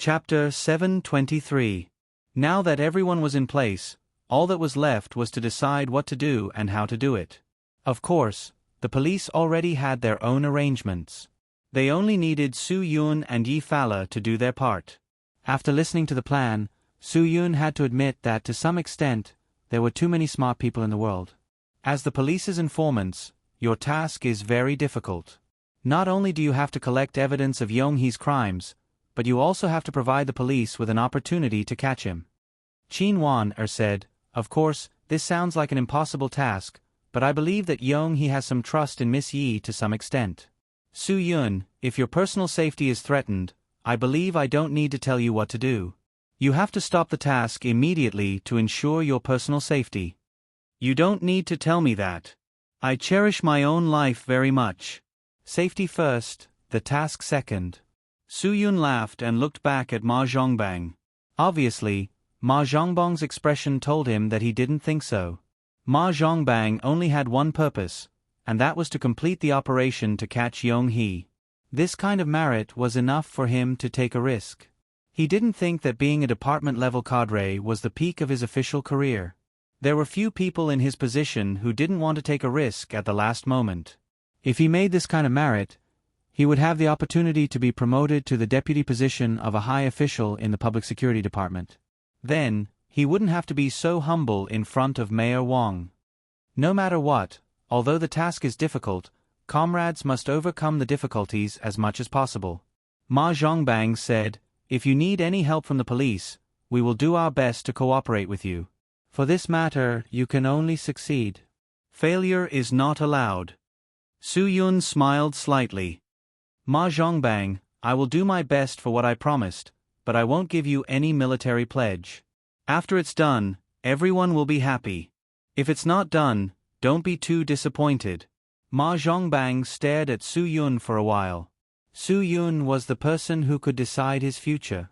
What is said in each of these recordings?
Chapter 723. Now that everyone was in place, all that was left was to decide what to do and how to do it. Of course, the police already had their own arrangements. They only needed Su Yun and Yi Fala to do their part. After listening to the plan, Su Yun had to admit that to some extent, there were too many smart people in the world. As the police's informants, your task is very difficult. Not only do you have to collect evidence of Yong-hee's crimes, but you also have to provide the police with an opportunity to catch him. Qin Wan-er said, "Of course, this sounds like an impossible task, but I believe that Yong-hee has some trust in Miss Yi to some extent. Su Yun, if your personal safety is threatened, I believe I don't need to tell you what to do. You have to stop the task immediately to ensure your personal safety." "You don't need to tell me that. I cherish my own life very much. Safety first, the task second." Su Yun laughed and looked back at Ma Zhongbang. Obviously, Ma Zhongbang's expression told him that he didn't think so. Ma Zhongbang only had one purpose, and that was to complete the operation to catch Yong-hee. This kind of merit was enough for him to take a risk. He didn't think that being a department-level cadre was the peak of his official career. There were few people in his position who didn't want to take a risk at the last moment. If he made this kind of merit, he would have the opportunity to be promoted to the deputy position of a high official in the public security department. Then, he wouldn't have to be so humble in front of Mayor Wang. No matter what, although the task is difficult, comrades must overcome the difficulties as much as possible. Ma Zhongbang said, "If you need any help from the police, we will do our best to cooperate with you. For this matter, you can only succeed. Failure is not allowed." Su Yun smiled slightly. "Ma Zhongbang, I will do my best for what I promised, but I won't give you any military pledge. After it's done, everyone will be happy. If it's not done, don't be too disappointed." Ma Zhongbang stared at Su Yun for a while. Su Yun was the person who could decide his future.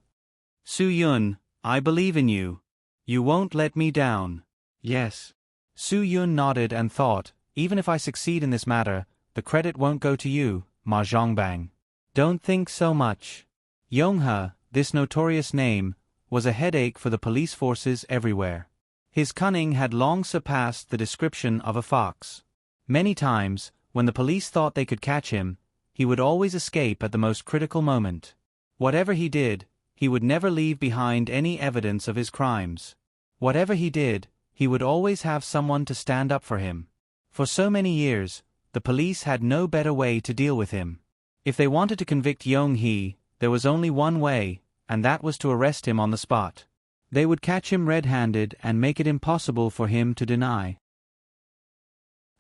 "Su Yun, I believe in you. You won't let me down." "Yes." Su Yun nodded and thought, "Even if I succeed in this matter, the credit won't go to you, Ma Zhongbang. Don't think so much." Yong-he, this notorious name, was a headache for the police forces everywhere. His cunning had long surpassed the description of a fox. Many times, when the police thought they could catch him, he would always escape at the most critical moment. Whatever he did, he would never leave behind any evidence of his crimes. Whatever he did, he would always have someone to stand up for him. For so many years, the police had no better way to deal with him. If they wanted to convict Yong-hee, there was only one way, and that was to arrest him on the spot. They would catch him red-handed and make it impossible for him to deny.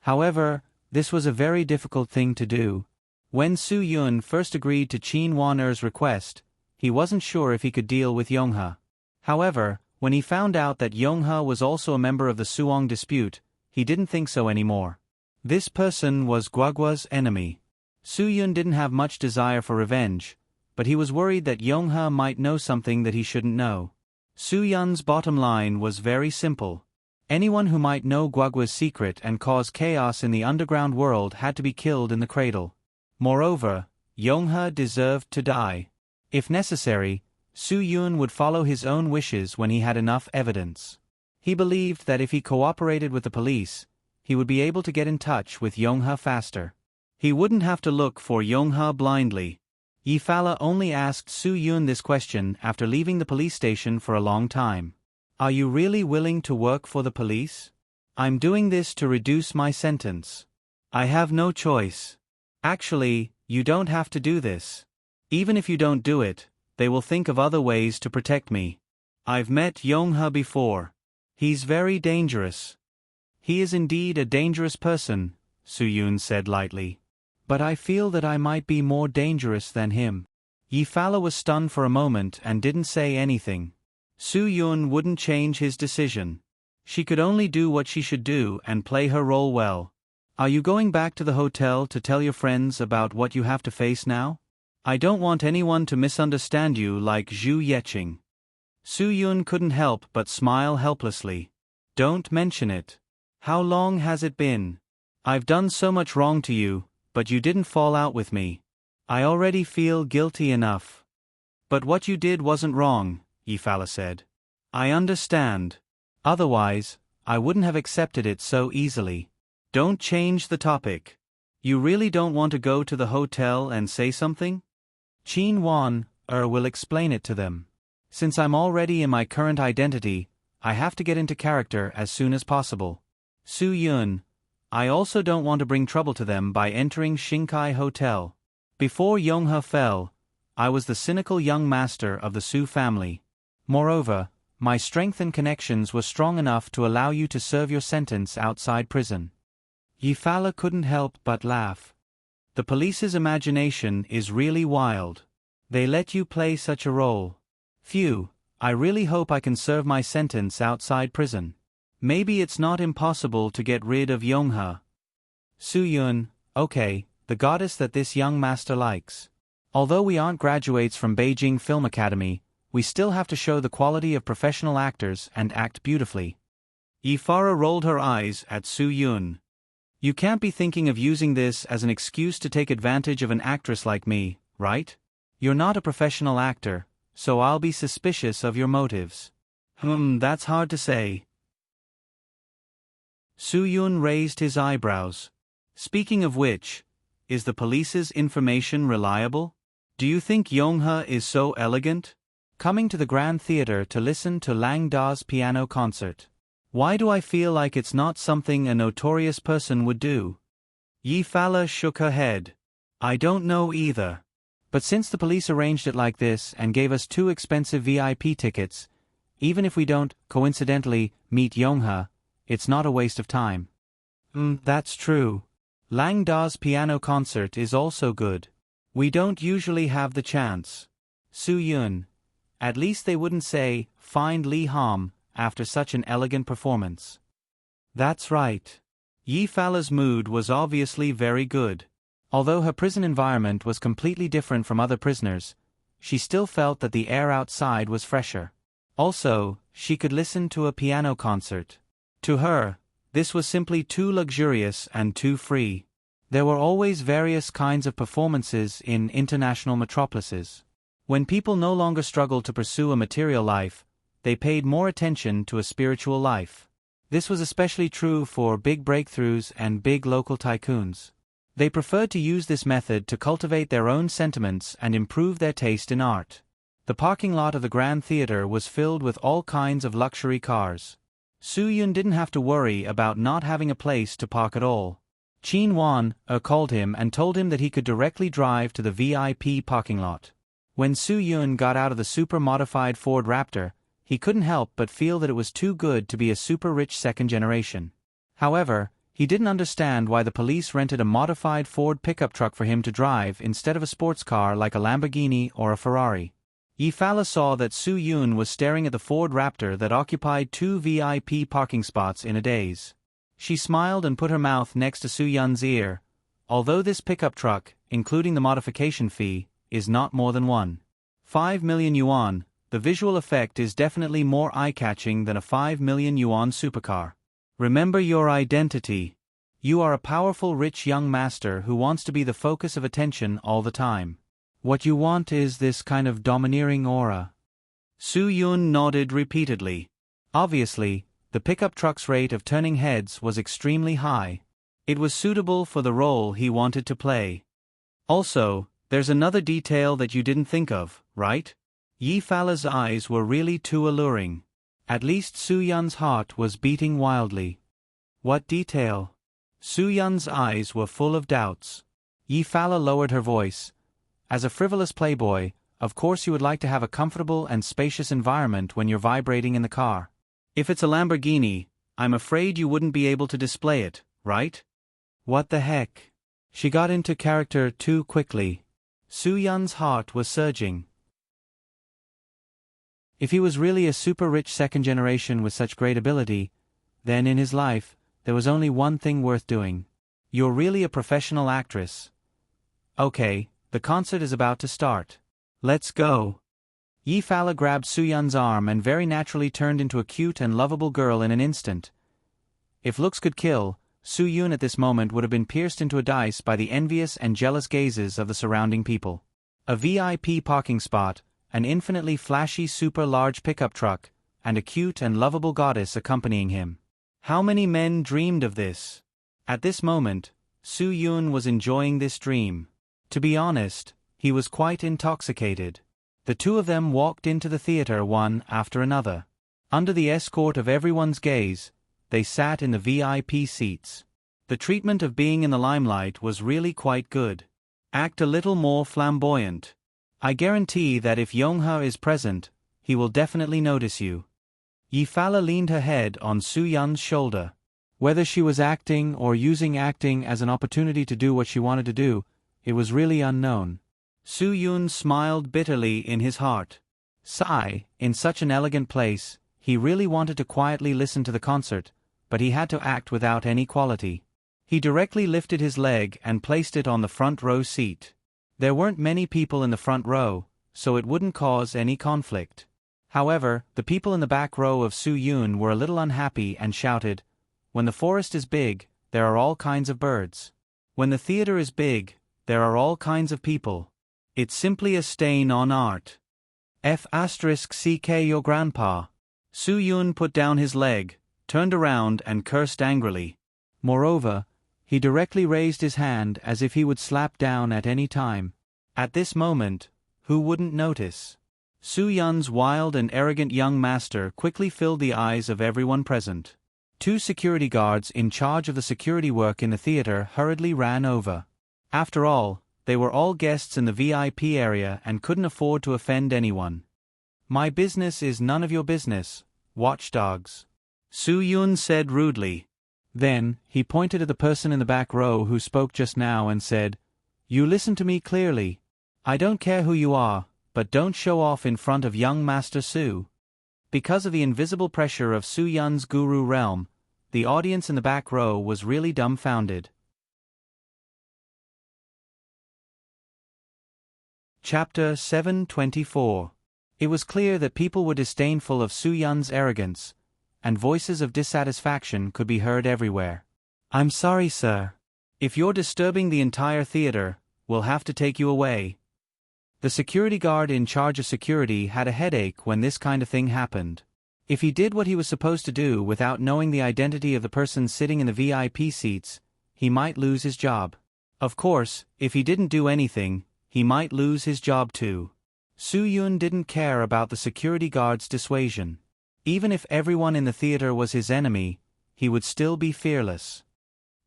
However, this was a very difficult thing to do. When Su Yun first agreed to Qin Wan-er's request, he wasn't sure if he could deal with Yong-he. However, when he found out that Yong-he was also a member of the Suong dispute, he didn't think so anymore. This person was Guagua's enemy. Su Yun didn't have much desire for revenge, but he was worried that Yong-he might know something that he shouldn't know. Su Yun's bottom line was very simple. Anyone who might know Guagua's secret and cause chaos in the underground world had to be killed in the cradle. Moreover, Yong-he deserved to die. If necessary, Su Yun would follow his own wishes when he had enough evidence. He believed that if he cooperated with the police, he would be able to get in touch with Yong-he faster. He wouldn't have to look for Yong-he blindly. Yi Fala only asked Su Yun this question after leaving the police station for a long time. "Are you really willing to work for the police?" "I'm doing this to reduce my sentence. I have no choice." "Actually, you don't have to do this. Even if you don't do it, they will think of other ways to protect me. I've met Yong-he before. He's very dangerous." "He is indeed a dangerous person," Su Yun said lightly. "But I feel that I might be more dangerous than him." Yi Fala was stunned for a moment and didn't say anything. Su Yun wouldn't change his decision. She could only do what she should do and play her role well. "Are you going back to the hotel to tell your friends about what you have to face now? I don't want anyone to misunderstand you like Zhu Yeqing." Su Yun couldn't help but smile helplessly. "Don't mention it. How long has it been? I've done so much wrong to you, but you didn't fall out with me. I already feel guilty enough." But what you did wasn't wrong, Yifala said. I understand. Otherwise, I wouldn't have accepted it so easily. Don't change the topic. You really don't want to go to the hotel and say something? Qin Wan, will explain it to them. Since I'm already in my current identity, I have to get into character as soon as possible. Su Yun, I also don't want to bring trouble to them by entering Shinkai Hotel. Before Yonghe fell, I was the cynical young master of the Su family. Moreover, my strength and connections were strong enough to allow you to serve your sentence outside prison. Yifala couldn't help but laugh. The police's imagination is really wild. They let you play such a role. Phew, I really hope I can serve my sentence outside prison. Maybe it's not impossible to get rid of Yonghe. Su Yun, okay, the goddess that this young master likes. Although we aren't graduates from Beijing Film Academy, we still have to show the quality of professional actors and act beautifully. Yifara rolled her eyes at Su Yun. You can't be thinking of using this as an excuse to take advantage of an actress like me, right? You're not a professional actor, so I'll be suspicious of your motives. That's hard to say. Su Yun raised his eyebrows. Speaking of which, is the police's information reliable? Do you think Yonghe is so elegant? Coming to the Grand Theater to listen to Lang Da's piano concert. Why do I feel like it's not something a notorious person would do? Yifala shook her head. I don't know either. But since the police arranged it like this and gave us 2 expensive VIP tickets, even if we don't, coincidentally, meet Yonghe, it's not a waste of time. That's true. Lang Da's piano concert is also good. We don't usually have the chance. Su Yun. At least they wouldn't say, find Li Ham, after such an elegant performance. That's right. Yifala's mood was obviously very good. Although her prison environment was completely different from other prisoners, she still felt that the air outside was fresher. Also, she could listen to a piano concert. To her, this was simply too luxurious and too free. There were always various kinds of performances in international metropolises. When people no longer struggled to pursue a material life, they paid more attention to a spiritual life. This was especially true for big breakthroughs and big local tycoons. They preferred to use this method to cultivate their own sentiments and improve their taste in art. The parking lot of the Grand Theater was filled with all kinds of luxury cars. Su Yun didn't have to worry about not having a place to park at all. Qin Wan called him and told him that he could directly drive to the VIP parking lot. When Su Yun got out of the super-modified Ford Raptor, he couldn't help but feel that it was too good to be a super-rich second generation. However, he didn't understand why the police rented a modified Ford pickup truck for him to drive instead of a sports car like a Lamborghini or a Ferrari. Yifala saw that Su Yun was staring at the Ford Raptor that occupied 2 VIP parking spots in a daze. She smiled and put her mouth next to Su Yun's ear. Although this pickup truck, including the modification fee, is not more than 1.5 million yuan, the visual effect is definitely more eye-catching than a 5 million yuan supercar. Remember your identity. You are a powerful rich young master who wants to be the focus of attention all the time. What you want is this kind of domineering aura. Su Yun nodded repeatedly. Obviously, the pickup truck's rate of turning heads was extremely high. It was suitable for the role he wanted to play. Also, there's another detail that you didn't think of, right? Yifala's eyes were really too alluring. At least Su Yun's heart was beating wildly. What detail? Su Yun's eyes were full of doubts. Yifala lowered her voice. As a frivolous playboy, of course you would like to have a comfortable and spacious environment when you're vibrating in the car. If it's a Lamborghini, I'm afraid you wouldn't be able to display it, right? What the heck? She got into character too quickly. Su Yun's heart was surging. If he was really a super-rich second generation with such great ability, then in his life, there was only one thing worth doing. You're really a professional actress. Okay, the concert is about to start. Let's go. Yifala grabbed Su Yun's arm and very naturally turned into a cute and lovable girl in an instant. If looks could kill, Su Yun at this moment would have been pierced into a dice by the envious and jealous gazes of the surrounding people. A VIP parking spot, an infinitely flashy super large pickup truck, and a cute and lovable goddess accompanying him. How many men dreamed of this? At this moment, Soo-yoon was enjoying this dream. To be honest, he was quite intoxicated. The two of them walked into the theater one after another. Under the escort of everyone's gaze, they sat in the VIP seats. The treatment of being in the limelight was really quite good. Act a little more flamboyant. I guarantee that if Yongha is present, he will definitely notice you. Yi-fala leaned her head on Soo-yoon's shoulder. Whether she was acting or using acting as an opportunity to do what she wanted to do, it was really unknown. Soo-yoon smiled bitterly in his heart. Sigh, in such an elegant place, he really wanted to quietly listen to the concert, but he had to act without any quality. He directly lifted his leg and placed it on the front row seat. There weren't many people in the front row, so it wouldn't cause any conflict. However, the people in the back row of Soo-yoon were a little unhappy and shouted, "When the forest is big, there are all kinds of birds. When the theater is big, there are all kinds of people. It's simply a stain on art. F***ck your grandpa." Soo-yoon put down his leg, turned around and cursed angrily. Moreover, he directly raised his hand as if he would slap down at any time. At this moment, who wouldn't notice? Soo-yoon's wild and arrogant young master quickly filled the eyes of everyone present. Two security guards in charge of the security work in the theater hurriedly ran over. After all, they were all guests in the VIP area and couldn't afford to offend anyone. "My business is none of your business, watchdogs," Soo-yoon said rudely. Then, he pointed at the person in the back row who spoke just now and said, "You listen to me clearly. I don't care who you are, but don't show off in front of young Master Soo." Because of the invisible pressure of Soo-yoon's guru realm, the audience in the back row was really dumbfounded. Chapter 724. It was clear that people were disdainful of Soo-yoon's arrogance, and voices of dissatisfaction could be heard everywhere. "I'm sorry, sir. If you're disturbing the entire theater, we'll have to take you away." The security guard in charge of security had a headache when this kind of thing happened. If he did what he was supposed to do without knowing the identity of the person sitting in the VIP seats, he might lose his job. Of course, if he didn't do anything, he might lose his job too. Soo-yoon didn't care about the security guard's dissuasion. Even if everyone in the theater was his enemy, he would still be fearless.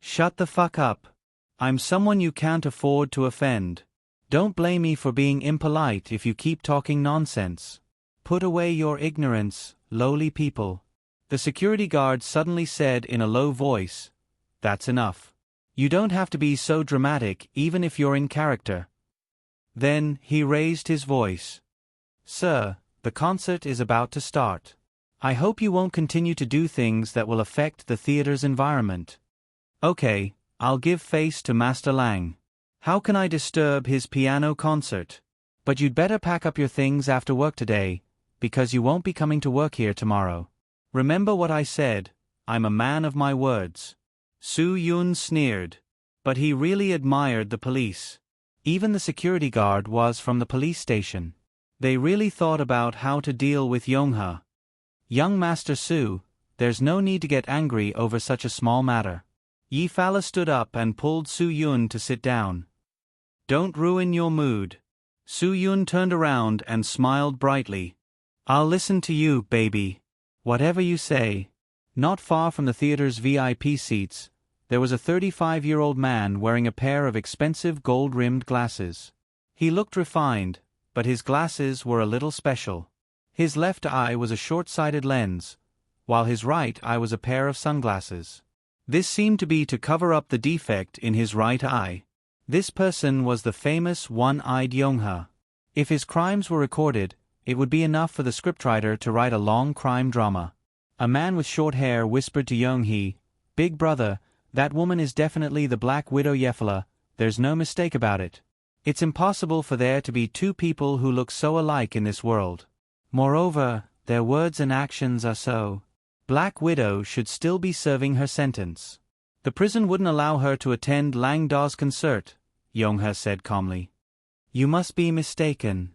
"Shut the fuck up. I'm someone you can't afford to offend. Don't blame me for being impolite if you keep talking nonsense. Put away your ignorance, lowly people." The security guard suddenly said in a low voice, "That's enough. You don't have to be so dramatic even if you're in character." Then, he raised his voice. "Sir, the concert is about to start. I hope you won't continue to do things that will affect the theater's environment." "Okay, I'll give face to Master Lang. How can I disturb his piano concert? But you'd better pack up your things after work today, because you won't be coming to work here tomorrow. Remember what I said, I'm a man of my words." Soo-yoon sneered. But he really admired the police. Even the security guard was from the police station. They really thought about how to deal with Yongha. "Young Master Soo, there's no need to get angry over such a small matter." Yi-fala stood up and pulled Soo-yoon to sit down. "Don't ruin your mood." Soo-yoon turned around and smiled brightly. "I'll listen to you, baby. Whatever you say." Not far from the theater's VIP seats, there was a 35-year-old man wearing a pair of expensive gold-rimmed glasses. He looked refined, but his glasses were a little special. His left eye was a short-sighted lens, while his right eye was a pair of sunglasses. This seemed to be to cover up the defect in his right eye. This person was the famous one-eyed Yongha. If his crimes were recorded, it would be enough for the scriptwriter to write a long crime drama. A man with short hair whispered to Young-hee, "Big brother, that woman is definitely the Black Widow Yefala, there's no mistake about it. It's impossible for there to be two people who look so alike in this world. Moreover, their words and actions are so. Black Widow should still be serving her sentence." "The prison wouldn't allow her to attend Lang Da's concert," Yongha said calmly. "You must be mistaken."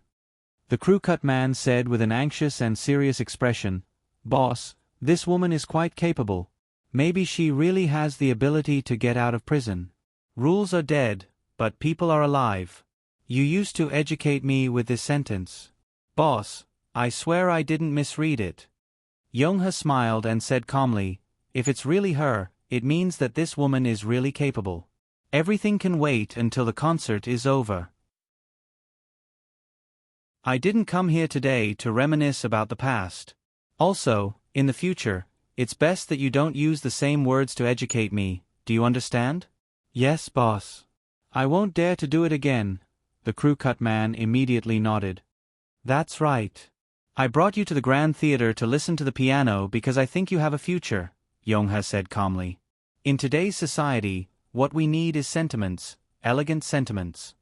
The crew-cut man said with an anxious and serious expression. "Boss, this woman is quite capable. Maybe she really has the ability to get out of prison. Rules are dead, but people are alive. You used to educate me with this sentence. Boss, I swear I didn't misread it." Yongha smiled and said calmly, "If it's really her, it means that this woman is really capable. Everything can wait until the concert is over. I didn't come here today to reminisce about the past. Also, in the future, it's best that you don't use the same words to educate me, do you understand?" "Yes, boss. I won't dare to do it again." The crew-cut man immediately nodded. "That's right. I brought you to the Grand Theater to listen to the piano because I think you have a future," Yongha said calmly. "In today's society, what we need is sentiments, elegant sentiments."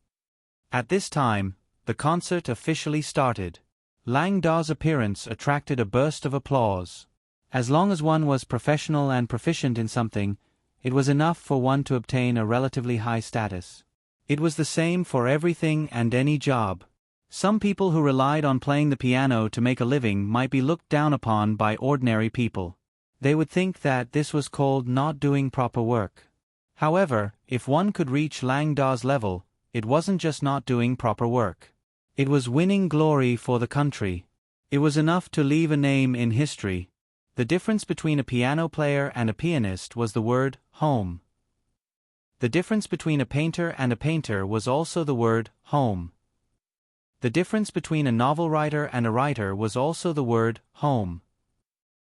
At this time, the concert officially started. Lang Da's appearance attracted a burst of applause. As long as one was professional and proficient in something, it was enough for one to obtain a relatively high status. It was the same for everything and any job. Some people who relied on playing the piano to make a living might be looked down upon by ordinary people. They would think that this was called not doing proper work. However, if one could reach Lang Da's level, it wasn't just not doing proper work. It was winning glory for the country. It was enough to leave a name in history. The difference between a piano player and a pianist was the word home. The difference between a painter and a painter was also the word home. The difference between a novel writer and a writer was also the word home.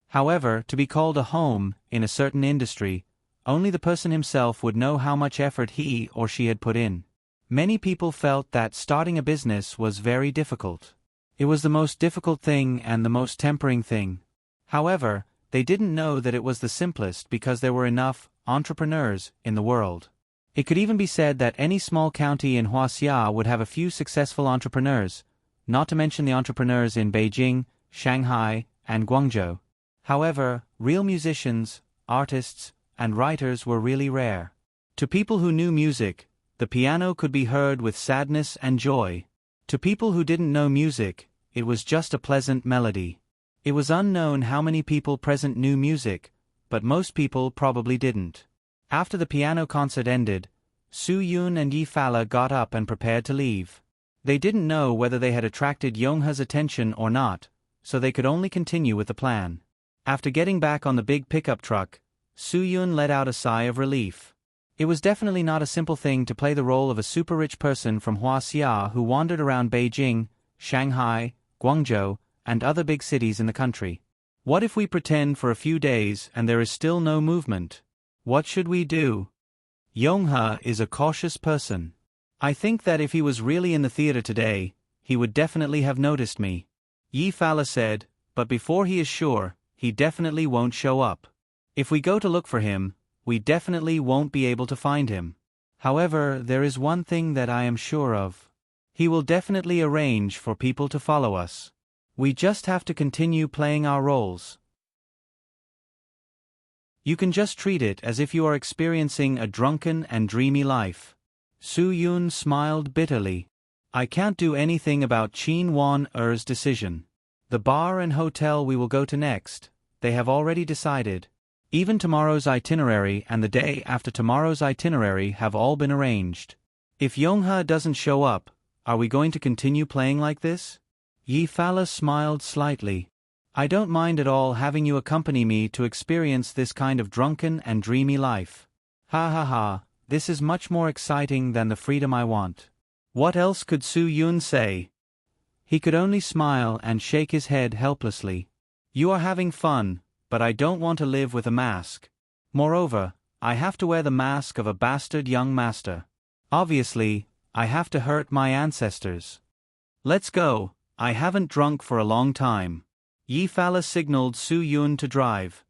However, to be called a home, in a certain industry, only the person himself would know how much effort he or she had put in. Many people felt that starting a business was very difficult. It was the most difficult thing and the most tempering thing. However, they didn't know that it was the simplest because there were enough entrepreneurs in the world. It could even be said that any small county in Huaxia would have a few successful entrepreneurs, not to mention the entrepreneurs in Beijing, Shanghai, and Guangzhou. However, real musicians, artists, and writers were really rare. To people who knew music, the piano could be heard with sadness and joy. To people who didn't know music, it was just a pleasant melody. It was unknown how many people present knew music, but most people probably didn't. After the piano concert ended, Su Yun and Yi Fala got up and prepared to leave. They didn't know whether they had attracted Yongha's attention or not, so they could only continue with the plan. After getting back on the big pickup truck, Su Yun let out a sigh of relief. It was definitely not a simple thing to play the role of a super-rich person from Huaxia who wandered around Beijing, Shanghai, Guangzhou, and other big cities in the country. What if we pretend for a few days and there is still no movement? What should we do? Yongha is a cautious person. I think that if he was really in the theater today, he would definitely have noticed me. Yi Fala said, but before he is sure, he definitely won't show up. If we go to look for him, we definitely won't be able to find him. However, there is one thing that I am sure of. He will definitely arrange for people to follow us. We just have to continue playing our roles. You can just treat it as if you are experiencing a drunken and dreamy life. Su Yun smiled bitterly. I can't do anything about Qin Wan-er's decision. The bar and hotel we will go to next, they have already decided. Even tomorrow's itinerary and the day after tomorrow's itinerary have all been arranged. If Yongha doesn't show up, are we going to continue playing like this? Yi Fala smiled slightly. I don't mind at all having you accompany me to experience this kind of drunken and dreamy life. Ha ha ha, this is much more exciting than the freedom I want. What else could Su Yun say? He could only smile and shake his head helplessly. You are having fun, but I don't want to live with a mask. Moreover, I have to wear the mask of a bastard young master. Obviously, I have to hurt my ancestors. Let's go, I haven't drunk for a long time. Yi Fala signaled Su Yun to drive.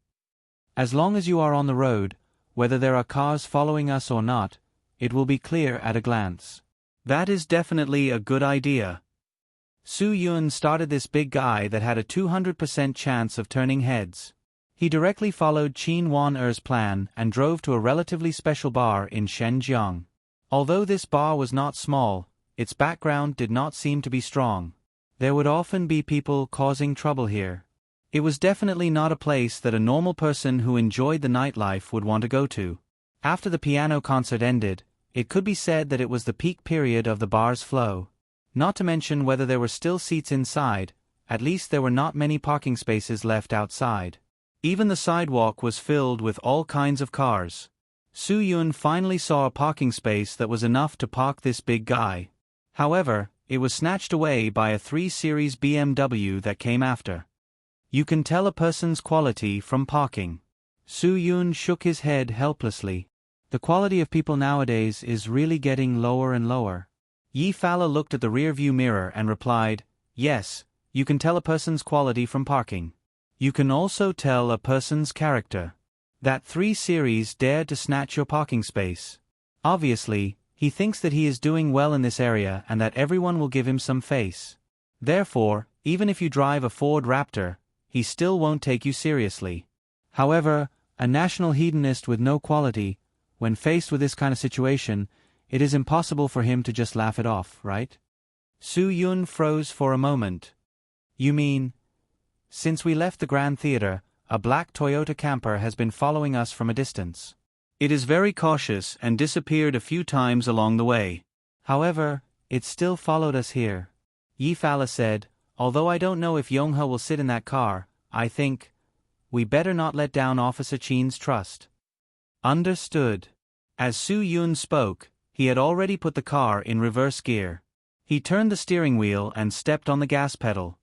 As long as you are on the road, whether there are cars following us or not, it will be clear at a glance. That is definitely a good idea. Su Yun started this big guy that had a 200% chance of turning heads. He directly followed Qin Wan-er's plan and drove to a relatively special bar in Shenzhen. Although this bar was not small, its background did not seem to be strong. There would often be people causing trouble here. It was definitely not a place that a normal person who enjoyed the nightlife would want to go to. After the piano concert ended, it could be said that it was the peak period of the bar's flow. Not to mention whether there were still seats inside, at least there were not many parking spaces left outside. Even the sidewalk was filled with all kinds of cars. Soo-yoon finally saw a parking space that was enough to park this big guy. However, it was snatched away by a 3 Series BMW that came after. You can tell a person's quality from parking. Soo-yoon shook his head helplessly. The quality of people nowadays is really getting lower and lower. Yi-Fala looked at the rear-view mirror and replied, "Yes, you can tell a person's quality from parking. You can also tell a person's character. That 3 Series dared to snatch your parking space. Obviously, he thinks that he is doing well in this area and that everyone will give him some face. Therefore, even if you drive a Ford Raptor, he still won't take you seriously." However, a national hedonist with no quality, when faced with this kind of situation, it is impossible for him to just laugh it off, right? Soo-yoon froze for a moment. "You mean, since we left the Grand Theater, a black Toyota camper has been following us from a distance. It is very cautious and disappeared a few times along the way. However, it still followed us here." Yi-Fala said, "Although I don't know if Yongha will sit in that car, I think we better not let down Officer Chin's trust." Understood. As Soo-yoon spoke, he had already put the car in reverse gear. He turned the steering wheel and stepped on the gas pedal.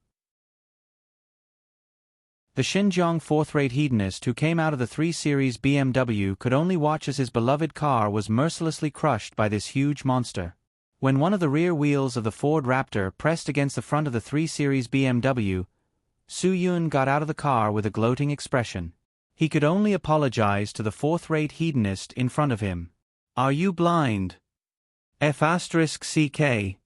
The Xinjiang fourth-rate hedonist who came out of the 3 Series BMW could only watch as his beloved car was mercilessly crushed by this huge monster. When one of the rear wheels of the Ford Raptor pressed against the front of the 3 Series BMW, Soo-yoon got out of the car with a gloating expression. He could only apologize to the fourth-rate hedonist in front of him. "Are you blind?" F***CK.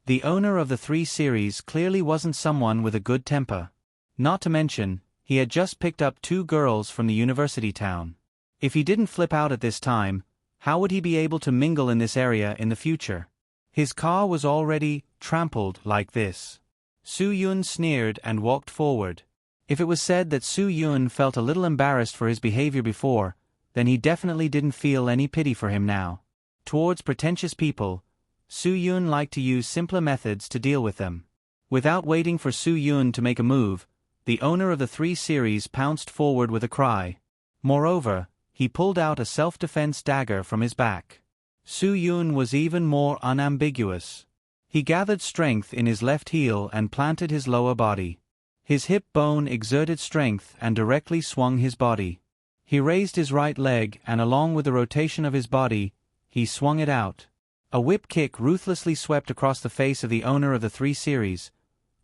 The owner of the 3 Series clearly wasn't someone with a good temper. Not to mention, he had just picked up 2 girls from the university town. If he didn't flip out at this time, how would he be able to mingle in this area in the future? His car was already trampled like this. Soo-yoon sneered and walked forward. If it was said that Soo-yoon felt a little embarrassed for his behavior before, then he definitely didn't feel any pity for him now. Towards pretentious people, Soo-yoon liked to use simpler methods to deal with them. Without waiting for Soo-yoon to make a move, the owner of the 3 Series pounced forward with a cry. Moreover, he pulled out a self-defense dagger from his back. Soo-yoon was even more unambiguous. He gathered strength in his left heel and planted his lower body. His hip bone exerted strength and directly swung his body. He raised his right leg and along with the rotation of his body, he swung it out. A whip kick ruthlessly swept across the face of the owner of the 3 Series,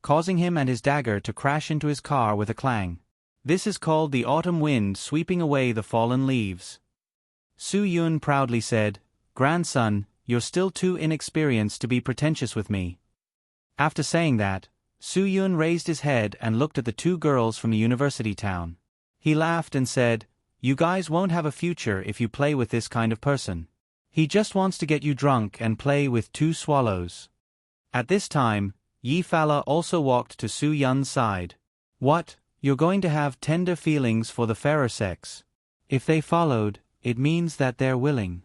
causing him and his dagger to crash into his car with a clang. This is called the autumn wind sweeping away the fallen leaves. Soo-yoon proudly said, "Grandson, you're still too inexperienced to be pretentious with me." After saying that, Soo-yoon raised his head and looked at the 2 girls from the university town. He laughed and said, "You guys won't have a future if you play with this kind of person. He just wants to get you drunk and play with 2 swallows." At this time, Yi-Fala also walked to Soo-yoon's side. "What, you're going to have tender feelings for the fairer sex? If they followed, it means that they're willing.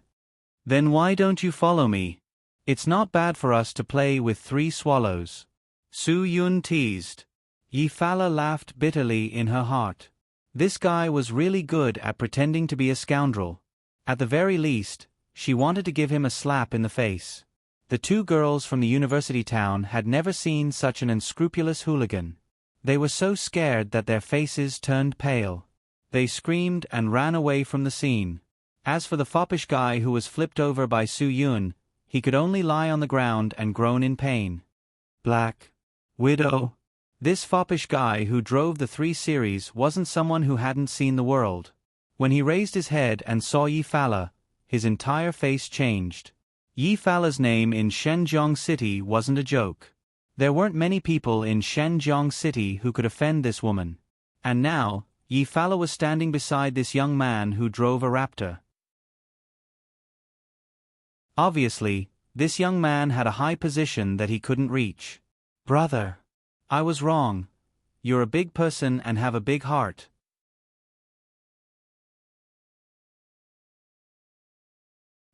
Then why don't you follow me? It's not bad for us to play with 3 swallows." Soo-yoon teased. Yi-Fala laughed bitterly in her heart. This guy was really good at pretending to be a scoundrel. At the very least, she wanted to give him a slap in the face. The 2 girls from the university town had never seen such an unscrupulous hooligan. They were so scared that their faces turned pale. They screamed and ran away from the scene. As for the foppish guy who was flipped over by Soo-yoon, he could only lie on the ground and groan in pain. Black Widow. This foppish guy who drove the 3 Series wasn't someone who hadn't seen the world. When he raised his head and saw Yi-Fala, his entire face changed. Yi-Fala's name in Shenzhong City wasn't a joke. There weren't many people in Shenzhong City who could offend this woman. And now, Yi-Fala was standing beside this young man who drove a Raptor. Obviously, this young man had a high position that he couldn't reach. "Brother," I was wrong. You're a big person and have a big heart.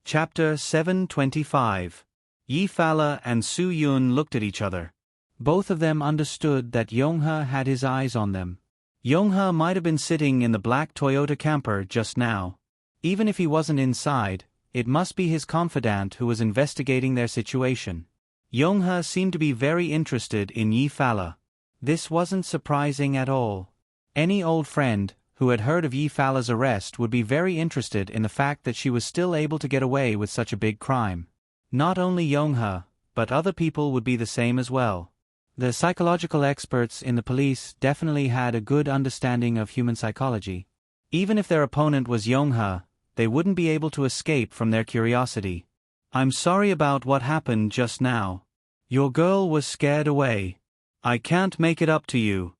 Chapter 725. Yi Fala and Su Yun looked at each other. Both of them understood that Yonghe had his eyes on them. Yonghe might have been sitting in the black Toyota camper just now. Even if he wasn't inside, it must be his confidant who was investigating their situation. Yonghe seemed to be very interested in Yi Fala. This wasn't surprising at all. Any old friend who had heard of Yi Fala's arrest would be very interested in the fact that she was still able to get away with such a big crime. Not only Yonghe, but other people would be the same as well. The psychological experts in the police definitely had a good understanding of human psychology. Even if their opponent was Yonghe, they wouldn't be able to escape from their curiosity. I'm sorry about what happened just now. Your girl was scared away. I can't make it up to you.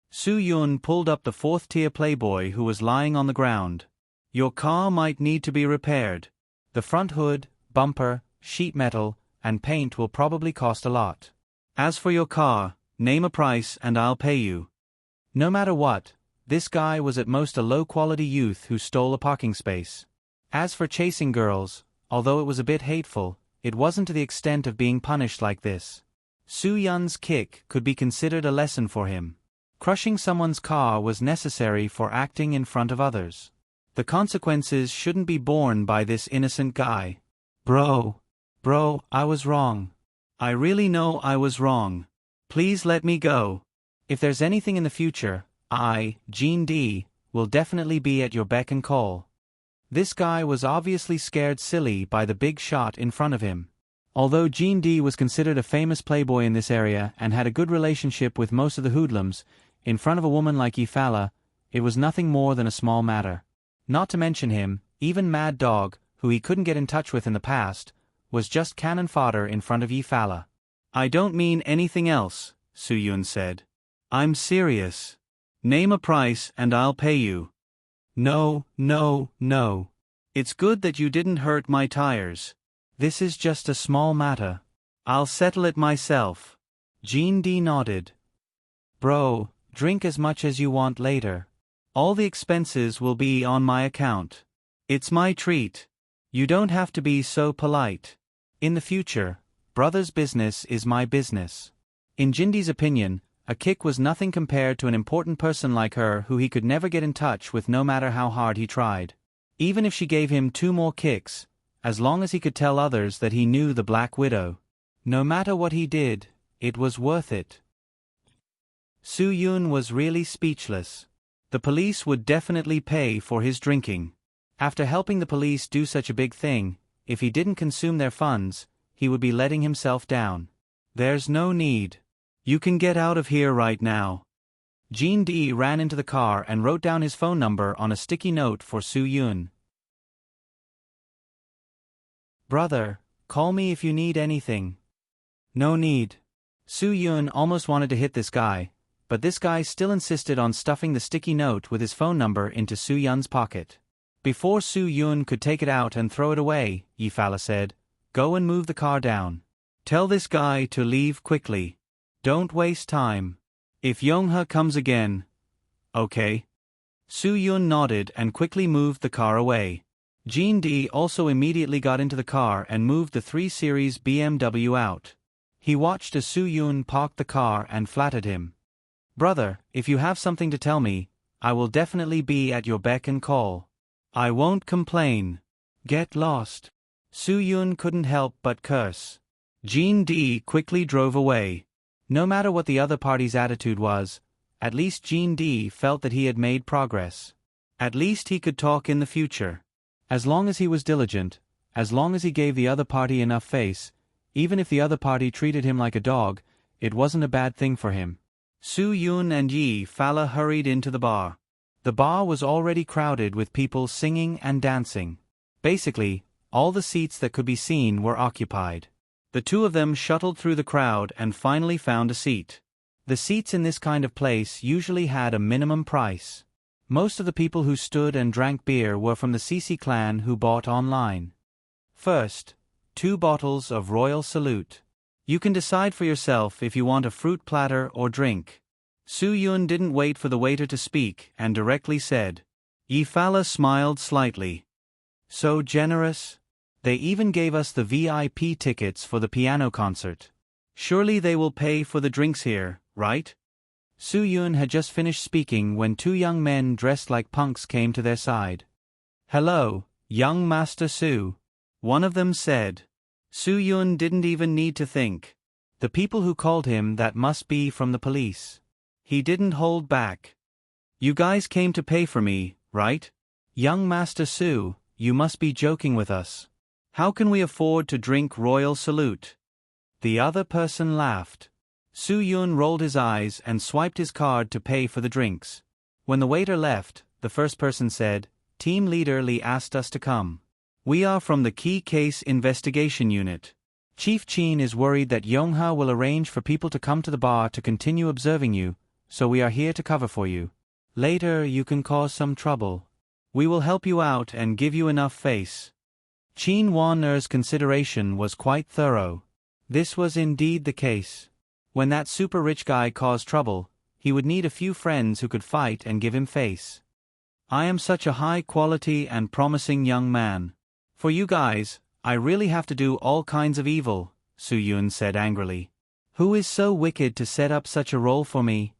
Su Yun pulled up the fourth-tier playboy who was lying on the ground. Your car might need to be repaired. The front hood, bumper, sheet metal, and paint will probably cost a lot. As for your car, name a price and I'll pay you. No matter what, this guy was at most a low-quality youth who stole a parking space. As for chasing girls, although it was a bit hateful, it wasn't to the extent of being punished like this. Su Yun's kick could be considered a lesson for him. Crushing someone's car was necessary for acting in front of others. The consequences shouldn't be borne by this innocent guy. Bro, I was wrong. I really know I was wrong. Please let me go. If there's anything in the future, Jean D, will definitely be at your beck and call. This guy was obviously scared silly by the big shot in front of him. Although Jean D was considered a famous playboy in this area and had a good relationship with most of the hoodlums, in front of a woman like Yi Fala, it was nothing more than a small matter. Not to mention him, even Mad Dog, who he couldn't get in touch with in the past, was just cannon fodder in front of Yi Fala. I don't mean anything else, Su Yun said. I'm serious. Name a price and I'll pay you. No. It's good that you didn't hurt my tires. This is just a small matter. I'll settle it myself. Jean D nodded. Bro, drink as much as you want later. All the expenses will be on my account. It's my treat. You don't have to be so polite. In the future, brother's business is my business. In Jindy's opinion, a kick was nothing compared to an important person like her who he could never get in touch with no matter how hard he tried. Even if she gave him 2 more kicks, as long as he could tell others that he knew the Black Widow. No matter what he did, it was worth it. Su Yun was really speechless. The police would definitely pay for his drinking. After helping the police do such a big thing, if he didn't consume their funds, he would be letting himself down. There's no need. You can get out of here right now. Jean D ran into the car and wrote down his phone number on a sticky note for Su Yun. Brother, call me if you need anything. No need. Su Yun almost wanted to hit this guy, but this guy still insisted on stuffing the sticky note with his phone number into Su Yun's pocket. Before Su Yun could take it out and throw it away, Yi Fala said, Go and move the car down. Tell this guy to leave quickly. Don't waste time. If Yonghe comes again. Okay. Su Yun nodded and quickly moved the car away. Jean D also immediately got into the car and moved the 3 Series BMW out. He watched as Su Yun parked the car and flattered him. Brother, if you have something to tell me, I will definitely be at your beck and call. I won't complain. Get lost. Su Yun couldn't help but curse. Jean D quickly drove away. No matter what the other party's attitude was, at least Jean D felt that he had made progress. At least he could talk in the future. As long as he was diligent, as long as he gave the other party enough face, even if the other party treated him like a dog, it wasn't a bad thing for him. Su Yun and Yi Fala hurried into the bar. The bar was already crowded with people singing and dancing. Basically, all the seats that could be seen were occupied. The two of them shuttled through the crowd and finally found a seat. The seats in this kind of place usually had a minimum price. Most of the people who stood and drank beer were from the CC clan who bought online. First, 2 bottles of Royal Salute. You can decide for yourself if you want a fruit platter or drink. Su Yun didn't wait for the waiter to speak and directly said. Yi Fala smiled slightly. So generous. They even gave us the VIP tickets for the piano concert. Surely they will pay for the drinks here, right? Su Yun had just finished speaking when two young men dressed like punks came to their side. Hello, young Master Su. One of them said. Su Yun didn't even need to think. The people who called him that must be from the police. He didn't hold back. You guys came to pay for me, right? Young Master Su, you must be joking with us. How can we afford to drink Royal Salute? The other person laughed. Su Yun rolled his eyes and swiped his card to pay for the drinks. When the waiter left, the first person said, Team Leader Lee asked us to come. We are from the Key Case Investigation Unit. Chief Chin is worried that Yongha will arrange for people to come to the bar to continue observing you, so we are here to cover for you. Later you can cause some trouble. We will help you out and give you enough face. Chin Wan-er's consideration was quite thorough. This was indeed the case. When that super rich guy caused trouble, he would need a few friends who could fight and give him face. I am such a high-quality and promising young man. For you guys, I really have to do all kinds of evil, Su Yun said angrily. Who is so wicked to set up such a role for me?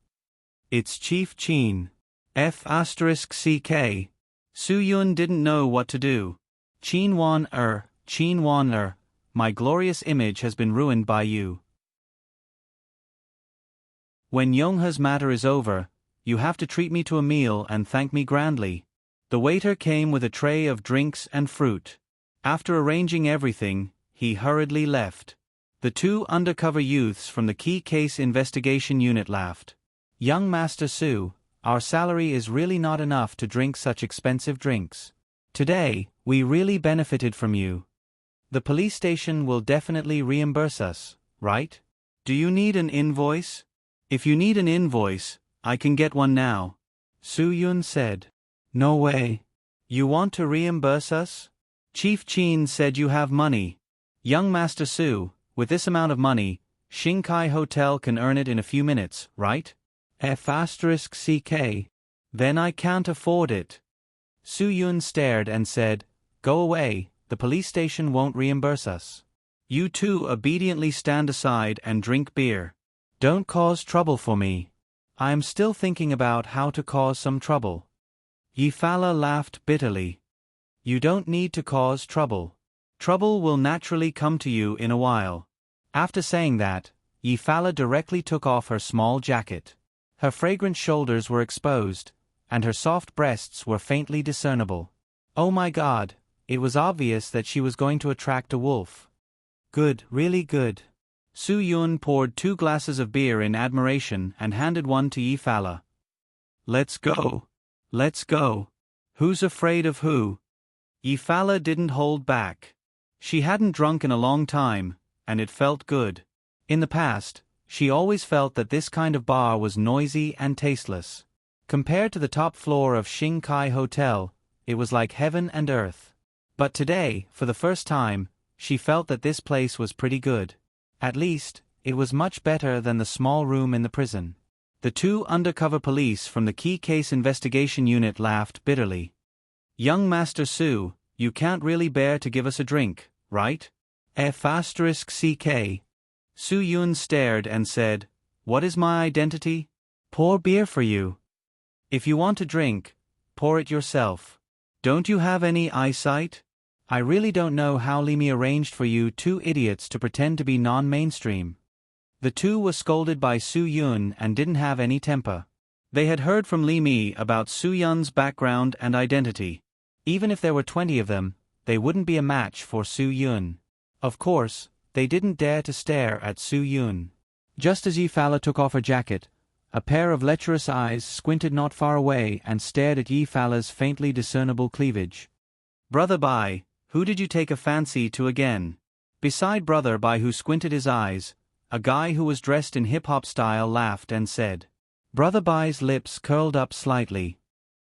It's Chief Chin. F***CK. Su Yun didn't know what to do. Chin Wan-er, my glorious image has been ruined by you. When Yongha's matter is over, you have to treat me to a meal and thank me grandly. The waiter came with a tray of drinks and fruit. After arranging everything, he hurriedly left. The two undercover youths from the Key Case Investigation Unit laughed. Young Master Su, our salary is really not enough to drink such expensive drinks. Today, we really benefited from you. The police station will definitely reimburse us, right? Do you need an invoice? If you need an invoice, I can get one now. Su Yun said. No way. You want to reimburse us? Chief Chin said you have money. Young Master Su, with this amount of money, Shinkai Hotel can earn it in a few minutes, right? F***CK. Then I can't afford it. Su Yun stared and said, Go away, the police station won't reimburse us. You two obediently stand aside and drink beer. Don't cause trouble for me. I am still thinking about how to cause some trouble. Yi Fala laughed bitterly. You don't need to cause trouble. Trouble will naturally come to you in a while. After saying that, Yi Fala directly took off her small jacket. Her fragrant shoulders were exposed, and her soft breasts were faintly discernible. Oh my God, it was obvious that she was going to attract a wolf. Good, really good. Su Yun poured 2 glasses of beer in admiration and handed one to Yi Fala. Let's go. Let's go. Who's afraid of who? Yi Fala didn't hold back. She hadn't drunk in a long time, and it felt good. In the past, she always felt that this kind of bar was noisy and tasteless. Compared to the top floor of Shinkai Hotel, it was like heaven and earth. But today, for the first time, she felt that this place was pretty good. At least, it was much better than the small room in the prison. The 2 undercover police from the Key Case Investigation Unit laughed bitterly. Young Master Su, you can't really bear to give us a drink, right? F***CK. Su Yun stared and said, What is my identity? Pour beer for you. If you want to drink, pour it yourself. Don't you have any eyesight? I really don't know how Li Mi arranged for you 2 idiots to pretend to be non-mainstream. The 2 were scolded by Su Yun and didn't have any temper. They had heard from Li Mi about Su Yun's background and identity. Even if there were 20 of them, they wouldn't be a match for Su Yun. Of course, they didn't dare to stare at Su Yun. Just as Yi Fala took off her jacket, a pair of lecherous eyes squinted not far away and stared at Yi Fala's faintly discernible cleavage. Brother Bai, who did you take a fancy to again? Beside Brother Bai, who squinted his eyes, a guy who was dressed in hip-hop style laughed and said. Brother Bai's lips curled up slightly.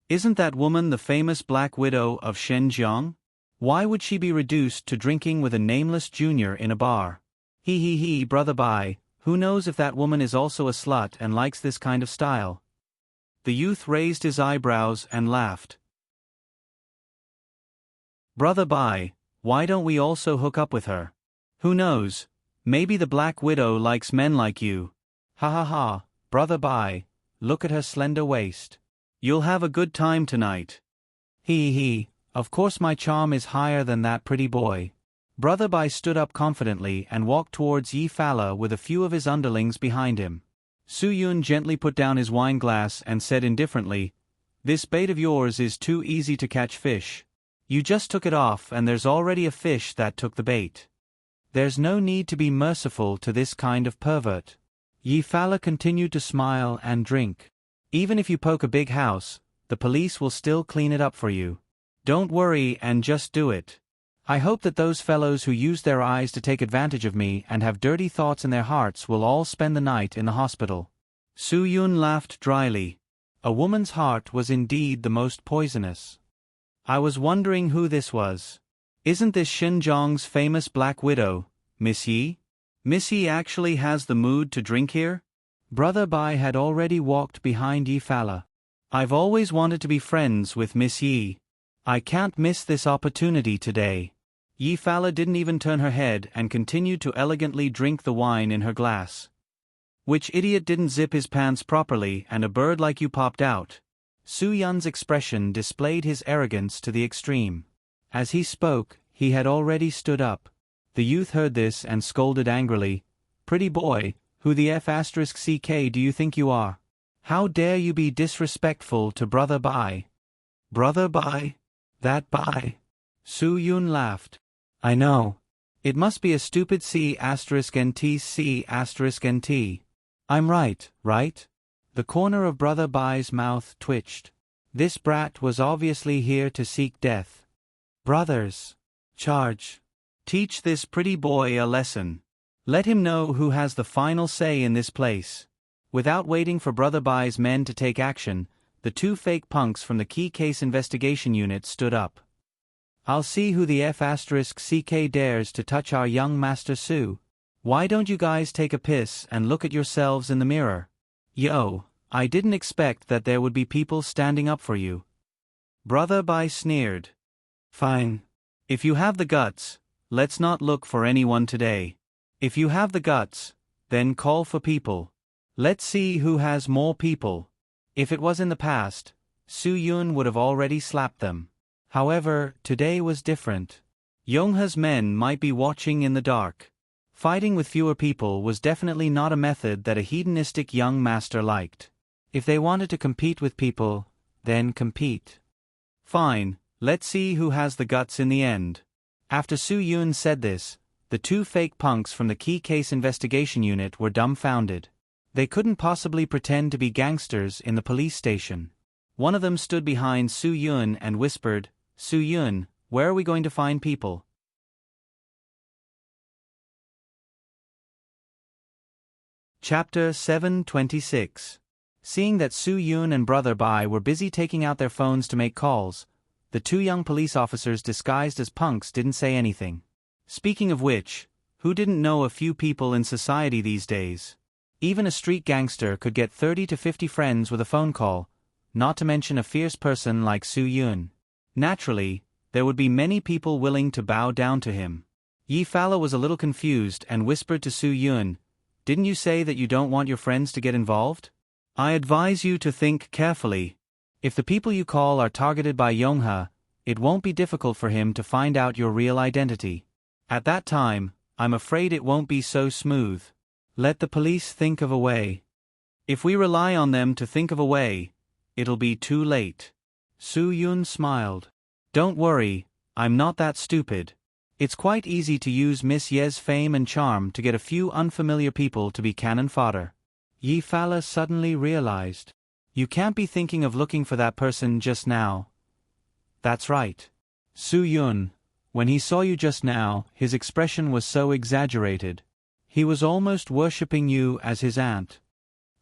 Isn't that woman the famous Black Widow of Shenzhen? Why would she be reduced to drinking with a nameless junior in a bar? He, brother Bai, who knows if that woman is also a slut and likes this kind of style? The youth raised his eyebrows and laughed. Brother Bai, why don't we also hook up with her? Who knows, maybe the Black Widow likes men like you. Ha ha ha, brother Bai, look at her slender waist. You'll have a good time tonight. He, of course my charm is higher than that pretty boy. Brother Bai stood up confidently and walked towards Yi Fala with a few of his underlings behind him. Su Yun gently put down his wine glass and said indifferently, "This bait of yours is too easy to catch fish. You just took it off and there's already a fish that took the bait. There's no need to be merciful to this kind of pervert." Yi Fala continued to smile and drink. "Even if you poke a big house, the police will still clean it up for you. Don't worry and just do it. I hope that those fellows who use their eyes to take advantage of me and have dirty thoughts in their hearts will all spend the night in the hospital." Su Yun laughed dryly. A woman's heart was indeed the most poisonous. "I was wondering who this was. Isn't this Xinjiang's famous Black Widow, Miss Yi? Miss Yi actually has the mood to drink here?" Brother Bai had already walked behind Yi Fala. "I've always wanted to be friends with Miss Yi. I can't miss this opportunity today." Yi Fala didn't even turn her head and continued to elegantly drink the wine in her glass. "Which idiot didn't zip his pants properly and a bird like you popped out?" Su Yun's expression displayed his arrogance to the extreme. As he spoke, he had already stood up. The youth heard this and scolded angrily, "Pretty boy, who the F***ck do you think you are? How dare you be disrespectful to Brother Bai?" "Brother Bai? That Bai?" Su Yun laughed. "I know. It must be a stupid C***nt. I'm right, right?" The corner of Brother Bai's mouth twitched. This brat was obviously here to seek death. "Brothers, charge. Teach this pretty boy a lesson. Let him know who has the final say in this place." Without waiting for Brother Bai's men to take action, the two fake punks from the Key Case Investigation Unit stood up. "I'll see who the F***ck dares to touch our young Master Su. Why don't you guys take a piss and look at yourselves in the mirror? Yo, I didn't expect that there would be people standing up for you." Brother Bai sneered. "Fine. If you have the guts, let's not look for anyone today. If you have the guts, then call for people. Let's see who has more people." If it was in the past, Su Yun would have already slapped them. However, today was different. Yongha's men might be watching in the dark. Fighting with fewer people was definitely not a method that a hedonistic young master liked. If they wanted to compete with people, then compete. "Fine, let's see who has the guts in the end." After Su Yun said this, the two fake punks from the Key Case Investigation Unit were dumbfounded. They couldn't possibly pretend to be gangsters in the police station. One of them stood behind Su Yun and whispered, "Su Yun, where are we going to find people?" Chapter 726. Seeing that Su Yun and Brother Bai were busy taking out their phones to make calls, the two young police officers disguised as punks didn't say anything. Speaking of which, who didn't know a few people in society these days? Even a street gangster could get 30 to 50 friends with a phone call, not to mention a fierce person like Su Yun. Naturally, there would be many people willing to bow down to him. Yi Fala was a little confused and whispered to Su Yun, "Didn't you say that you don't want your friends to get involved? I advise you to think carefully. If the people you call are targeted by Yongha, it won't be difficult for him to find out your real identity. At that time, I'm afraid it won't be so smooth. Let the police think of a way. If we rely on them to think of a way, it'll be too late." Su Yun smiled. "Don't worry, I'm not that stupid. It's quite easy to use Miss Ye's fame and charm to get a few unfamiliar people to be cannon fodder." Yi Fala suddenly realized. "You can't be thinking of looking for that person just now." "That's right. Su Yun, when he saw you just now, his expression was so exaggerated. He was almost worshipping you as his aunt."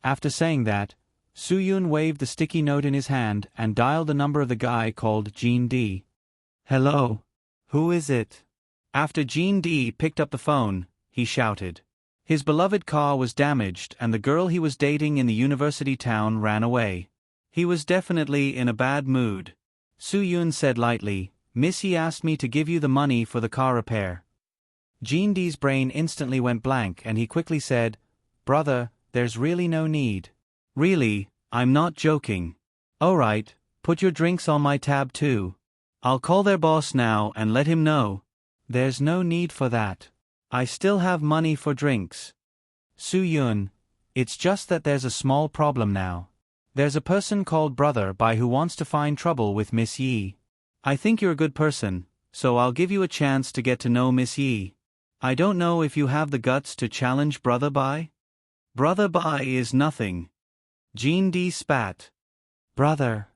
After saying that, Su Yun waved the sticky note in his hand and dialed the number of the guy called Jean D. "Hello. Who is it?" After Jean D picked up the phone, he shouted. His beloved car was damaged and the girl he was dating in the university town ran away. He was definitely in a bad mood. Su-yun said lightly, "Miss Yi asked me to give you the money for the car repair." Jin-Dee's brain instantly went blank and he quickly said, "Brother, there's really no need." "Really, I'm not joking." "Alright, put your drinks on my tab too. I'll call their boss now and let him know." "There's no need for that. I still have money for drinks." "Su-yun, it's just that there's a small problem now. There's a person called Brother Bai who wants to find trouble with Miss Yi. I think you're a good person, so I'll give you a chance to get to know Miss Yi. I don't know if you have the guts to challenge Brother Bai?" "Brother Bai is nothing." Jin-Dee spat. "Brother,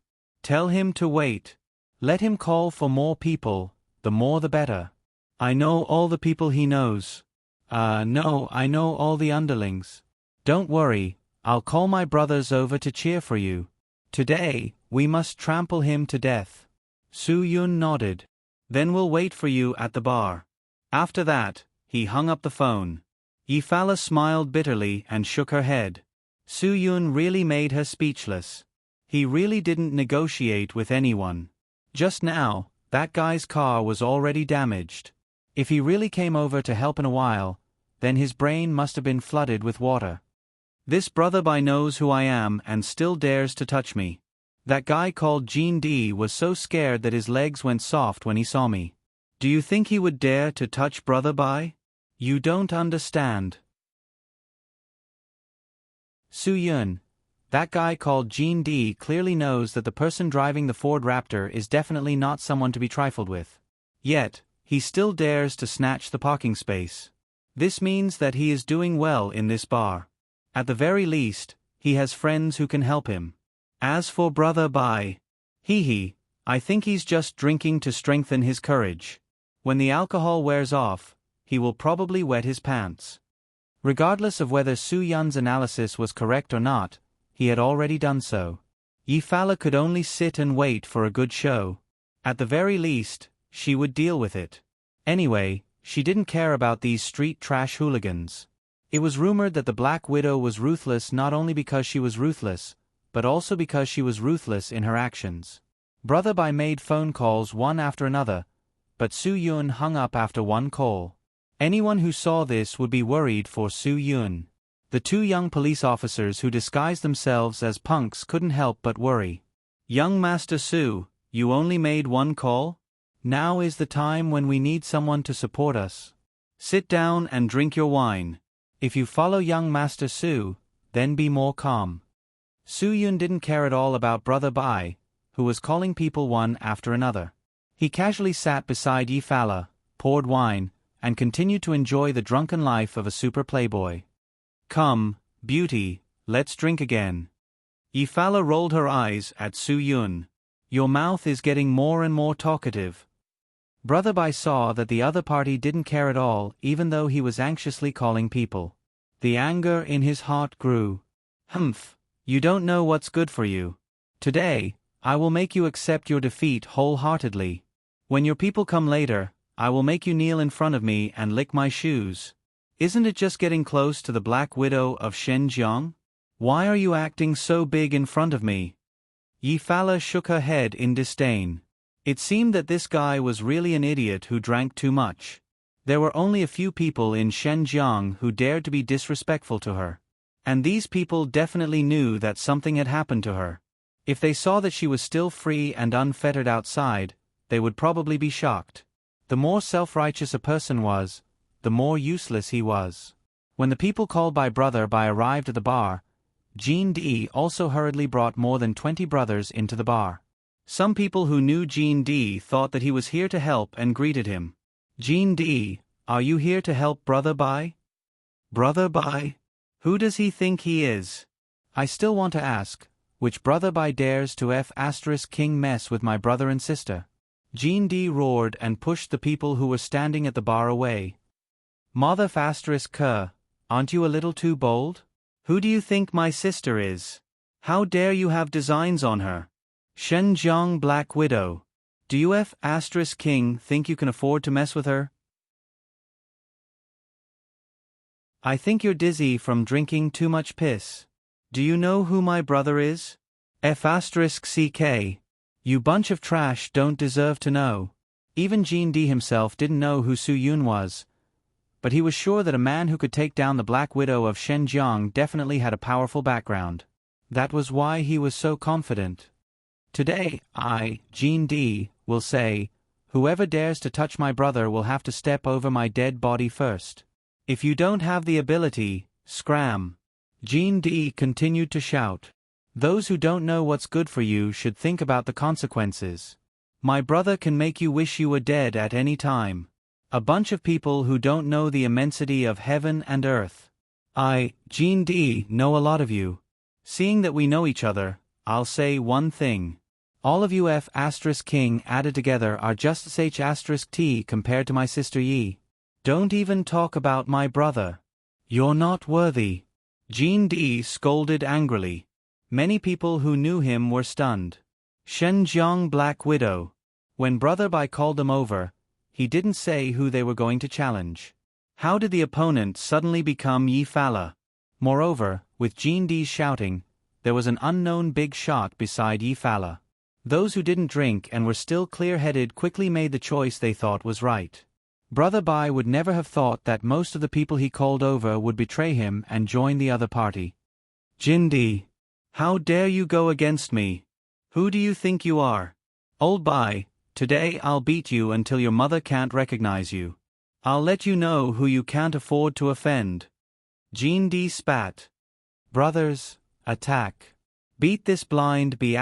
tell him to wait. Let him call for more people, the more the better. I know all the people he knows. No, I know all the underlings. Don't worry, I'll call my brothers over to cheer for you. Today, we must trample him to death." Su-yun nodded. "Then we'll wait for you at the bar." After that, he hung up the phone. Yi-Fala smiled bitterly and shook her head. Su-yun really made her speechless. He really didn't negotiate with anyone. Just now, that guy's car was already damaged. If he really came over to help in a while, then his brain must have been flooded with water. "This Brother Bai knows who I am and still dares to touch me. That guy called Jin-Dee was so scared that his legs went soft when he saw me. Do you think he would dare to touch Brother Bai? You don't understand." Su-yun, that guy called Jin-Dee clearly knows that the person driving the Ford Raptor is definitely not someone to be trifled with. Yet, he still dares to snatch the parking space. This means that he is doing well in this bar. At the very least, he has friends who can help him. As for Brother Bai, I think he's just drinking to strengthen his courage. When the alcohol wears off, he will probably wet his pants. Regardless of whether Su-yun's analysis was correct or not, he had already done so. Yi-Fala could only sit and wait for a good show. At the very least, she would deal with it. Anyway, she didn't care about these street trash hooligans. It was rumored that the Black Widow was ruthless not only because she was ruthless, but also because she was ruthless in her actions. Brother Bai made phone calls one after another, but Su-yun hung up after one call. Anyone who saw this would be worried for Su-yun. The two young police officers who disguised themselves as punks couldn't help but worry. "Young Master Su, you only made one call? Now is the time when we need someone to support us. Sit down and drink your wine. If you follow young Master Su, then be more calm." Su-yun didn't care at all about Brother Bai, who was calling people one after another. He casually sat beside Yi-Fala, poured wine, and continued to enjoy the drunken life of a super playboy. "Come, beauty, let's drink again." Yi-Fala rolled her eyes at Su-yun. "Your mouth is getting more and more talkative." Brother Bai saw that the other party didn't care at all, even though he was anxiously calling people. The anger in his heart grew. "Humph, you don't know what's good for you. Today, I will make you accept your defeat wholeheartedly. When your people come later, I will make you kneel in front of me and lick my shoes. Isn't it just getting close to the Black Widow of Shenzhen? Why are you acting so big in front of me?" Yi-Fala shook her head in disdain. It seemed that this guy was really an idiot who drank too much. There were only a few people in Shenzhen who dared to be disrespectful to her. And these people definitely knew that something had happened to her. If they saw that she was still free and unfettered outside, they would probably be shocked. The more self-righteous a person was, the more useless he was. When the people called by Brother Bai arrived at the bar, Jin-Dee also hurriedly brought more than 20 brothers into the bar. Some people who knew Jin-Dee thought that he was here to help and greeted him. "Jin-Dee, are you here to help Brother Bai?" "Brother Bai? Who does he think he is?" "I still want to ask, which Brother Bai dares to King mess with my brother and sister?" Jin-Dee roared and pushed the people who were standing at the bar away. "Mother K, aren't you a little too bold? Who do you think my sister is? How dare you have designs on her? Shenzhen Black Widow. Do you King think you can afford to mess with her?" I think you're dizzy from drinking too much piss. Do you know who my brother is? F***ck. You bunch of trash don't deserve to know. Even Jean D himself didn't know who Su Yun was, but he was sure that a man who could take down the Black Widow of Shenjiang definitely had a powerful background. That was why he was so confident. Today, I, Jean D, will say, whoever dares to touch my brother will have to step over my dead body first. If you don't have the ability, scram. Jean D continued to shout. Those who don't know what's good for you should think about the consequences. My brother can make you wish you were dead at any time. A bunch of people who don't know the immensity of heaven and earth. I, Jean D, know a lot of you. Seeing that we know each other, I'll say one thing. All of you F***king added together are just H**t compared to my sister Yi. Don't even talk about my brother. You're not worthy. Jean D scolded angrily. Many people who knew him were stunned. Shenjiang Black Widow. When Brother Bai called them over, he didn't say who they were going to challenge. How did the opponent suddenly become Yi Fala? Moreover, with Jean D shouting, there was an unknown big shot beside Yi Fala. Those who didn't drink and were still clear-headed quickly made the choice they thought was right. Brother Bai would never have thought that most of the people he called over would betray him and join the other party. Jin D. How dare you go against me? Who do you think you are? Old Bai, today I'll beat you until your mother can't recognize you. I'll let you know who you can't afford to offend. Jean D spat. Brothers, attack. Beat this blind B**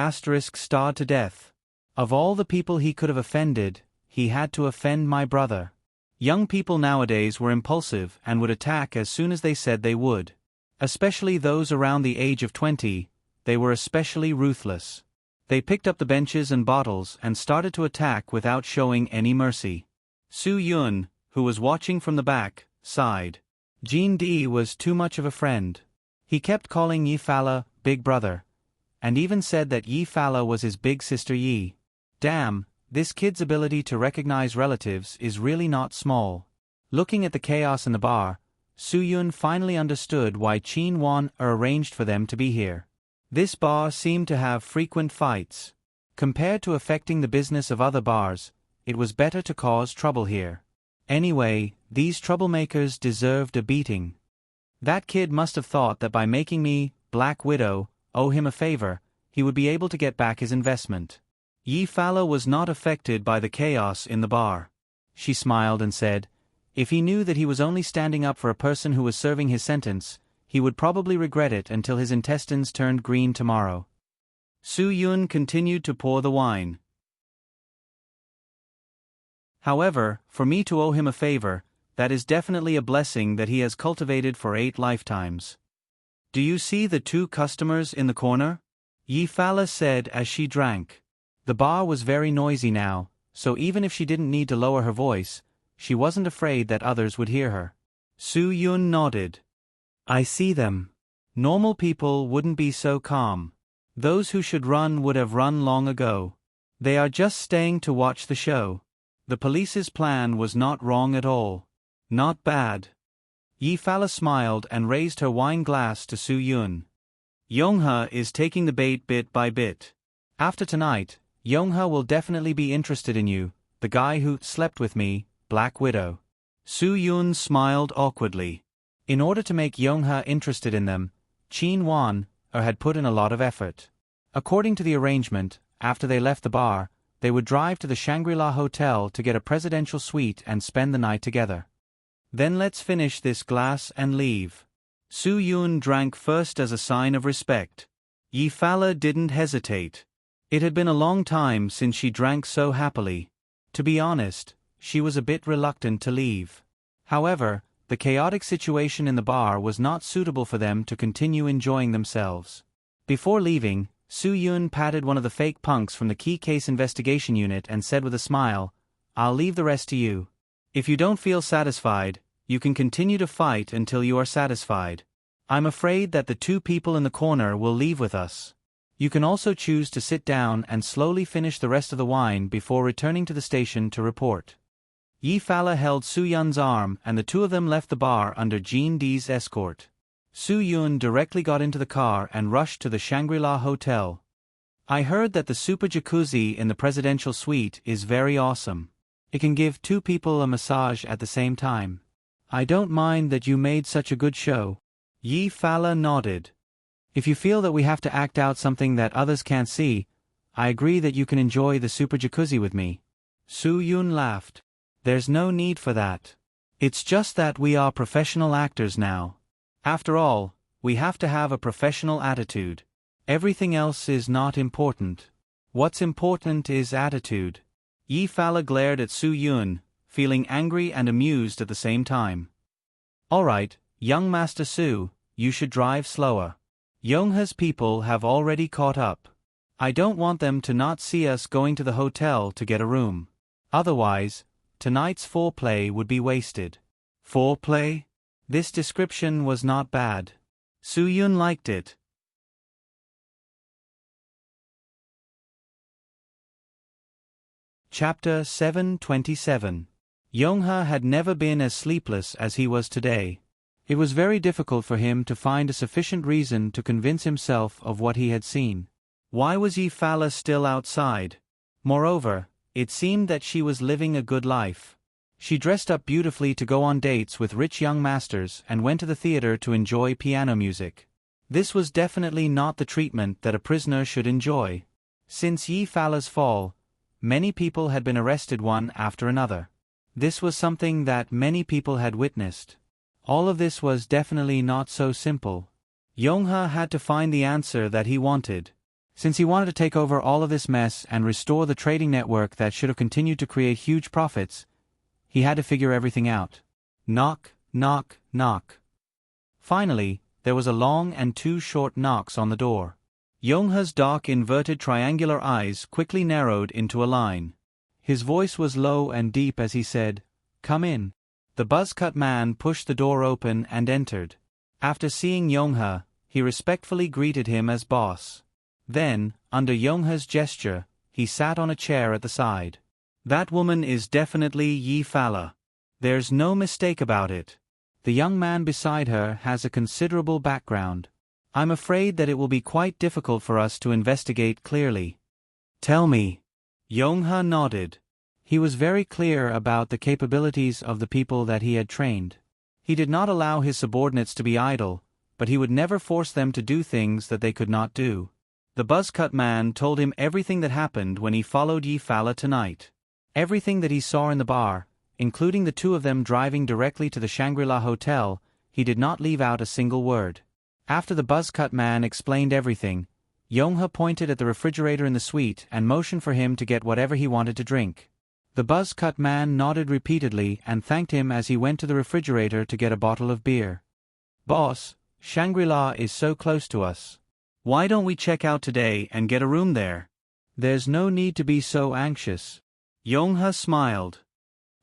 star to death. Of all the people he could have offended, he had to offend my brother. Young people nowadays were impulsive and would attack as soon as they said they would. Especially those around the age of 20, they were especially ruthless. They picked up the benches and bottles and started to attack without showing any mercy. Su Yun, who was watching from the back, sighed. Jean D was too much of a friend. He kept calling Yi Fala Big Brother, and even said that Yi Fala was his big sister Yi. Damn, this kid's ability to recognize relatives is really not small. Looking at the chaos in the bar, Su Yun finally understood why Qin Wan arranged for them to be here. This bar seemed to have frequent fights. Compared to affecting the business of other bars, it was better to cause trouble here. Anyway, these troublemakers deserved a beating. That kid must have thought that by making me, Black Widow, owe him a favor, he would be able to get back his investment. Yi Fala was not affected by the chaos in the bar. She smiled and said, if he knew that he was only standing up for a person who was serving his sentence, he would probably regret it until his intestines turned green tomorrow. Su Yun continued to pour the wine. However, for me to owe him a favor, that is definitely a blessing that he has cultivated for 8 lifetimes. Do you see the 2 customers in the corner? Yi Fala said as she drank. The bar was very noisy now, so even if she didn't need to lower her voice, she wasn't afraid that others would hear her. Su Yun nodded. I see them. Normal people wouldn't be so calm. Those who should run would have run long ago. They are just staying to watch the show. The police's plan was not wrong at all. Not bad. Yi Fala smiled and raised her wine glass to Su Yun. Yonghe is taking the bait bit by bit. After tonight, Yonghe will definitely be interested in you, the guy who slept with me, Black Widow. Su Yun smiled awkwardly. In order to make Yonghe interested in them, Qin Wan had put in a lot of effort. According to the arrangement, after they left the bar, they would drive to the Shangri-La Hotel to get a presidential suite and spend the night together. Then let's finish this glass and leave. Su Yun drank first as a sign of respect. Yi Fala didn't hesitate. It had been a long time since she drank so happily. To be honest, she was a bit reluctant to leave. However, the chaotic situation in the bar was not suitable for them to continue enjoying themselves. Before leaving, Su Yun patted one of the fake punks from the Key Case Investigation Unit and said with a smile, I'll leave the rest to you. If you don't feel satisfied, you can continue to fight until you are satisfied. I'm afraid that the 2 people in the corner will leave with us. You can also choose to sit down and slowly finish the rest of the wine before returning to the station to report. Yi Fala held Su Yun's arm and the two of them left the bar under Jean D's escort. Su Yun directly got into the car and rushed to the Shangri-La Hotel. I heard that the super jacuzzi in the presidential suite is very awesome. It can give two people a massage at the same time. I don't mind that you made such a good show. Yi Fala nodded. If you feel that we have to act out something that others can't see, I agree that you can enjoy the super jacuzzi with me. Su Yun laughed. There's no need for that. It's just that we are professional actors now. After all, we have to have a professional attitude. Everything else is not important. What's important is attitude. Yi Fala glared at Su Yun, feeling angry and amused at the same time. Alright, young Master Su, you should drive slower. Yongha's people have already caught up. I don't want them to not see us going to the hotel to get a room. Otherwise, tonight's foreplay would be wasted. Foreplay? This description was not bad. Su Yun liked it. Chapter 727. Yongha had never been as sleepless as he was today. It was very difficult for him to find a sufficient reason to convince himself of what he had seen. Why was Yi Fala still outside? Moreover, it seemed that she was living a good life. She dressed up beautifully to go on dates with rich young masters and went to the theater to enjoy piano music. This was definitely not the treatment that a prisoner should enjoy. Since Yi Fala's fall, many people had been arrested one after another. This was something that many people had witnessed. All of this was definitely not so simple. Yongha had to find the answer that he wanted. Since he wanted to take over all of this mess and restore the trading network that should have continued to create huge profits, he had to figure everything out. Knock, knock, knock. Finally, there was a long and two short knocks on the door. Yongha's dark inverted triangular eyes quickly narrowed into a line. His voice was low and deep as he said, "Come in." The buzz-cut man pushed the door open and entered. After seeing Yongha, he respectfully greeted him as boss. Then, under Yongha's gesture, he sat on a chair at the side. That woman is definitely Yi Fala. There's no mistake about it. The young man beside her has a considerable background. I'm afraid that it will be quite difficult for us to investigate clearly. Tell me. Yongha nodded. He was very clear about the capabilities of the people that he had trained. He did not allow his subordinates to be idle, but he would never force them to do things that they could not do. The buzz-cut man told him everything that happened when he followed Yi Fala tonight. Everything that he saw in the bar, including the two of them driving directly to the Shangri-La Hotel, he did not leave out a single word. After the buzz-cut man explained everything, Yongha pointed at the refrigerator in the suite and motioned for him to get whatever he wanted to drink. The buzz-cut man nodded repeatedly and thanked him as he went to the refrigerator to get a bottle of beer. "Boss, Shangri-La is so close to us. Why don't we check out today and get a room there?" "There's no need to be so anxious." Yongha smiled.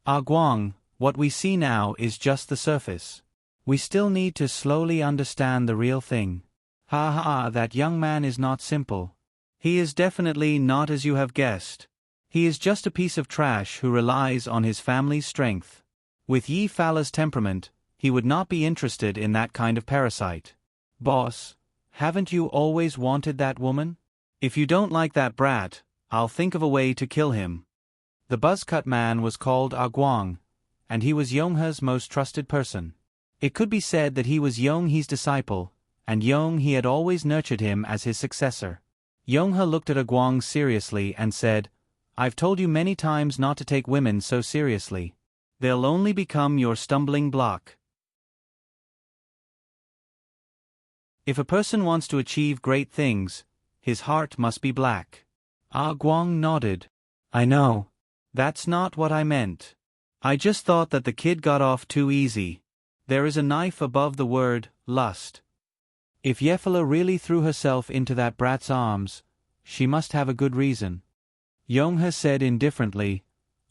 "Guang, what we see now is just the surface. We still need to slowly understand the real thing." "Ha ha, that young man is not simple. He is definitely not as you have guessed. He is just a piece of trash who relies on his family's strength. With Yi Fala's temperament, he would not be interested in that kind of parasite." "Boss, haven't you always wanted that woman? If you don't like that brat, I'll think of a way to kill him." The buzz-cut man was called Guang, and he was Yongha's most trusted person. It could be said that he was Yonghi's disciple, and Yonghi had always nurtured him as his successor. Yongha looked at Guang seriously and said, "I've told you many times not to take women so seriously. They'll only become your stumbling block. If a person wants to achieve great things, his heart must be black." Guang nodded. "I know. That's not what I meant. I just thought that the kid got off too easy. There is a knife above the word, lust. If Yefala really threw herself into that brat's arms, she must have a good reason." Yongha said indifferently,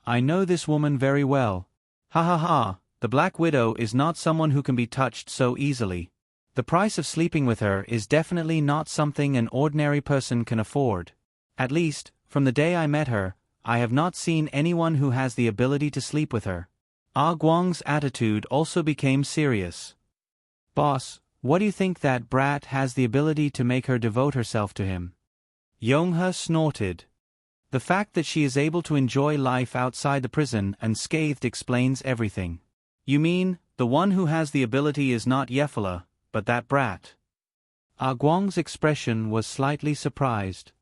"I know this woman very well. Ha ha ha, the Black Widow is not someone who can be touched so easily. The price of sleeping with her is definitely not something an ordinary person can afford. At least, from the day I met her, I have not seen anyone who has the ability to sleep with her. Ah Guang's attitude also became serious. Boss, what do you think that brat has the ability to make her devote herself to him? Yonghe snorted. The fact that she is able to enjoy life outside the prison unscathed explains everything. You mean, the one who has the ability is not Yefala, but that brat? Ah Guang's expression was slightly surprised.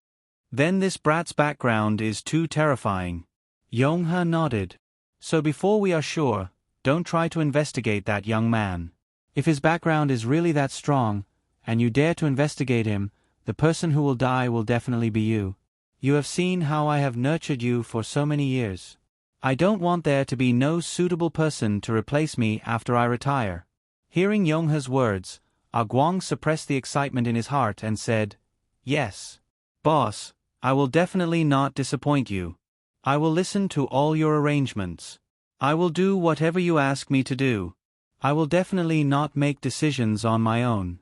Then this brat's background is too terrifying. Yonghe nodded. So before we are sure, don't try to investigate that young man. If his background is really that strong, and you dare to investigate him, the person who will die will definitely be you. You have seen how I have nurtured you for so many years. I don't want there to be no suitable person to replace me after I retire. Hearing Yonghe's words, Ah Guang suppressed the excitement in his heart and said, Yes. Boss, I will definitely not disappoint you. I will listen to all your arrangements. I will do whatever you ask me to do. I will definitely not make decisions on my own.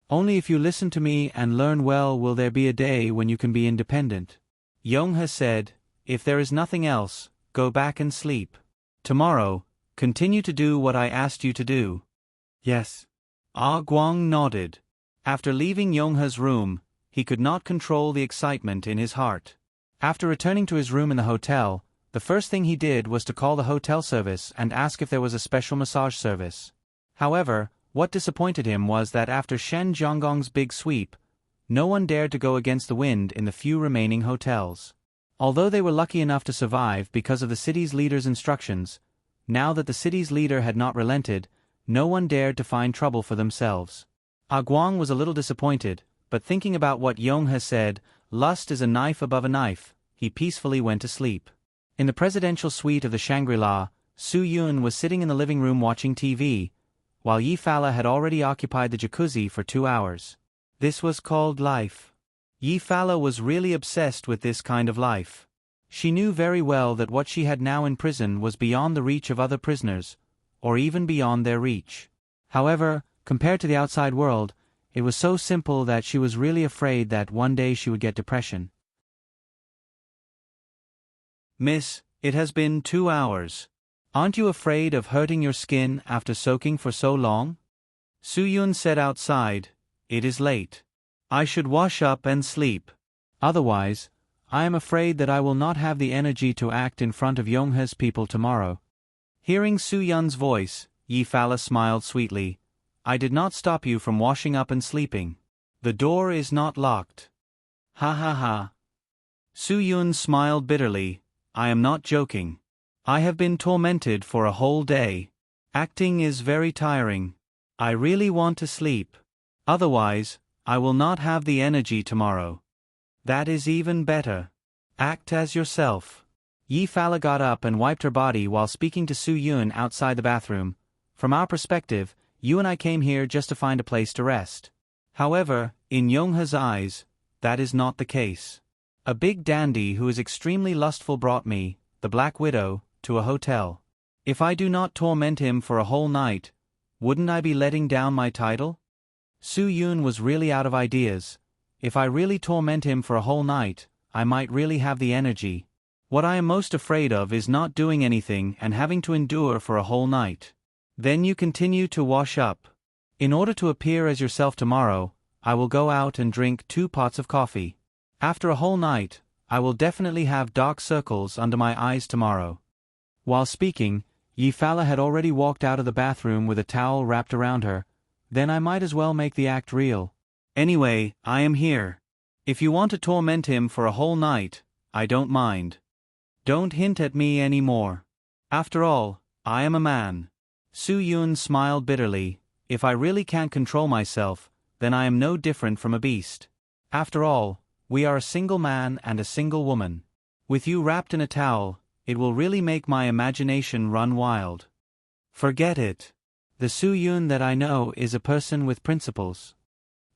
Only if you listen to me and learn well will there be a day when you can be independent. Yonghe said, If there is nothing else, go back and sleep. Tomorrow, continue to do what I asked you to do. Yes. Ah Guang nodded. After leaving Yonghe's room, he could not control the excitement in his heart. After returning to his room in the hotel, the first thing he did was to call the hotel service and ask if there was a special massage service. However, what disappointed him was that after Shen Jianggong's big sweep, no one dared to go against the wind in the few remaining hotels. Although they were lucky enough to survive because of the city's leader's instructions, now that the city's leader had not relented, no one dared to find trouble for themselves. Ah Guang was a little disappointed, but thinking about what Yonghe said, lust is a knife above a knife, he peacefully went to sleep. In the presidential suite of the Shangri-La, Su Yun was sitting in the living room watching TV, while Yi Fala had already occupied the jacuzzi for 2 hours. This was called life. Yi Fala was really obsessed with this kind of life. She knew very well that what she had now in prison was beyond the reach of other prisoners, or even beyond their reach. However, compared to the outside world, it was so simple that she was really afraid that one day she would get depression. Miss, it has been 2 hours. Aren't you afraid of hurting your skin after soaking for so long? Su Yun said outside, It is late. I should wash up and sleep. Otherwise, I am afraid that I will not have the energy to act in front of Yonghe's people tomorrow. Hearing Su Yun's voice, Yi Fala smiled sweetly. I did not stop you from washing up and sleeping. The door is not locked. Ha ha ha. Su Yun smiled bitterly. I am not joking. I have been tormented for a whole day. Acting is very tiring. I really want to sleep. Otherwise, I will not have the energy tomorrow. That is even better. Act as yourself. Yi Fala got up and wiped her body while speaking to Su Yun outside the bathroom. From our perspective, you and I came here just to find a place to rest. However, in Yonghe's eyes, that is not the case. A big dandy who is extremely lustful brought me, the Black Widow, to a hotel. If I do not torment him for a whole night, wouldn't I be letting down my title? Su Yun was really out of ideas. If I really torment him for a whole night, I might really have the energy. What I am most afraid of is not doing anything and having to endure for a whole night. Then you continue to wash up. In order to appear as yourself tomorrow, I will go out and drink 2 pots of coffee. After a whole night, I will definitely have dark circles under my eyes tomorrow. While speaking, Yi Fala had already walked out of the bathroom with a towel wrapped around her. Then I might as well make the act real. Anyway, I am here. If you want to torment him for a whole night, I don't mind. Don't hint at me any more. After all, I am a man. Su Yun smiled bitterly. If I really can't control myself, then I am no different from a beast. After all, we are a single man and a single woman. With you wrapped in a towel, it will really make my imagination run wild. Forget it. The Su Yun that I know is a person with principles.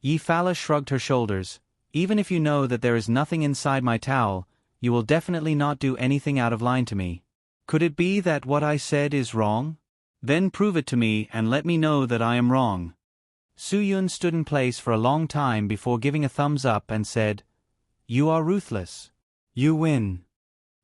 Yi Fala shrugged her shoulders. Even if you know that there is nothing inside my towel, you will definitely not do anything out of line to me. Could it be that what I said is wrong? Then prove it to me and let me know that I am wrong. Su Yun stood in place for a long time before giving a thumbs up and said, You are ruthless. You win.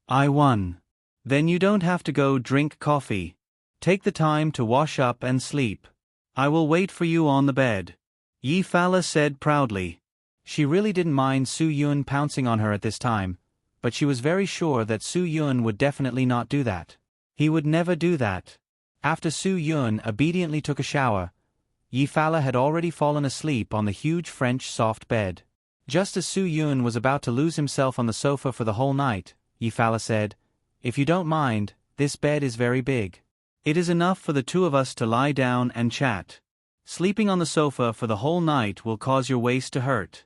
I won. Then you don't have to go drink coffee. Take the time to wash up and sleep. I will wait for you on the bed. Yi Fala said proudly. She really didn't mind Su Yun pouncing on her at this time, but she was very sure that Su Yun would definitely not do that. He would never do that. After Su Yun obediently took a shower, Yi Fala had already fallen asleep on the huge French soft bed. Just as Su Yun was about to lose himself on the sofa for the whole night, Yi Fala said, "If you don't mind, this bed is very big. It is enough for the two of us to lie down and chat. Sleeping on the sofa for the whole night will cause your waist to hurt."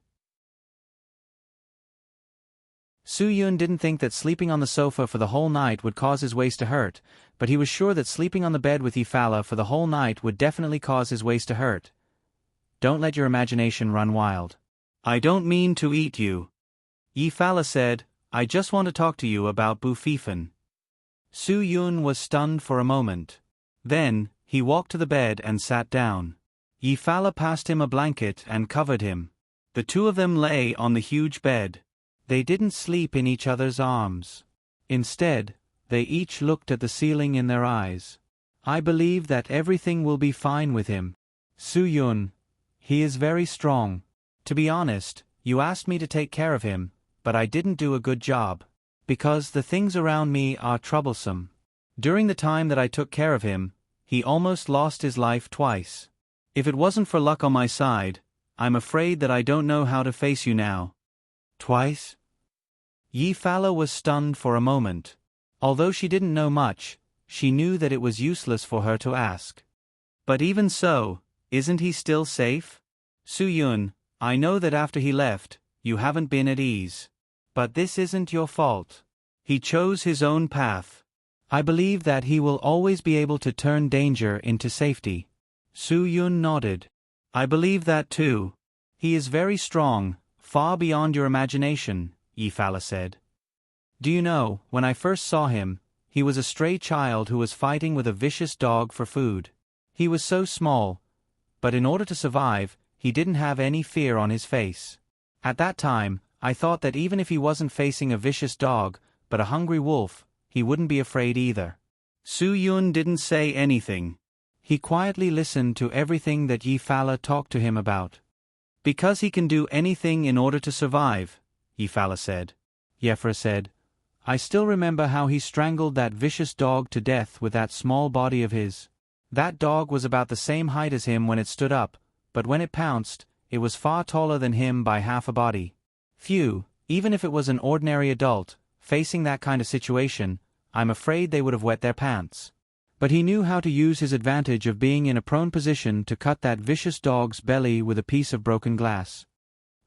Su Yun didn't think that sleeping on the sofa for the whole night would cause his waist to hurt, but he was sure that sleeping on the bed with Yi Fala for the whole night would definitely cause his waist to hurt. Don't let your imagination run wild. I don't mean to eat you. Yi Fala said, I just want to talk to you about Bu Fifan. Su Yun was stunned for a moment. Then, he walked to the bed and sat down. Yi Fala passed him a blanket and covered him. The two of them lay on the huge bed. They didn't sleep in each other's arms. Instead, they each looked at the ceiling in their eyes. I believe that everything will be fine with him. Su Yun. He is very strong. To be honest, you asked me to take care of him, but I didn't do a good job. Because the things around me are troublesome. During the time that I took care of him, he almost lost his life twice. If it wasn't for luck on my side, I'm afraid that I don't know how to face you now. Twice? Yi Fala was stunned for a moment. Although she didn't know much, she knew that it was useless for her to ask. But even so, isn't he still safe? Su Yun, I know that after he left, you haven't been at ease. But this isn't your fault. He chose his own path. I believe that he will always be able to turn danger into safety. Su Yun nodded. I believe that too. He is very strong, far beyond your imagination, Yi Fala said. Do you know, when I first saw him, he was a stray child who was fighting with a vicious dog for food. He was so small, but in order to survive, he didn't have any fear on his face. At that time, I thought that even if he wasn't facing a vicious dog, but a hungry wolf, he wouldn't be afraid either. Su Yun didn't say anything. He quietly listened to everything that Yi Fala talked to him about. Because he can do anything in order to survive, Yi Fala said. Yefra said, I still remember how he strangled that vicious dog to death with that small body of his. That dog was about the same height as him when it stood up, but when it pounced, it was far taller than him by half a body. Few, even if it was an ordinary adult, facing that kind of situation, I'm afraid they would have wet their pants. But he knew how to use his advantage of being in a prone position to cut that vicious dog's belly with a piece of broken glass.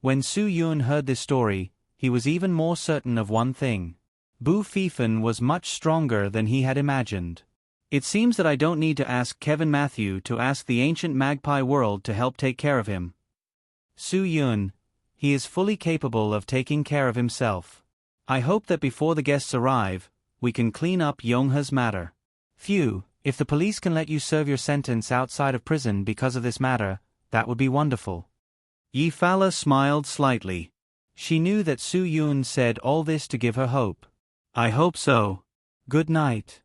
When Su Yun heard this story, he was even more certain of one thing. Bu Fifan was much stronger than he had imagined. It seems that I don't need to ask Kevin Matthew to ask the ancient magpie world to help take care of him. Su Yun, he is fully capable of taking care of himself. I hope that before the guests arrive, we can clean up Yonghe's matter. Phew, if the police can let you serve your sentence outside of prison because of this matter, that would be wonderful. Yi Fala smiled slightly. She knew that Su Yun said all this to give her hope. I hope so. Good night.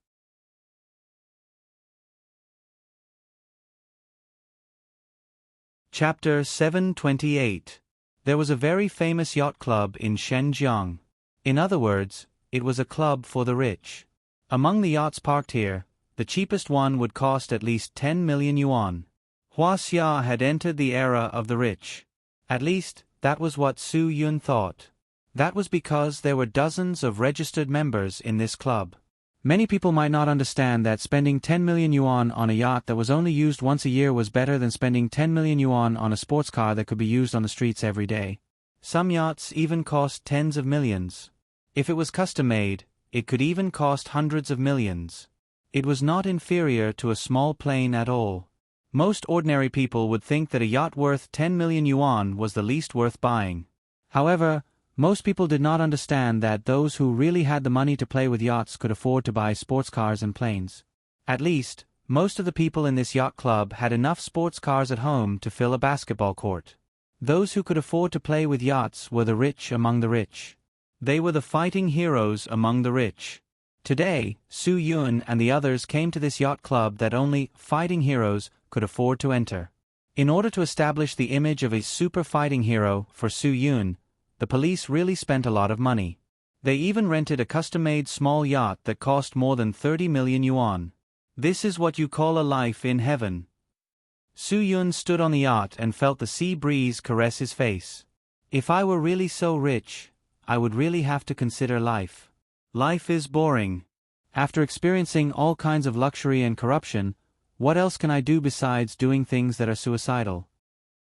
Chapter 728. There was a very famous yacht club in Shenzhen. In other words, it was a club for the rich. Among the yachts parked here, the cheapest one would cost at least 10 million yuan. Huaxia had entered the era of the rich. At least, that was what Su Yun thought. That was because there were dozens of registered members in this club. Many people might not understand that spending 10 million yuan on a yacht that was only used once a year was better than spending 10 million yuan on a sports car that could be used on the streets every day. Some yachts even cost tens of millions. If it was custom-made, it could even cost hundreds of millions. It was not inferior to a small plane at all. Most ordinary people would think that a yacht worth 10 million yuan was the least worth buying. However, most people did not understand that those who really had the money to play with yachts could afford to buy sports cars and planes. At least, most of the people in this yacht club had enough sports cars at home to fill a basketball court. Those who could afford to play with yachts were the rich among the rich. They were the fighting heroes among the rich. Today, Su Yun and the others came to this yacht club that only fighting heroes could afford to enter. In order to establish the image of a super fighting hero for Su Yun, the police really spent a lot of money. They even rented a custom-made small yacht that cost more than 30 million yuan. This is what you call a life in heaven. Su Yun stood on the yacht and felt the sea breeze caress his face. If I were really so rich, I would really have to consider life. Life is boring. After experiencing all kinds of luxury and corruption, what else can I do besides doing things that are suicidal?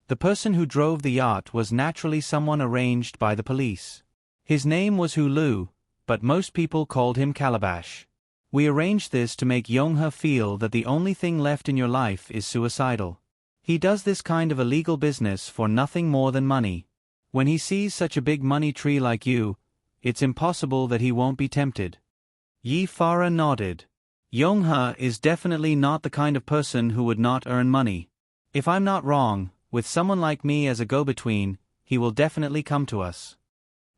The person who drove the yacht was naturally someone arranged by the police. His name was Hulu, but most people called him Calabash. We arranged this to make Yonghe feel that the only thing left in your life is suicidal. He does this kind of illegal business for nothing more than money. When he sees such a big money tree like you, it's impossible that he won't be tempted. Yi Farah nodded. Yonghe is definitely not the kind of person who would not earn money. If I'm not wrong, with someone like me as a go-between, he will definitely come to us.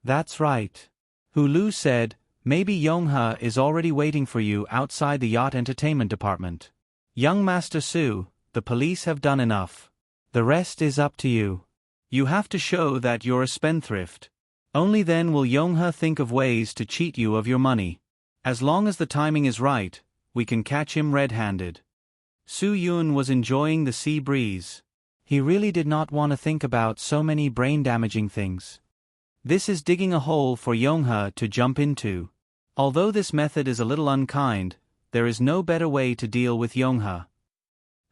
That's right. Hulu said, maybe Yonghe is already waiting for you outside the yacht entertainment department. Young Master Su, the police have done enough. The rest is up to you. You have to show that you're a spendthrift. Only then will Yonghe think of ways to cheat you of your money. As long as the timing is right, we can catch him red-handed. Su Yun was enjoying the sea breeze. He really did not want to think about so many brain-damaging things. This is digging a hole for Yonghe to jump into. Although this method is a little unkind, there is no better way to deal with Yonghe.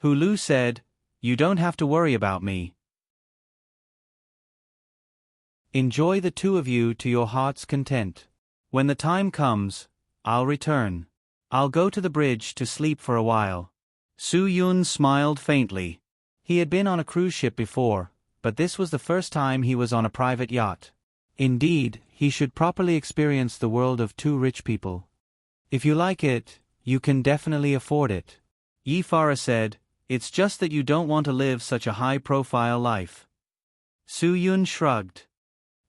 Hulu said, you don't have to worry about me. Enjoy the two of you to your heart's content. When the time comes, I'll return. I'll go to the bridge to sleep for a while. Su Yun smiled faintly. He had been on a cruise ship before, but this was the first time he was on a private yacht. Indeed, he should properly experience the world of two rich people. If you like it, you can definitely afford it. Yi Farah said, it's just that you don't want to live such a high-profile life. Su Yun shrugged.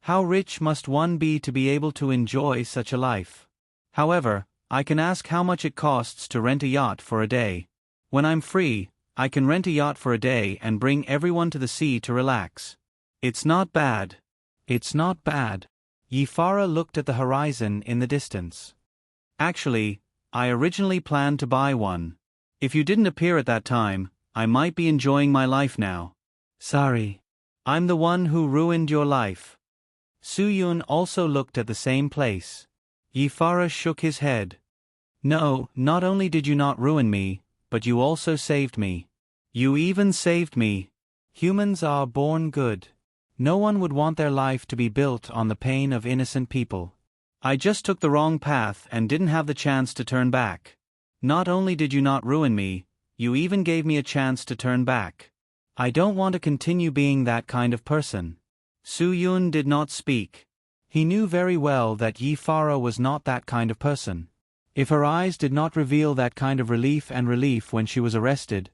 How rich must one be to be able to enjoy such a life? However, I can ask how much it costs to rent a yacht for a day. When I'm free, I can rent a yacht for a day and bring everyone to the sea to relax. It's not bad. It's not bad. Yi Farah looked at the horizon in the distance. Actually, I originally planned to buy one. If you didn't appear at that time, I might be enjoying my life now. Sorry. I'm the one who ruined your life. Su Yun also looked at the same place. Yi Farah shook his head. No, not only did you not ruin me, but you also saved me. You even saved me. Humans are born good. No one would want their life to be built on the pain of innocent people. I just took the wrong path and didn't have the chance to turn back. Not only did you not ruin me, you even gave me a chance to turn back. I don't want to continue being that kind of person. Su Yun did not speak. He knew very well that Yi Farah was not that kind of person. If her eyes did not reveal that kind of relief when she was arrested,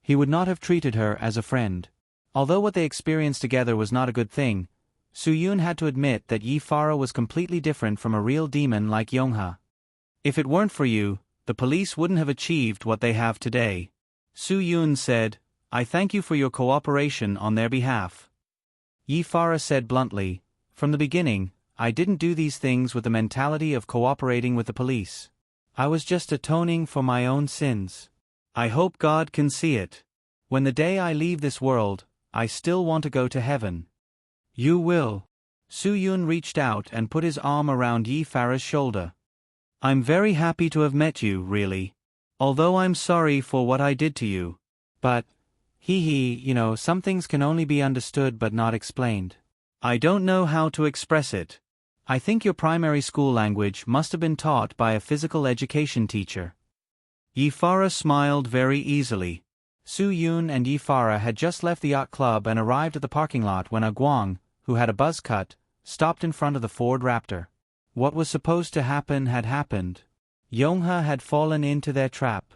he would not have treated her as a friend. Although what they experienced together was not a good thing, Su Yun had to admit that Yi Farah was completely different from a real demon like Yonghe. If it weren't for you, the police wouldn't have achieved what they have today. Su Yun said, I thank you for your cooperation on their behalf. Yi Farah said bluntly, from the beginning, I didn't do these things with the mentality of cooperating with the police. I was just atoning for my own sins. I hope God can see it. When the day I leave this world, I still want to go to heaven. You will. Su Yun reached out and put his arm around Yi Farah's shoulder. I'm very happy to have met you, really. Although I'm sorry for what I did to you. But, some things can only be understood but not explained. I don't know how to express it. I think your primary school language must have been taught by a physical education teacher. Yi Farah smiled very easily. Su Yun and Yi Farah had just left the yacht club and arrived at the parking lot when Guang, who had a buzz cut, stopped in front of the Ford Raptor. What was supposed to happen had happened. Yonghe had fallen into their trap.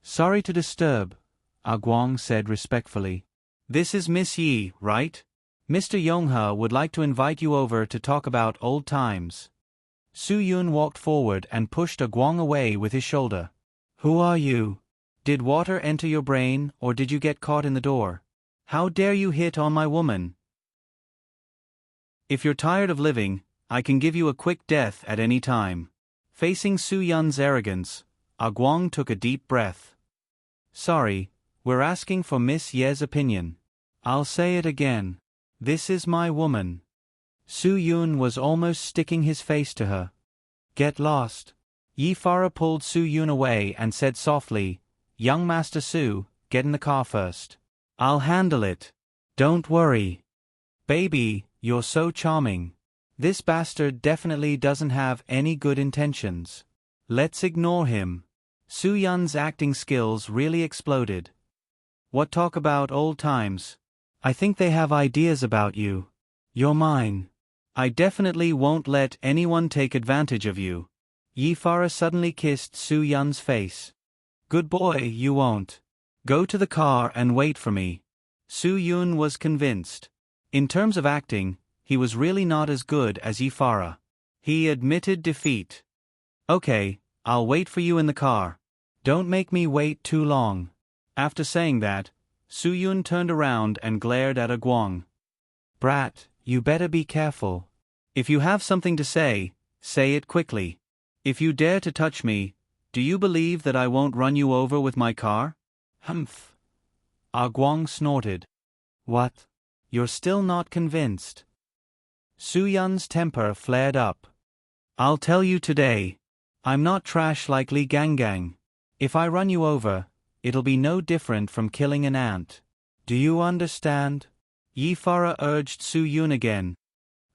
Sorry to disturb, Guang said respectfully. This is Miss Yi, right? Mr. Yonghe would like to invite you over to talk about old times. Su Yun walked forward and pushed Ah Guang away with his shoulder. Who are you? Did water enter your brain, or did you get caught in the door? How dare you hit on my woman? If you're tired of living, I can give you a quick death at any time. Facing Su Yun's arrogance, Ah Guang took a deep breath. Sorry, we're asking for Miss Ye's opinion. I'll say it again. This is my woman. Su Yun was almost sticking his face to her. Get lost. Yi Farah pulled Su Yun away and said softly, Young Master Su, get in the car first. I'll handle it. Don't worry. Baby, you're so charming. This bastard definitely doesn't have any good intentions. Let's ignore him. Su Yun's acting skills really exploded. What talk about old times? I think they have ideas about you. You're mine. I definitely won't let anyone take advantage of you. Yi Farah suddenly kissed Su Yun's face. Good boy, you won't. Go to the car and wait for me. Su Yun was convinced. In terms of acting, he was really not as good as Yi Farah. He admitted defeat. Okay, I'll wait for you in the car. Don't make me wait too long. After saying that, Su Yun turned around and glared at Ah Guang. Brat, you better be careful. If you have something to say it quickly. If you dare to touch me, do you believe that I won't run you over with my car? Humph. Ah Guang snorted. What? You're still not convinced? Su Yun's temper flared up. I'll tell you today. I'm not trash like Li Gangang. If I run you over, it'll be no different from killing an ant. Do you understand? Yi Farah urged Su Yun again.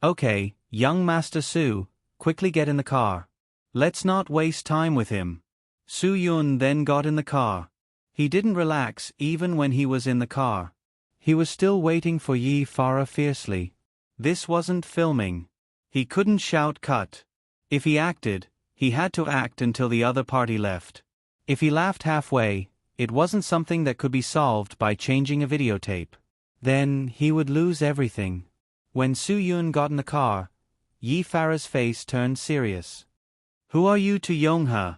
Okay, young Master Su, quickly get in the car. Let's not waste time with him. Su Yun then got in the car. He didn't relax even when he was in the car. He was still waiting for Yi Farah fiercely. This wasn't filming. He couldn't shout cut. If he acted, he had to act until the other party left. If he laughed halfway, it wasn't something that could be solved by changing a videotape. Then he would lose everything. When Su Yun got in the car, Yi Farah's face turned serious. Who are you to Yonghe?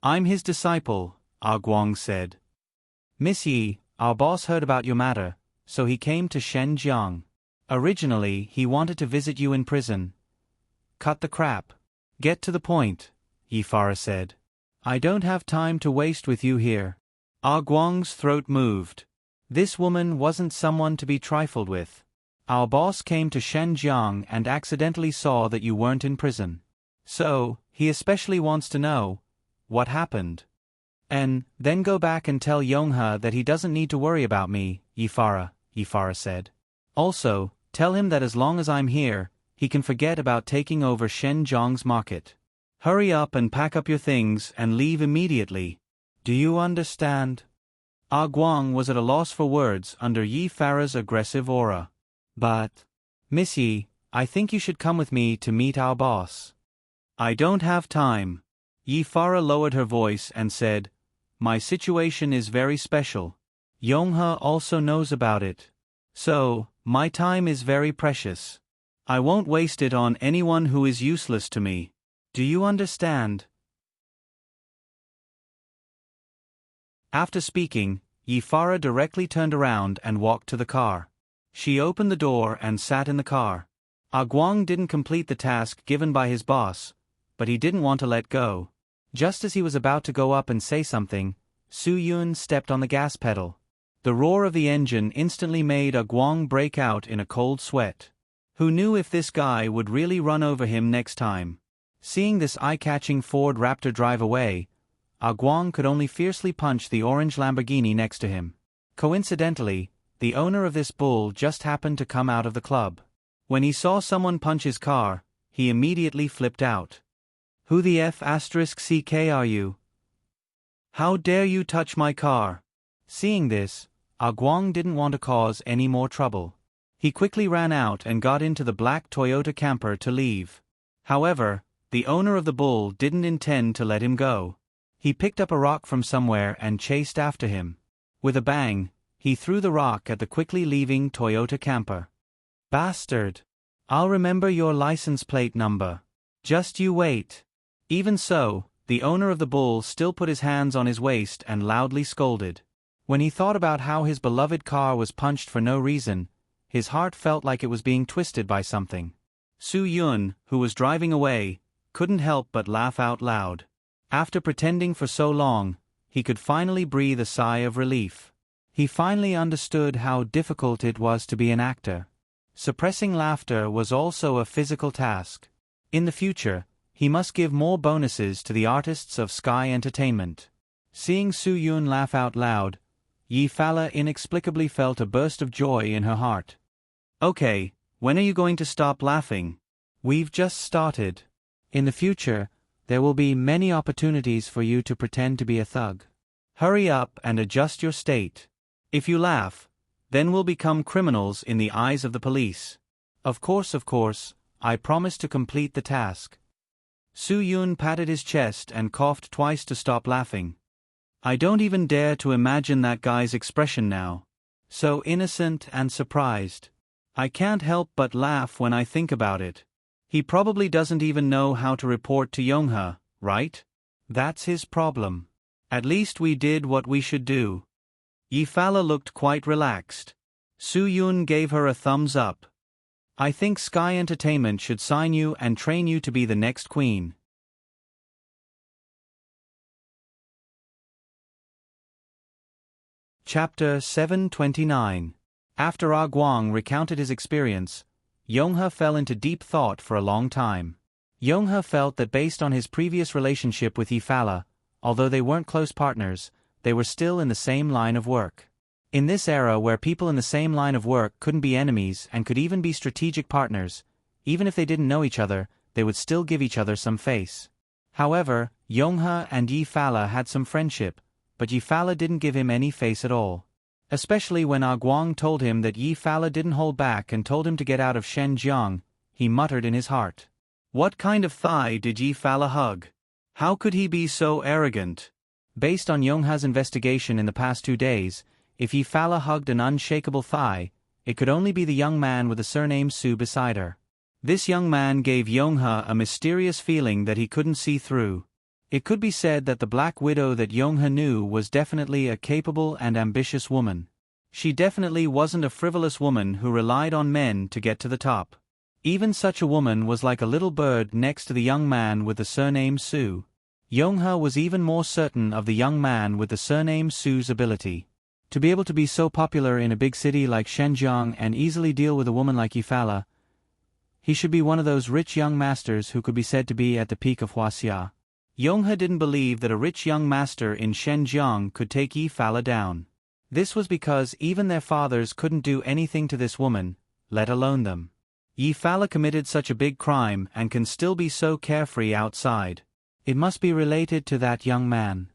I'm his disciple, Ah Guang said. Miss Yi, our boss heard about your matter, so he came to Shenzhen. Originally, he wanted to visit you in prison. Cut the crap. Get to the point, Yi Farah said. I don't have time to waste with you here. Ah Guang's throat moved. This woman wasn't someone to be trifled with. Our boss came to Shenzhen and accidentally saw that you weren't in prison. So, he especially wants to know what happened. And then go back and tell Yonghe that he doesn't need to worry about me, Yi Farah said. Also, tell him that as long as I'm here, he can forget about taking over Shenzhen's market. Hurry up and pack up your things and leave immediately. Do you understand? Ah Guang was at a loss for words under Yi Farah's aggressive aura. But, Miss Yi, I think you should come with me to meet our boss. I don't have time. Yi Farah lowered her voice and said, My situation is very special. Yonghe also knows about it. So, my time is very precious. I won't waste it on anyone who is useless to me. Do you understand? After speaking, Yi Farah directly turned around and walked to the car. She opened the door and sat in the car. Ah Guang didn't complete the task given by his boss, but he didn't want to let go. Just as he was about to go up and say something, Su Yun stepped on the gas pedal. The roar of the engine instantly made Ah Guang break out in a cold sweat. Who knew if this guy would really run over him next time? Seeing this eye-catching Ford Raptor drive away, Ah Guang could only fiercely punch the orange Lamborghini next to him. Coincidentally, the owner of this bull just happened to come out of the club. When he saw someone punch his car, he immediately flipped out. Who the F***ck are you? How dare you touch my car? Seeing this, Ah Guang didn't want to cause any more trouble. He quickly ran out and got into the black Toyota camper to leave. However, the owner of the bull didn't intend to let him go. He picked up a rock from somewhere and chased after him. With a bang, he threw the rock at the quickly leaving Toyota camper. Bastard. I'll remember your license plate number. Just you wait. Even so, the owner of the bull still put his hands on his waist and loudly scolded. When he thought about how his beloved car was punched for no reason, his heart felt like it was being twisted by something. Su Yun, who was driving away, couldn't help but laugh out loud. After pretending for so long, he could finally breathe a sigh of relief. He finally understood how difficult it was to be an actor. Suppressing laughter was also a physical task. In the future, he must give more bonuses to the artists of Sky Entertainment. Seeing Su Yun laugh out loud, Yi Fala inexplicably felt a burst of joy in her heart. Okay, when are you going to stop laughing? We've just started. In the future, there will be many opportunities for you to pretend to be a thug. Hurry up and adjust your state. If you laugh, then we'll become criminals in the eyes of the police. Of course, I promise to complete the task. Su Yun patted his chest and coughed twice to stop laughing. I don't even dare to imagine that guy's expression now. So innocent and surprised. I can't help but laugh when I think about it. He probably doesn't even know how to report to Yonghe, right? That's his problem. At least we did what we should do. Yi Fala looked quite relaxed. Su Yun gave her a thumbs up. I think Sky Entertainment should sign you and train you to be the next queen. Chapter 729. After Ah Guang recounted his experience, Yonghe fell into deep thought for a long time. Yonghe felt that based on his previous relationship with Yi Fala, although they weren't close partners, they were still in the same line of work. In this era where people in the same line of work couldn't be enemies and could even be strategic partners, even if they didn't know each other, they would still give each other some face. However, Yonghe and Yi Fala had some friendship, but Yi Fala didn't give him any face at all. Especially when Ah Guang told him that Yi Fala didn't hold back and told him to get out of Shenjiang, he muttered in his heart. What kind of thigh did Yi Fala hug? How could he be so arrogant? Based on Yonghe's investigation in the past 2 days, if Yi Fala hugged an unshakable thigh, it could only be the young man with the surname Su beside her. This young man gave Yonghe a mysterious feeling that he couldn't see through. It could be said that the Black Widow that Yonghe knew was definitely a capable and ambitious woman. She definitely wasn't a frivolous woman who relied on men to get to the top. Even such a woman was like a little bird next to the young man with the surname Su. Yonghe was even more certain of the young man with the surname Su's ability. To be able to be so popular in a big city like Shenjiang and easily deal with a woman like Yi Fala, he should be one of those rich young masters who could be said to be at the peak of Huaxia. Yonghe didn't believe that a rich young master in Shenjiang could take Yi Fala down. This was because even their fathers couldn't do anything to this woman, let alone them. Yi Fala committed such a big crime and can still be so carefree outside. It must be related to that young man.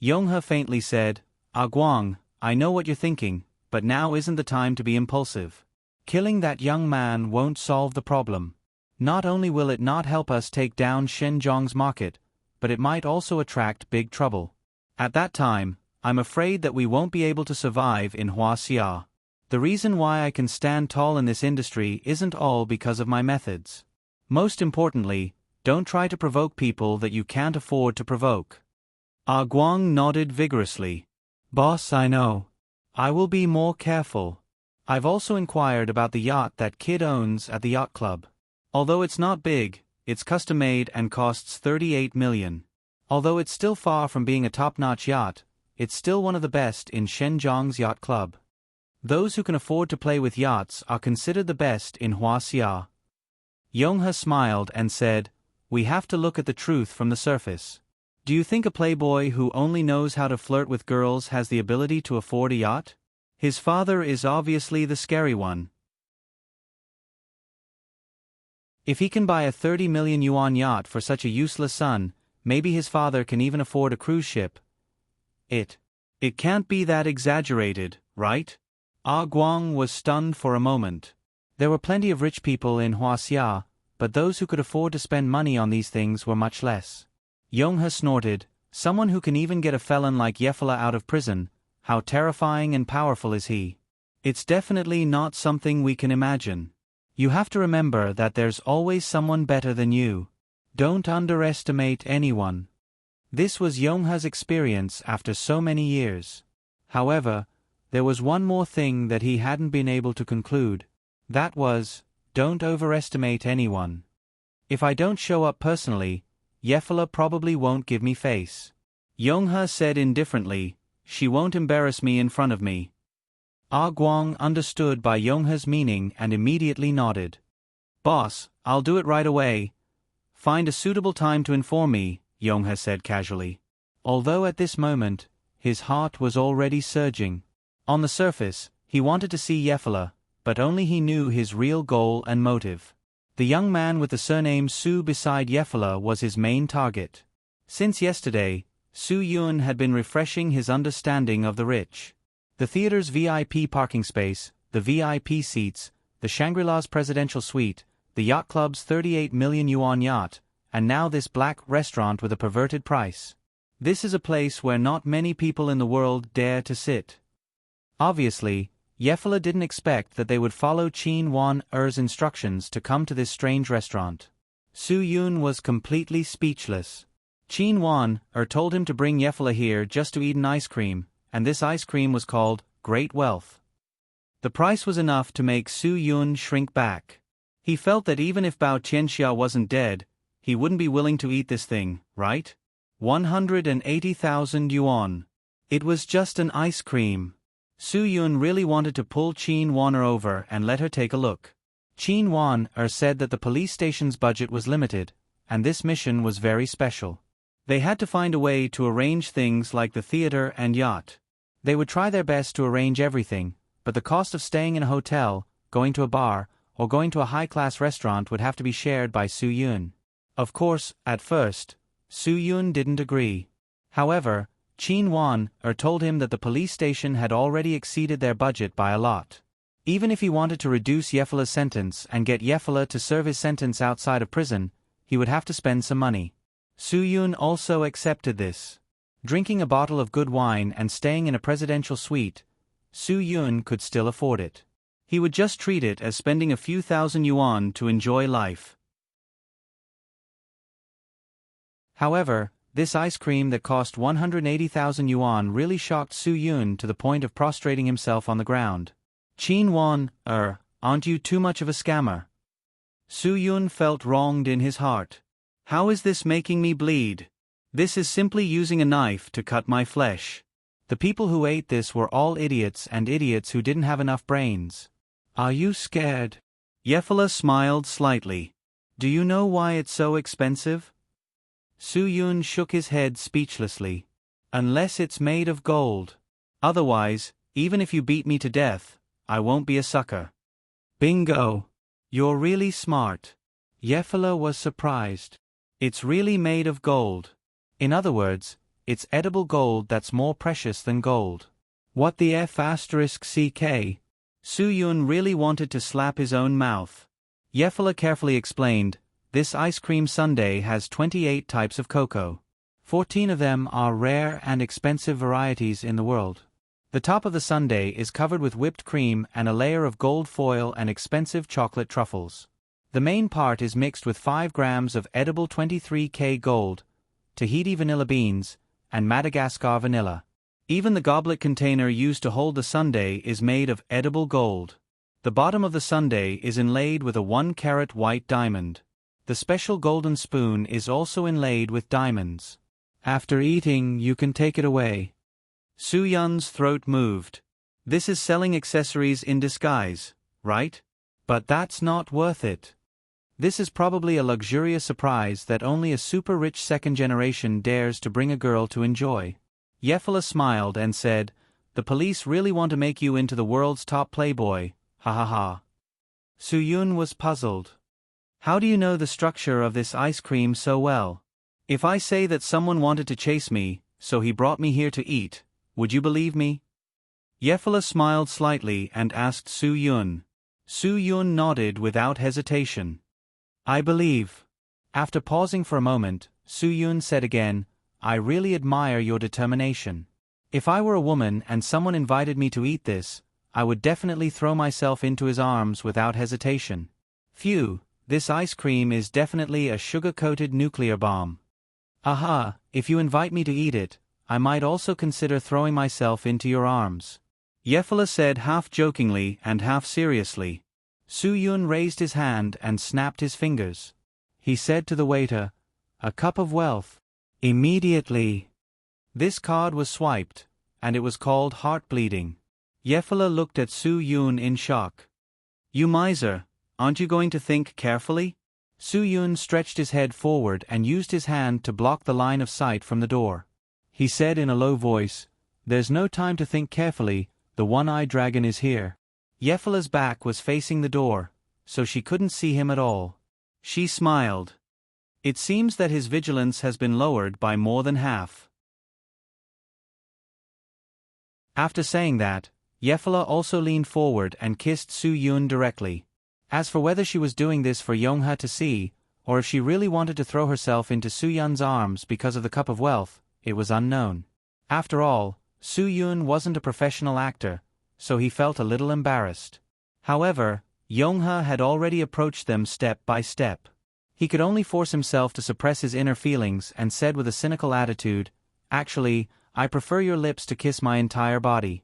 Yonghe faintly said, Ah Guang, I know what you're thinking, but now isn't the time to be impulsive. Killing that young man won't solve the problem. Not only will it not help us take down Shenjiang's market, but it might also attract big trouble. At that time, I'm afraid that we won't be able to survive in Huaxia. The reason why I can stand tall in this industry isn't all because of my methods. Most importantly, don't try to provoke people that you can't afford to provoke. Ah Guang nodded vigorously. Boss, I know. I will be more careful. I've also inquired about the yacht that Kid owns at the yacht club. Although it's not big, it's custom-made and costs 38 million. Although it's still far from being a top-notch yacht, it's still one of the best in Shenjiang's yacht club. Those who can afford to play with yachts are considered the best in Huaxia. Yonghe smiled and said, We have to look at the truth from the surface. Do you think a playboy who only knows how to flirt with girls has the ability to afford a yacht? His father is obviously the scary one. If he can buy a 30 million yuan yacht for such a useless son, maybe his father can even afford a cruise ship. It can't be that exaggerated, right? Ah Guang was stunned for a moment. There were plenty of rich people in Huaxia, but those who could afford to spend money on these things were much less. Yonghe snorted, someone who can even get a felon like Yi Fala out of prison, how terrifying and powerful is he? It's definitely not something we can imagine. You have to remember that there's always someone better than you. Don't underestimate anyone. This was Yongha's experience after so many years. However, there was one more thing that he hadn't been able to conclude. That was, don't overestimate anyone. If I don't show up personally, Yefala probably won't give me face. Yongha said indifferently, she won't embarrass me in front of me. Ah Guang understood by Yongha's meaning and immediately nodded. Boss, I'll do it right away. Find a suitable time to inform me, Yongha said casually. Although at this moment, his heart was already surging. On the surface, he wanted to see Yefala, but only he knew his real goal and motive. The young man with the surname Su beside Yefala was his main target. Since yesterday, Su Yun had been refreshing his understanding of the rich. The theater's VIP parking space, the VIP seats, the Shangri-La's presidential suite, the yacht club's 38 million yuan yacht, and now this black restaurant with a perverted price. This is a place where not many people in the world dare to sit. Obviously, Yefala didn't expect that they would follow Qin Wan-er's instructions to come to this strange restaurant. Su Yun was completely speechless. Qin Wan-er told him to bring Yefala here just to eat an ice cream, and this ice cream was called Great Wealth. The price was enough to make Su Yun shrink back. He felt that even if Bao Qianxia wasn't dead, he wouldn't be willing to eat this thing, right? 180,000 yuan. It was just an ice cream. Su Yun really wanted to pull Qin Wan-er over and let her take a look. Qin Wan-er said that the police station's budget was limited, and this mission was very special. They had to find a way to arrange things like the theater and yacht. They would try their best to arrange everything, but the cost of staying in a hotel, going to a bar, or going to a high-class restaurant would have to be shared by Su Yun. Of course, at first, Su Yun didn't agree. However, Qin Wan-er told him that the police station had already exceeded their budget by a lot. Even if he wanted to reduce Yefala's sentence and get Yefala to serve his sentence outside of prison, he would have to spend some money. Su Yun also accepted this. Drinking a bottle of good wine and staying in a presidential suite, Su Yun could still afford it. He would just treat it as spending a few thousand yuan to enjoy life. However, this ice cream that cost 180,000 yuan really shocked Su Yun to the point of prostrating himself on the ground. Qin Wan-er, aren't you too much of a scammer? Su Yun felt wronged in his heart. How is this making me bleed? This is simply using a knife to cut my flesh. The people who ate this were all idiots and idiots who didn't have enough brains. Are you scared? Yefala smiled slightly. Do you know why it's so expensive? Su Yun shook his head speechlessly. Unless it's made of gold. Otherwise, even if you beat me to death, I won't be a sucker. Bingo! You're really smart. Yefala was surprised. It's really made of gold. In other words, it's edible gold that's more precious than gold. What the F***ck? Su Yun really wanted to slap his own mouth. Yefala carefully explained, this ice cream sundae has 28 types of cocoa. 14 of them are rare and expensive varieties in the world. The top of the sundae is covered with whipped cream and a layer of gold foil and expensive chocolate truffles. The main part is mixed with 5 grams of edible 23K gold, Tahiti vanilla beans, and Madagascar vanilla. Even the goblet container used to hold the sundae is made of edible gold. The bottom of the sundae is inlaid with a 1-carat white diamond. The special golden spoon is also inlaid with diamonds. After eating, you can take it away. Su Yun's throat moved. This is selling accessories in disguise, right? But that's not worth it. This is probably a luxurious surprise that only a super-rich second generation dares to bring a girl to enjoy. Yefala smiled and said, the police really want to make you into the world's top playboy, ha ha ha. Su Yun was puzzled. How do you know the structure of this ice cream so well? If I say that someone wanted to chase me, so he brought me here to eat, would you believe me? Yefala smiled slightly and asked Su Yun. Su Yun nodded without hesitation. I believe. After pausing for a moment, Su Yun said again, I really admire your determination. If I were a woman and someone invited me to eat this, I would definitely throw myself into his arms without hesitation. Phew, this ice cream is definitely a sugar-coated nuclear bomb. Aha, if you invite me to eat it, I might also consider throwing myself into your arms. Yefala said half jokingly and half seriously. Su-yun raised his hand and snapped his fingers. He said to the waiter, "A cup of wealth." Immediately, this card was swiped, and it was called Heart Bleeding. Yefala looked at Su-yun in shock. "You miser, aren't you going to think carefully?" Su-yun stretched his head forward and used his hand to block the line of sight from the door. He said in a low voice, "There's no time to think carefully, the one-eyed dragon is here." Yefala's back was facing the door, so she couldn't see him at all. She smiled. It seems that his vigilance has been lowered by more than half. After saying that, Yefala also leaned forward and kissed Su-yun directly. As for whether she was doing this for Yongha to see, or if she really wanted to throw herself into Su-yun's arms because of the cup of wealth, it was unknown. After all, Su-yun wasn't a professional actor, so he felt a little embarrassed. However, Yongha had already approached them step by step. He could only force himself to suppress his inner feelings and said with a cynical attitude, "Actually, I prefer your lips to kiss my entire body."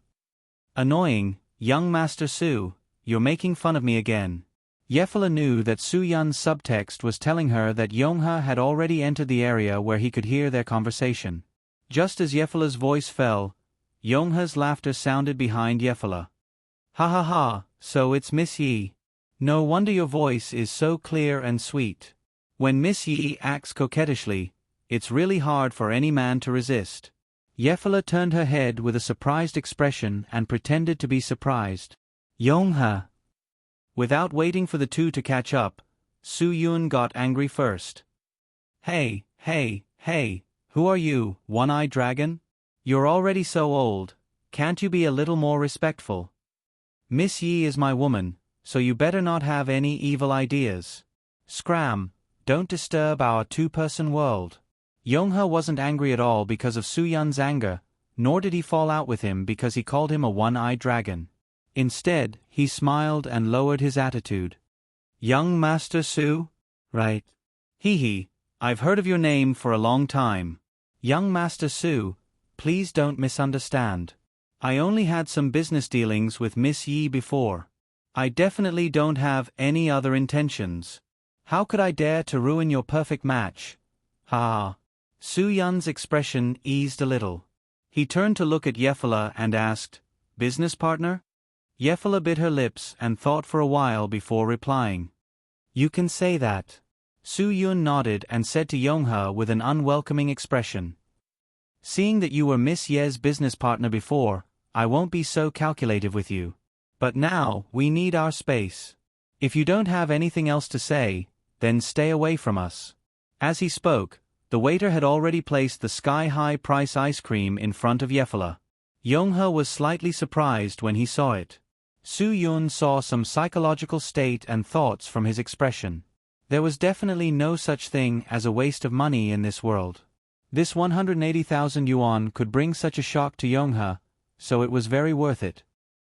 "Annoying, young Master Su, you're making fun of me again." Yefala knew that Su-yun's subtext was telling her that Yongha had already entered the area where he could hear their conversation. Just as Yefala's voice fell, Yongha's laughter sounded behind Yefala. "Ha ha ha, so it's Miss Yi. No wonder your voice is so clear and sweet. When Miss Yi acts coquettishly, it's really hard for any man to resist." Yefala turned her head with a surprised expression and pretended to be surprised. "Yongha." Without waiting for the two to catch up, Su-yun got angry first. Hey, who are you, one-eyed dragon? You're already so old, can't you be a little more respectful? Miss Yi is my woman, so you better not have any evil ideas. Scram, don't disturb our two-person world." Yongha wasn't angry at all because of Su-yun's anger, nor did he fall out with him because he called him a one-eyed dragon. Instead, he smiled and lowered his attitude. "Young Master Su? Right. Hee, I've heard of your name for a long time. Young Master Su, please don't misunderstand. I only had some business dealings with Miss Yi before. I definitely don't have any other intentions. How could I dare to ruin your perfect match? Ha." Su-yun's expression eased a little. He turned to look at Yefala and asked, "Business partner?" Yefala bit her lips and thought for a while before replying. "You can say that." Su-yun nodded and said to Yongha with an unwelcoming expression, "Seeing that you were Miss Ye's business partner before, I won't be so calculative with you. But now, we need our space. If you don't have anything else to say, then stay away from us." As he spoke, the waiter had already placed the sky-high price ice cream in front of Yefala. Yongha was slightly surprised when he saw it. Su-yun saw some psychological state and thoughts from his expression. There was definitely no such thing as a waste of money in this world. This 180,000 yuan could bring such a shock to Yongha, so it was very worth it.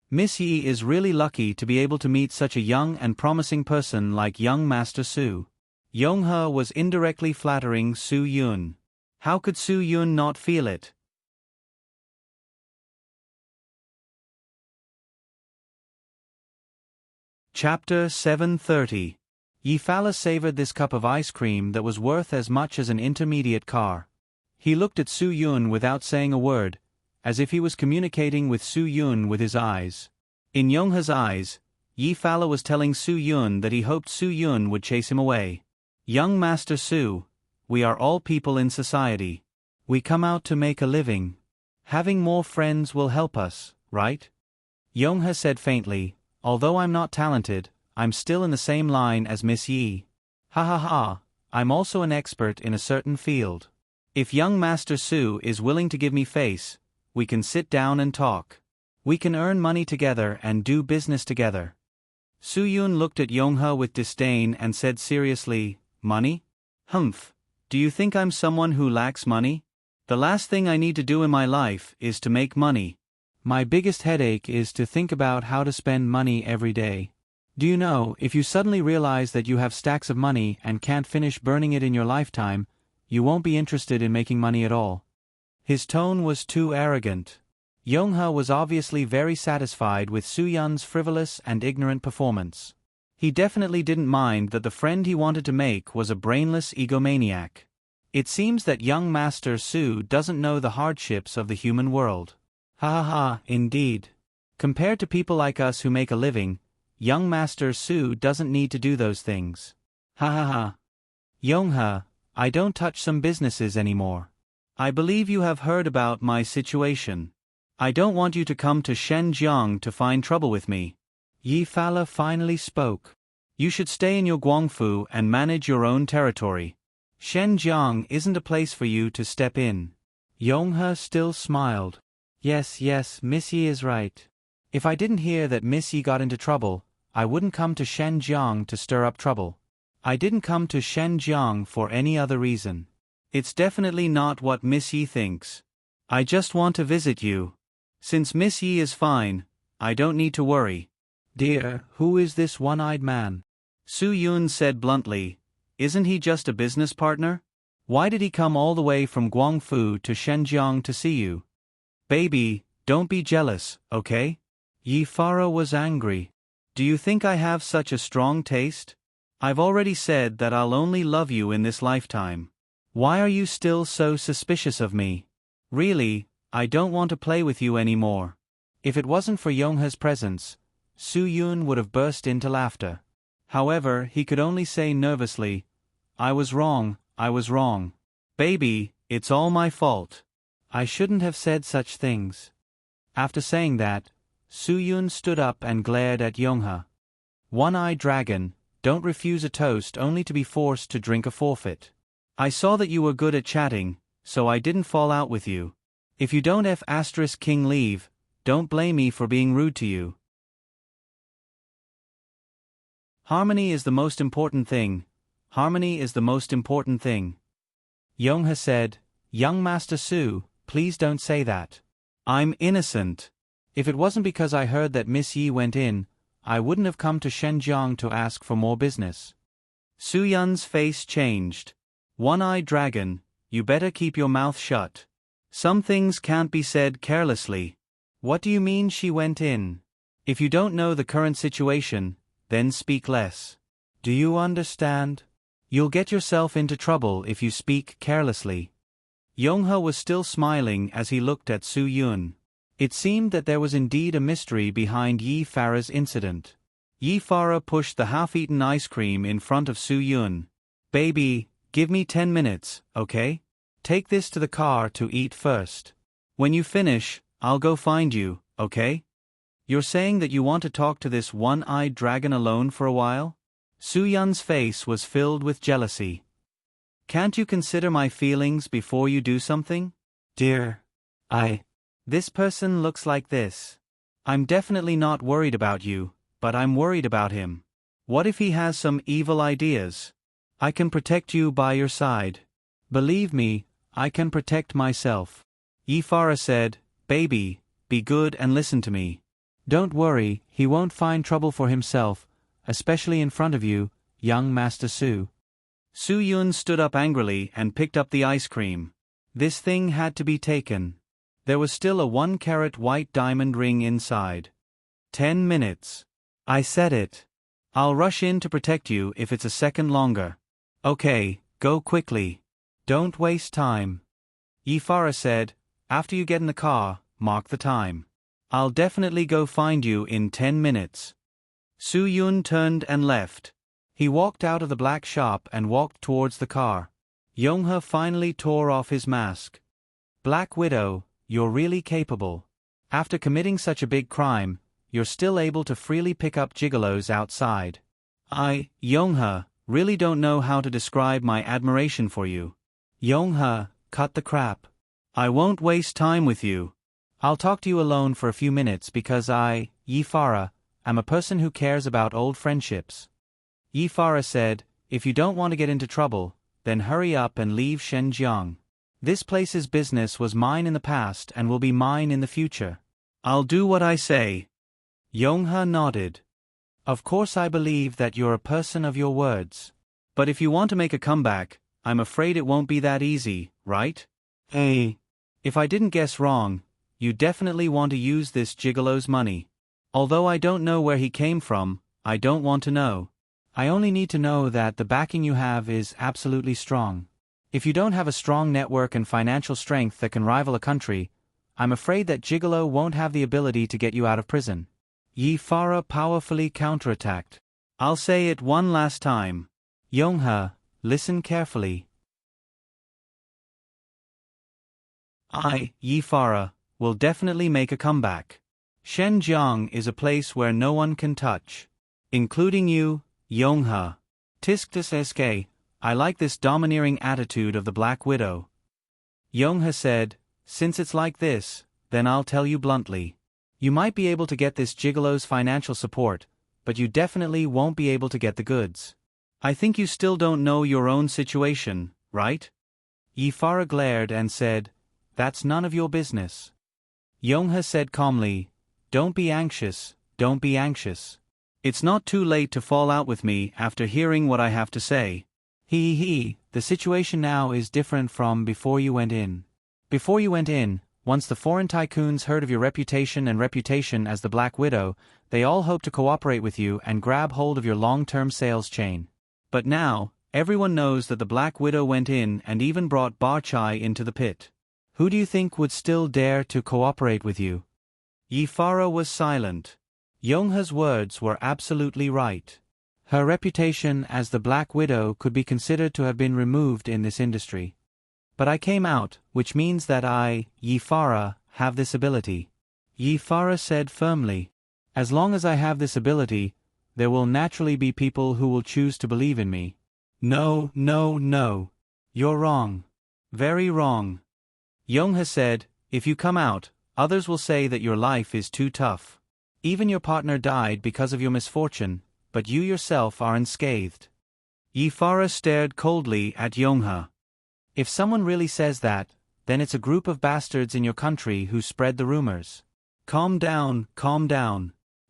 Miss Yi is really lucky to be able to meet such a young and promising person like young Master Su. Yongha was indirectly flattering Su-yun. How could Su-yun not feel it? Chapter 730. Yefala savored this cup of ice cream that was worth as much as an intermediate car. He looked at Su-yun without saying a word, as if he was communicating with Su-yun with his eyes. In Yongha's eyes, Yefala was telling Su-yun that he hoped Su-yun would chase him away. "Young Master Su, we are all people in society. We come out to make a living. Having more friends will help us, right?" Yongha said faintly, "Although I'm not talented, I'm still in the same line as Miss Yi. Ha ha ha, I'm also an expert in a certain field. If young Master Su is willing to give me face, we can sit down and talk. We can earn money together and do business together." Su-yun looked at Yongha with disdain and said seriously, "Money? Humph, do you think I'm someone who lacks money? The last thing I need to do in my life is to make money. My biggest headache is to think about how to spend money every day. Do you know, if you suddenly realize that you have stacks of money and can't finish burning it in your lifetime, you won't be interested in making money at all. His tone was too arrogant. Yonghe was obviously very satisfied with Su-yun's frivolous and ignorant performance. He definitely didn't mind that the friend he wanted to make was a brainless egomaniac. It seems that young Master Su doesn't know the hardships of the human world. Ha ha ha, indeed. Compared to people like us who make a living, young Master Su doesn't need to do those things. Ha ha ha. Yonghe, I don't touch some businesses anymore. I believe you have heard about my situation. I don't want you to come to Shenzhen to find trouble with me. Yi Fala finally spoke. You should stay in your Guangfu and manage your own territory. Shenzhen isn't a place for you to step in. Yonghe still smiled. Yes, Miss Yi is right. If I didn't hear that Miss Yi got into trouble, I wouldn't come to Shenzhen to stir up trouble. I didn't come to Shenzhen for any other reason. It's definitely not what Miss Yi thinks. I just want to visit you. Since Miss Yi is fine, I don't need to worry. Dear, who is this one-eyed man? Su-yun said bluntly. Isn't he just a business partner? Why did he come all the way from Guangfu to Shenzhen to see you? Baby, don't be jealous, okay? Yi Fara was angry. Do you think I have such a strong taste? I've already said that I'll only love you in this lifetime. Why are you still so suspicious of me? Really, I don't want to play with you anymore. If it wasn't for Yonghe's presence, Su-yun would have burst into laughter. However, he could only say nervously, I was wrong. Baby, it's all my fault. I shouldn't have said such things. After saying that, Su-yun stood up and glared at Yonghe. One-eyed dragon, don't refuse a toast only to be forced to drink a forfeit. I saw that you were good at chatting, so I didn't fall out with you. If you don't King leave, don't blame me for being rude to you. Harmony is the most important thing. Harmony is the most important thing. Yonghe said, Young Master Su, please don't say that. I'm innocent. If it wasn't because I heard that Miss Yi went in, I wouldn't have come to Shenzhen to ask for more business. Su-yun's face changed. One-eyed dragon, you better keep your mouth shut. Some things can't be said carelessly. What do you mean she went in? If you don't know the current situation, then speak less. Do you understand? You'll get yourself into trouble if you speak carelessly. Yonghe was still smiling as he looked at Su-yun. It seemed that there was indeed a mystery behind Yi Fara's incident. Yi Fara pushed the half-eaten ice cream in front of Su-yun. Baby, give me 10 minutes, okay? Take this to the car to eat first. When you finish, I'll go find you, okay? You're saying that you want to talk to this one-eyed dragon alone for a while? Su-yun's face was filled with jealousy. Can't you consider my feelings before you do something? Dear, this person looks like this. I'm definitely not worried about you, but I'm worried about him. What if he has some evil ideas? I can protect you by your side. Believe me, I can protect myself. Yi Fara said, Baby, be good and listen to me. Don't worry, he won't find trouble for himself, especially in front of you, young Master Su. Su-yun stood up angrily and picked up the ice cream. This thing had to be taken. There was still a 1-carat white diamond ring inside. 10 minutes. I said it. I'll rush in to protect you if it's a second longer. Okay, go quickly. Don't waste time. Yi Fara said, after you get in the car, mark the time. I'll definitely go find you in 10 minutes. Su-yun turned and left. He walked out of the black shop and walked towards the car. Yonghe finally tore off his mask. Black Widow, you're really capable. After committing such a big crime, you're still able to freely pick up gigolos outside. I, Yonghe, really don't know how to describe my admiration for you. Yonghe, cut the crap. I won't waste time with you. I'll talk to you alone for a few minutes because I, Yi Fara, am a person who cares about old friendships. Yi Fara said, if you don't want to get into trouble, then hurry up and leave Shenzhen. This place's business was mine in the past and will be mine in the future. I'll do what I say. Yonghe nodded. Of course I believe that you're a person of your words. But if you want to make a comeback, I'm afraid it won't be that easy, right? Hey. If I didn't guess wrong, you definitely want to use this gigolo's money. Although I don't know where he came from, I don't want to know. I only need to know that the backing you have is absolutely strong. If you don't have a strong network and financial strength that can rival a country, I'm afraid that Gigolo won't have the ability to get you out of prison. Yi Farah powerfully counterattacked. I'll say it one last time. Yonghe, listen carefully. Yi Farah, will definitely make a comeback. Shenjiang is a place where no one can touch. Including you, Yonghe. Tisktus sk, I like this domineering attitude of the Black Widow. Yonghe said, since it's like this, then I'll tell you bluntly. You might be able to get this gigolo's financial support, but you definitely won't be able to get the goods. I think you still don't know your own situation, right? Yi Farah glared and said, that's none of your business. Yonghe said calmly, don't be anxious, don't be anxious. It's not too late to fall out with me after hearing what I have to say. The situation now is different from before you went in. Before you went in, once the foreign tycoons heard of your reputation as the Black Widow, they all hoped to cooperate with you and grab hold of your long-term sales chain. But now, everyone knows that the Black Widow went in and even brought Barchai into the pit. Who do you think would still dare to cooperate with you? Yi Farah was silent. Yonghe's words were absolutely right. Her reputation as the Black Widow could be considered to have been removed in this industry. But I came out, which means that I, Yi Farah, have this ability. Yi Farah said firmly. As long as I have this ability, there will naturally be people who will choose to believe in me. No. You're wrong. Very wrong. Yonghe said, if you come out, others will say that your life is too tough. Even your partner died because of your misfortune, but you yourself are unscathed. Yi Farah stared coldly at Yonghe. If someone really says that, then it's a group of bastards in your country who spread the rumors. Calm down.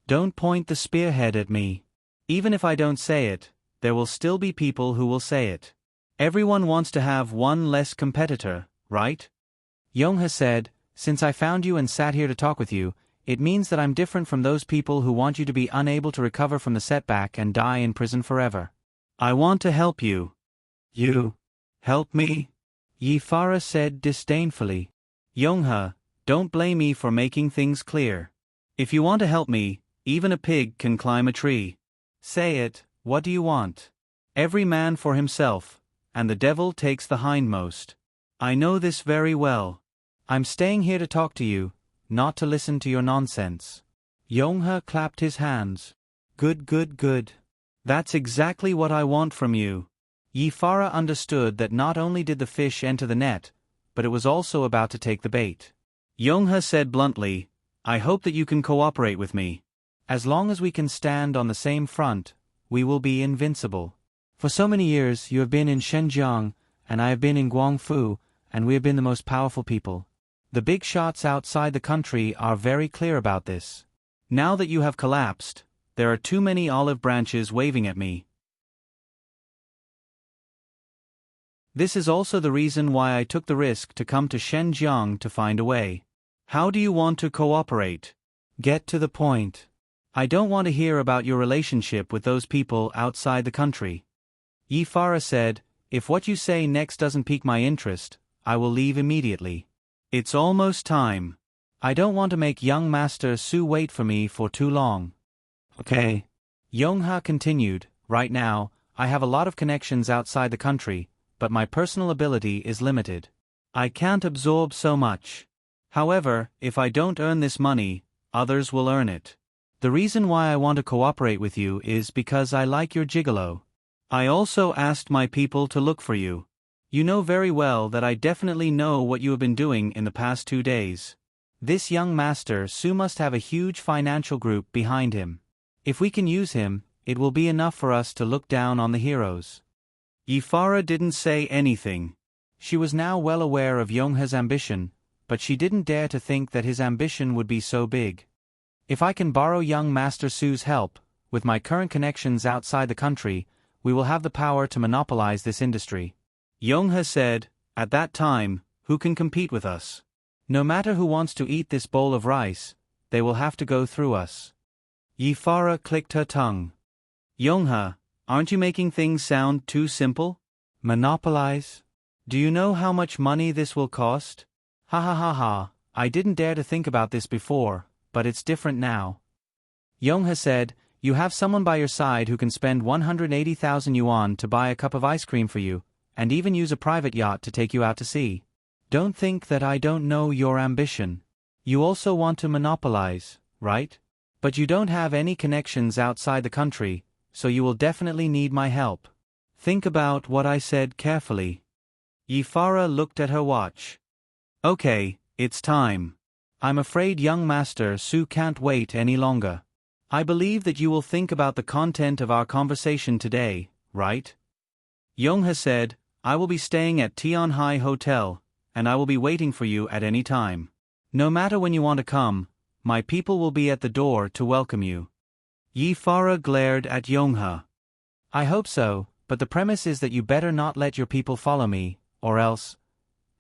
Don't point the spearhead at me. Even if I don't say it, there will still be people who will say it. Everyone wants to have one less competitor, right? Yonghe said, since I found you and sat here to talk with you, it means that I'm different from those people who want you to be unable to recover from the setback and die in prison forever. I want to help you. You help me? Yi Farah said disdainfully. Yonghe, don't blame me for making things clear. If you want to help me, even a pig can climb a tree. Say it, what do you want? Every man for himself, and the devil takes the hindmost. I know this very well. I'm staying here to talk to you, not to listen to your nonsense. Yonghe clapped his hands. Good. That's exactly what I want from you. Yi Farah understood that not only did the fish enter the net, but it was also about to take the bait. Yonghe said bluntly, I hope that you can cooperate with me. As long as we can stand on the same front, we will be invincible. For so many years you have been in Xinjiang, and I have been in Guangfu, and we have been the most powerful people. The big shots outside the country are very clear about this. Now that you have collapsed, there are too many olive branches waving at me. This is also the reason why I took the risk to come to Xinjiang to find a way. How do you want to cooperate? Get to the point. I don't want to hear about your relationship with those people outside the country. Yi Farah said, if what you say next doesn't pique my interest, I will leave immediately. It's almost time. I don't want to make young Master Su wait for me for too long. Okay. Yonghe continued, right now, I have a lot of connections outside the country, but my personal ability is limited. I can't absorb so much. However, if I don't earn this money, others will earn it. The reason why I want to cooperate with you is because I like your gigolo. I also asked my people to look for you. You know very well that I definitely know what you have been doing in the past 2 days. This young Master Su must have a huge financial group behind him. If we can use him, it will be enough for us to look down on the heroes. Yi Farah didn't say anything. She was now well aware of Yonghe's ambition, but she didn't dare to think that his ambition would be so big. If I can borrow young Master Su's help, with my current connections outside the country, we will have the power to monopolize this industry. Yonghe said, at that time, who can compete with us? No matter who wants to eat this bowl of rice, they will have to go through us. Yi Farah clicked her tongue. Yonghe, aren't you making things sound too simple? Monopolize? Do you know how much money this will cost? Ha ha ha ha, I didn't dare to think about this before, but it's different now. Yonghe said, you have someone by your side who can spend 180,000 yuan to buy a cup of ice cream for you, and even use a private yacht to take you out to sea. Don't think that I don't know your ambition. You also want to monopolize, right? But you don't have any connections outside the country, so you will definitely need my help. Think about what I said carefully. Yi Farah looked at her watch. Okay, it's time. I'm afraid young Master Su can't wait any longer. I believe that you will think about the content of our conversation today, right? Yonghe said, I will be staying at Tianhai Hotel, and I will be waiting for you at any time. No matter when you want to come, my people will be at the door to welcome you. Yi Farah glared at Yonghe. I hope so, but the premise is that you better not let your people follow me, or else.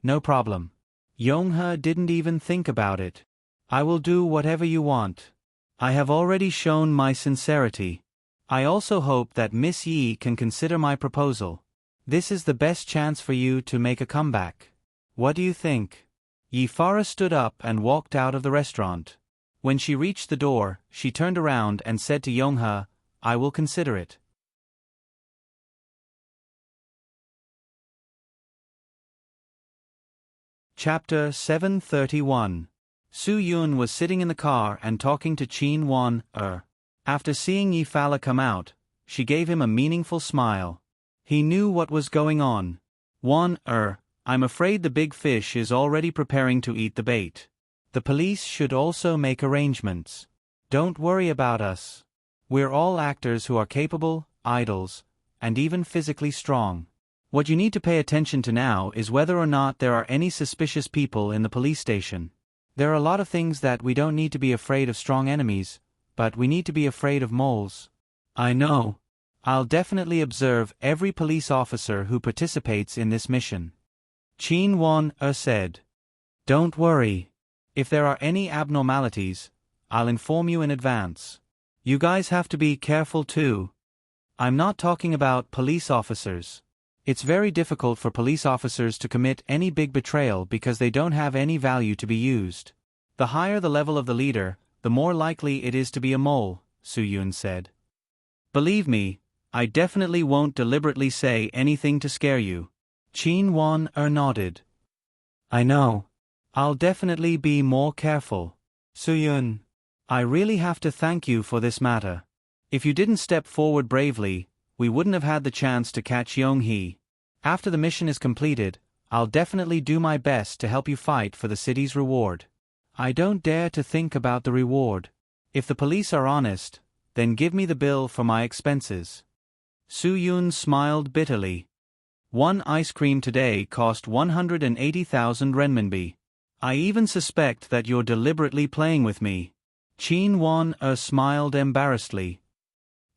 No problem. Yonghe didn't even think about it. I will do whatever you want. I have already shown my sincerity. I also hope that Miss Yi can consider my proposal. This is the best chance for you to make a comeback. What do you think? Yi Farah stood up and walked out of the restaurant. When she reached the door, she turned around and said to Yonghe, I will consider it. Chapter 731. Su Yun was sitting in the car and talking to Qin Wan. After seeing Yi Farah come out, she gave him a meaningful smile. He knew what was going on. Wan, I'm afraid the big fish is already preparing to eat the bait. The police should also make arrangements. Don't worry about us. We're all actors who are capable, idols, and even physically strong. What you need to pay attention to now is whether or not there are any suspicious people in the police station. There are a lot of things that we don't need to be afraid of strong enemies, but we need to be afraid of moles. I know. I'll definitely observe every police officer who participates in this mission. Qin Wan said. Don't worry. If there are any abnormalities, I'll inform you in advance. You guys have to be careful too. I'm not talking about police officers. It's very difficult for police officers to commit any big betrayal because they don't have any value to be used. The higher the level of the leader, the more likely it is to be a mole, Su Yun said. Believe me, I definitely won't deliberately say anything to scare you. Qin Wan nodded. I know. I'll definitely be more careful. Su Yun, I really have to thank you for this matter. If you didn't step forward bravely, we wouldn't have had the chance to catch Yonghe. After the mission is completed, I'll definitely do my best to help you fight for the city's reward. I don't dare to think about the reward. If the police are honest, then give me the bill for my expenses. Su Yun smiled bitterly. One ice cream today cost 180,000 renminbi. I even suspect that you're deliberately playing with me. Qin Wan smiled embarrassedly.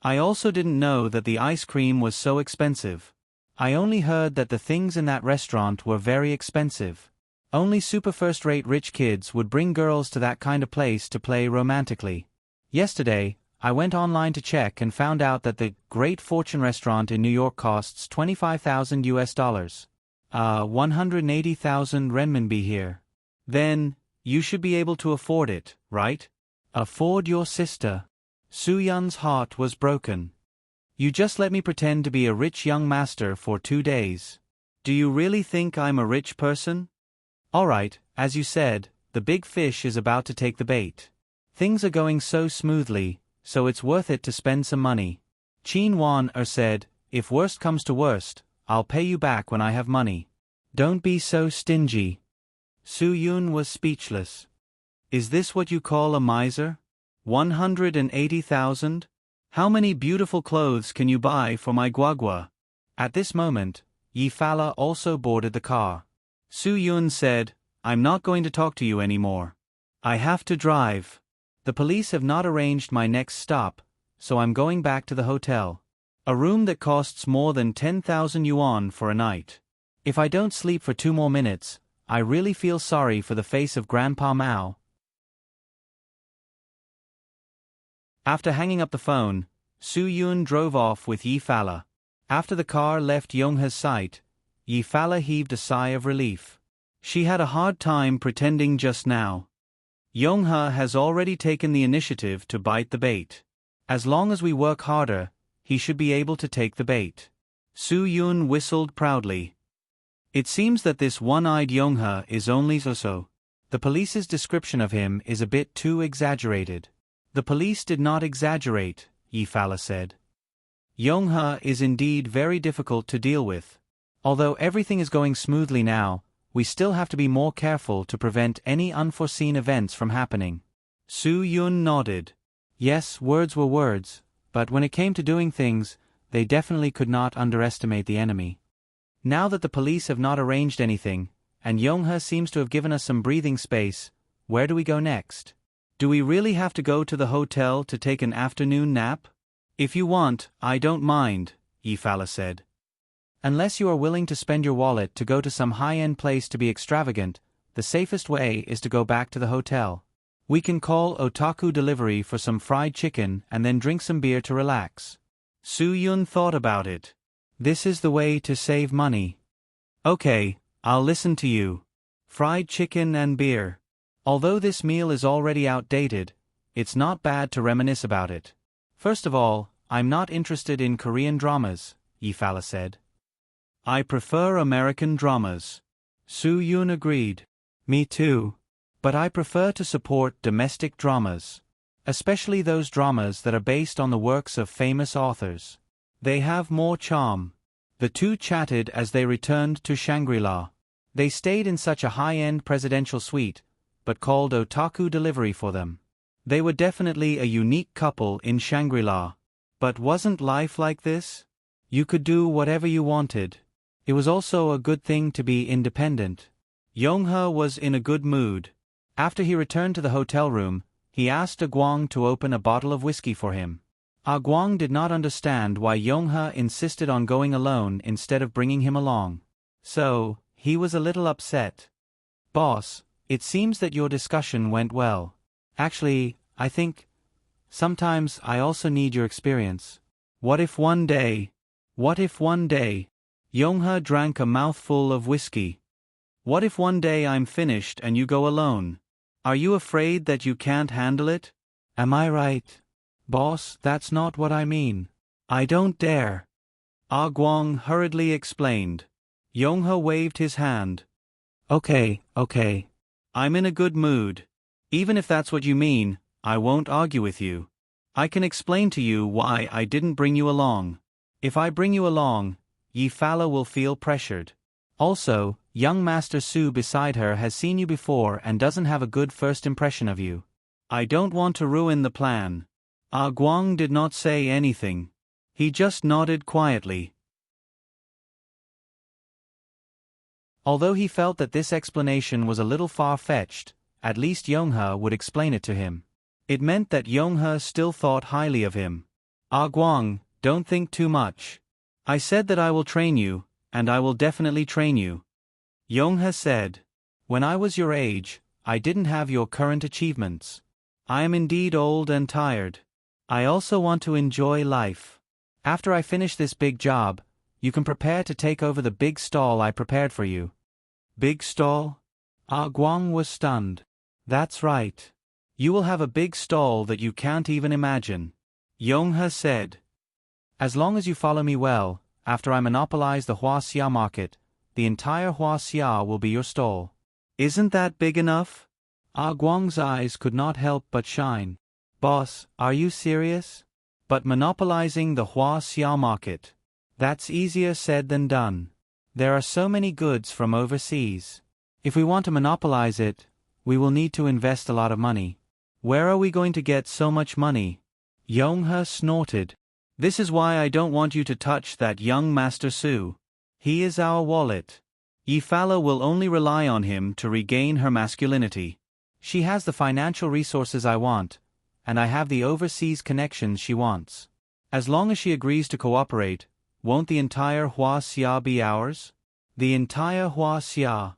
I also didn't know that the ice cream was so expensive. I only heard that the things in that restaurant were very expensive. Only super first-rate rich kids would bring girls to that kind of place to play romantically. Yesterday, I went online to check and found out that the Great Fortune restaurant in New York costs $25,000. 180,000 renminbi here. Then, you should be able to afford it, right? Afford your sister. Su Yun's heart was broken. You just let me pretend to be a rich young master for 2 days. Do you really think I'm a rich person? Alright, as you said, the big fish is about to take the bait. Things are going so smoothly, so it's worth it to spend some money. Qin Wan said, if worst comes to worst, I'll pay you back when I have money. Don't be so stingy. Su Yun was speechless. Is this what you call a miser? 180,000? How many beautiful clothes can you buy for my guagua? At this moment, Yi Farah also boarded the car. Su Yun said, I'm not going to talk to you anymore. I have to drive. The police have not arranged my next stop, so I'm going back to the hotel. A room that costs more than 10,000 yuan for a night. If I don't sleep for 2 more minutes, I really feel sorry for the face of Grandpa Mao. After hanging up the phone, Su Yun drove off with Yi Fala. After the car left Yonghe's sight, Yi Fala heaved a sigh of relief. She had a hard time pretending just now. Yonghe has already taken the initiative to bite the bait. As long as we work harder, he should be able to take the bait. Su Yun whistled proudly. It seems that this one-eyed Yonghe is only so. The police's description of him is a bit too exaggerated. The police did not exaggerate, Yi Fala said. Yonghe is indeed very difficult to deal with. Although everything is going smoothly now, we still have to be more careful to prevent any unforeseen events from happening. Su Yun nodded. Yes, words were words, but when it came to doing things, they definitely could not underestimate the enemy. Now that the police have not arranged anything, and Yonghe seems to have given us some breathing space, where do we go next? Do we really have to go to the hotel to take an afternoon nap? If you want, I don't mind, Yi Fala said. Unless you are willing to spend your wallet to go to some high-end place to be extravagant, the safest way is to go back to the hotel. We can call Otaku Delivery for some fried chicken and then drink some beer to relax. Su Yun thought about it. This is the way to save money. Okay, I'll listen to you. Fried chicken and beer. Although this meal is already outdated, it's not bad to reminisce about it. First of all, I'm not interested in Korean dramas, Yi Fala said. I prefer American dramas. Su Yun agreed. Me too. But I prefer to support domestic dramas. Especially those dramas that are based on the works of famous authors. They have more charm. The two chatted as they returned to Shangri-La. They stayed in such a high-end presidential suite, but called Otaku Delivery for them. They were definitely a unique couple in Shangri-La. But wasn't life like this? You could do whatever you wanted. It was also a good thing to be independent. Yonghe was in a good mood. After he returned to the hotel room, he asked Guang to open a bottle of whiskey for him. Guang did not understand why Yonghe insisted on going alone instead of bringing him along. So, he was a little upset. Boss, it seems that your discussion went well. Actually, I think, sometimes I also need your experience. What if one day? Yonghe drank a mouthful of whiskey. What if one day I'm finished and you go alone? Are you afraid that you can't handle it? Am I right? Boss, that's not what I mean. I don't dare. Guang hurriedly explained. Yonghe waved his hand. Okay. I'm in a good mood. Even if that's what you mean, I won't argue with you. I can explain to you why I didn't bring you along. If I bring you along, Yi Fala will feel pressured. Also, young Master Su beside her has seen you before and doesn't have a good first impression of you. I don't want to ruin the plan. Guang did not say anything. He just nodded quietly. Although he felt that this explanation was a little far-fetched, at least Yonghe would explain it to him. It meant that Yonghe still thought highly of him. Guang, don't think too much. I said that I will train you, and I will definitely train you. Yonghe said. When I was your age, I didn't have your current achievements. I am indeed old and tired. I also want to enjoy life. After I finish this big job, you can prepare to take over the big stall I prepared for you. Big stall? Guang was stunned. That's right. You will have a big stall that you can't even imagine. Yonghe said. As long as you follow me well, after I monopolize the Huaxia market, the entire Huaxia will be your stall. Isn't that big enough? Guang's eyes could not help but shine. Boss, are you serious? But monopolizing the Huaxia market. That's easier said than done. There are so many goods from overseas. If we want to monopolize it, we will need to invest a lot of money. Where are we going to get so much money? Yonghe snorted. This is why I don't want you to touch that young Master Su. He is our wallet. Yi Fala will only rely on him to regain her masculinity. She has the financial resources I want, and I have the overseas connections she wants. As long as she agrees to cooperate, won't the entire Hua Xia be ours? The entire Hua Xia.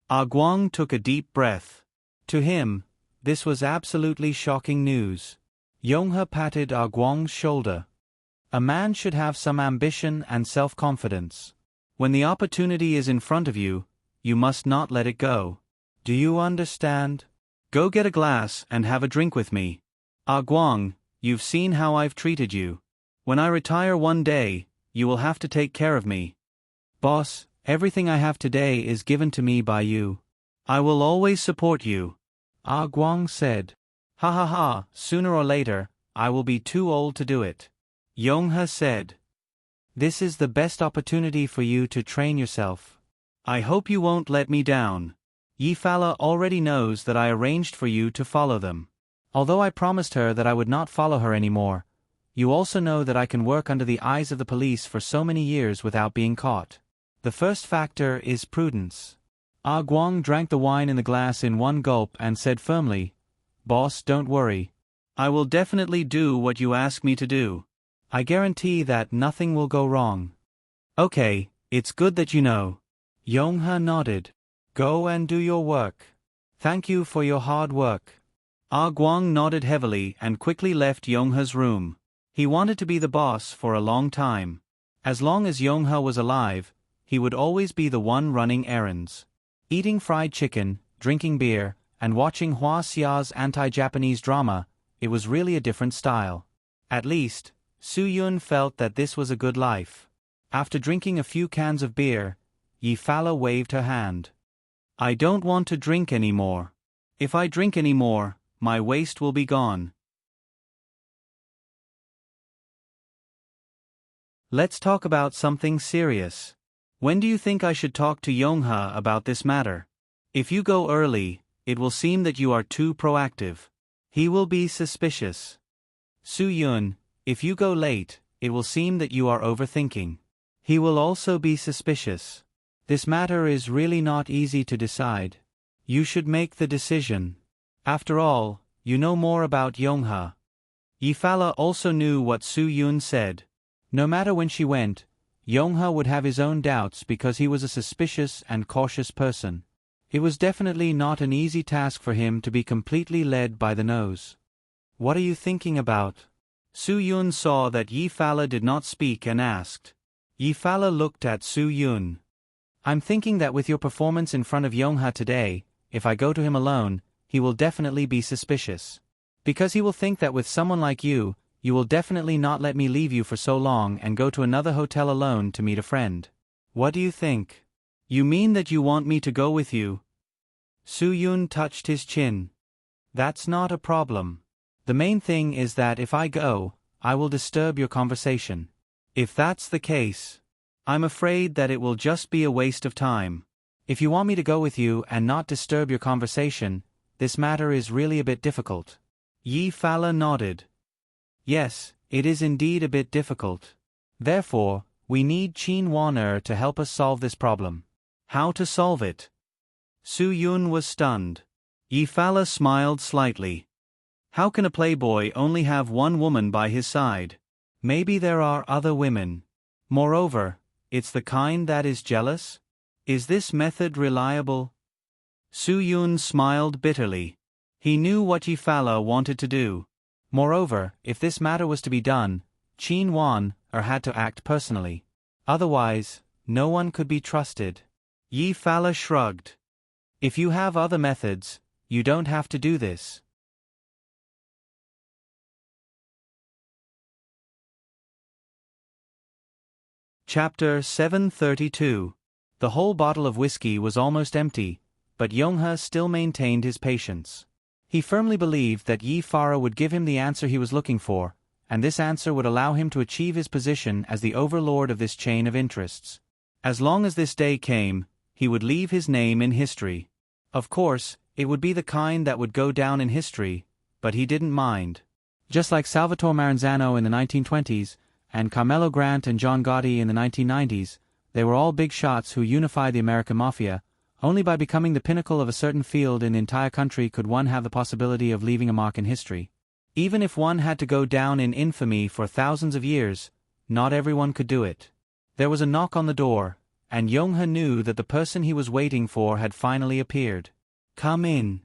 Ah Guang took a deep breath. To him, this was absolutely shocking news. Yonghe patted Ah Guang's shoulder. A man should have some ambition and self-confidence. When the opportunity is in front of you, you must not let it go. Do you understand? Go get a glass and have a drink with me. Ah Guang, you've seen how I've treated you. When I retire one day, you will have to take care of me. Boss, everything I have today is given to me by you. I will always support you. Ah Guang said. Ha ha ha, sooner or later, I will be too old to do it. Yonghe said. This is the best opportunity for you to train yourself. I hope you won't let me down. Yi Fala already knows that I arranged for you to follow them. Although I promised her that I would not follow her anymore, you also know that I can work under the eyes of the police for so many years without being caught. The first factor is prudence. Ah Guang drank the wine in the glass in one gulp and said firmly, Boss, don't worry. I will definitely do what you ask me to do. I guarantee that nothing will go wrong. Okay, it's good that you know. Yonghe nodded. Go and do your work. Thank you for your hard work. Ah Guang nodded heavily and quickly left Yonghe's room. He wanted to be the boss for a long time. As long as Yonghe was alive, he would always be the one running errands. Eating fried chicken, drinking beer, and watching Hua Xia's anti-Japanese drama, it was really a different style. At least, Su Yun felt that this was a good life. After drinking a few cans of beer, Yi Fala waved her hand. I don't want to drink anymore. If I drink anymore, my waist will be gone. Let's talk about something serious. When do you think I should talk to Yonghe about this matter? If you go early, it will seem that you are too proactive. He will be suspicious. Su Yun, if you go late, it will seem that you are overthinking. He will also be suspicious. This matter is really not easy to decide. You should make the decision. After all, you know more about Yonghe. Yi Fala also knew what Su Yun said. No matter when she went, Yonghe would have his own doubts because he was a suspicious and cautious person. It was definitely not an easy task for him to be completely led by the nose. What are you thinking about? Su Yun saw that Yi Fala did not speak and asked. Yi Fala looked at Su Yun. I'm thinking that with your performance in front of Yonghe today, if I go to him alone, he will definitely be suspicious. Because he will think that with someone like you will definitely not let me leave you for so long and go to another hotel alone to meet a friend. What do you think? You mean that you want me to go with you? Su Yun touched his chin. That's not a problem. The main thing is that if I go, I will disturb your conversation. If that's the case, I'm afraid that it will just be a waste of time. If you want me to go with you and not disturb your conversation, this matter is really a bit difficult. Yi Fala nodded. Yes, it is indeed a bit difficult. Therefore, we need Qin Wan to help us solve this problem. How to solve it? Su Yun was stunned. Yi Fala smiled slightly. How can a playboy only have one woman by his side? Maybe there are other women. Moreover, it's the kind that is jealous? Is this method reliable? Su Yun smiled bitterly. He knew what Yi Fala wanted to do. Moreover, if this matter was to be done, Qin Wan had to act personally. Otherwise, no one could be trusted. Yi Fala shrugged. If you have other methods, you don't have to do this. Chapter 732. The whole bottle of whiskey was almost empty, but Yonghe still maintained his patience. He firmly believed that Yi Fala would give him the answer he was looking for, and this answer would allow him to achieve his position as the overlord of this chain of interests. As long as this day came, he would leave his name in history. Of course, it would be the kind that would go down in history, but he didn't mind. Just like Salvatore Maranzano in the 1920s, and Carmelo Grant and John Gotti in the 1990s, they were all big shots who unified the American Mafia. Only by becoming the pinnacle of a certain field in the entire country could one have the possibility of leaving a mark in history. Even if one had to go down in infamy for thousands of years, not everyone could do it. There was a knock on the door, and Yonghe knew that the person he was waiting for had finally appeared. "Come in,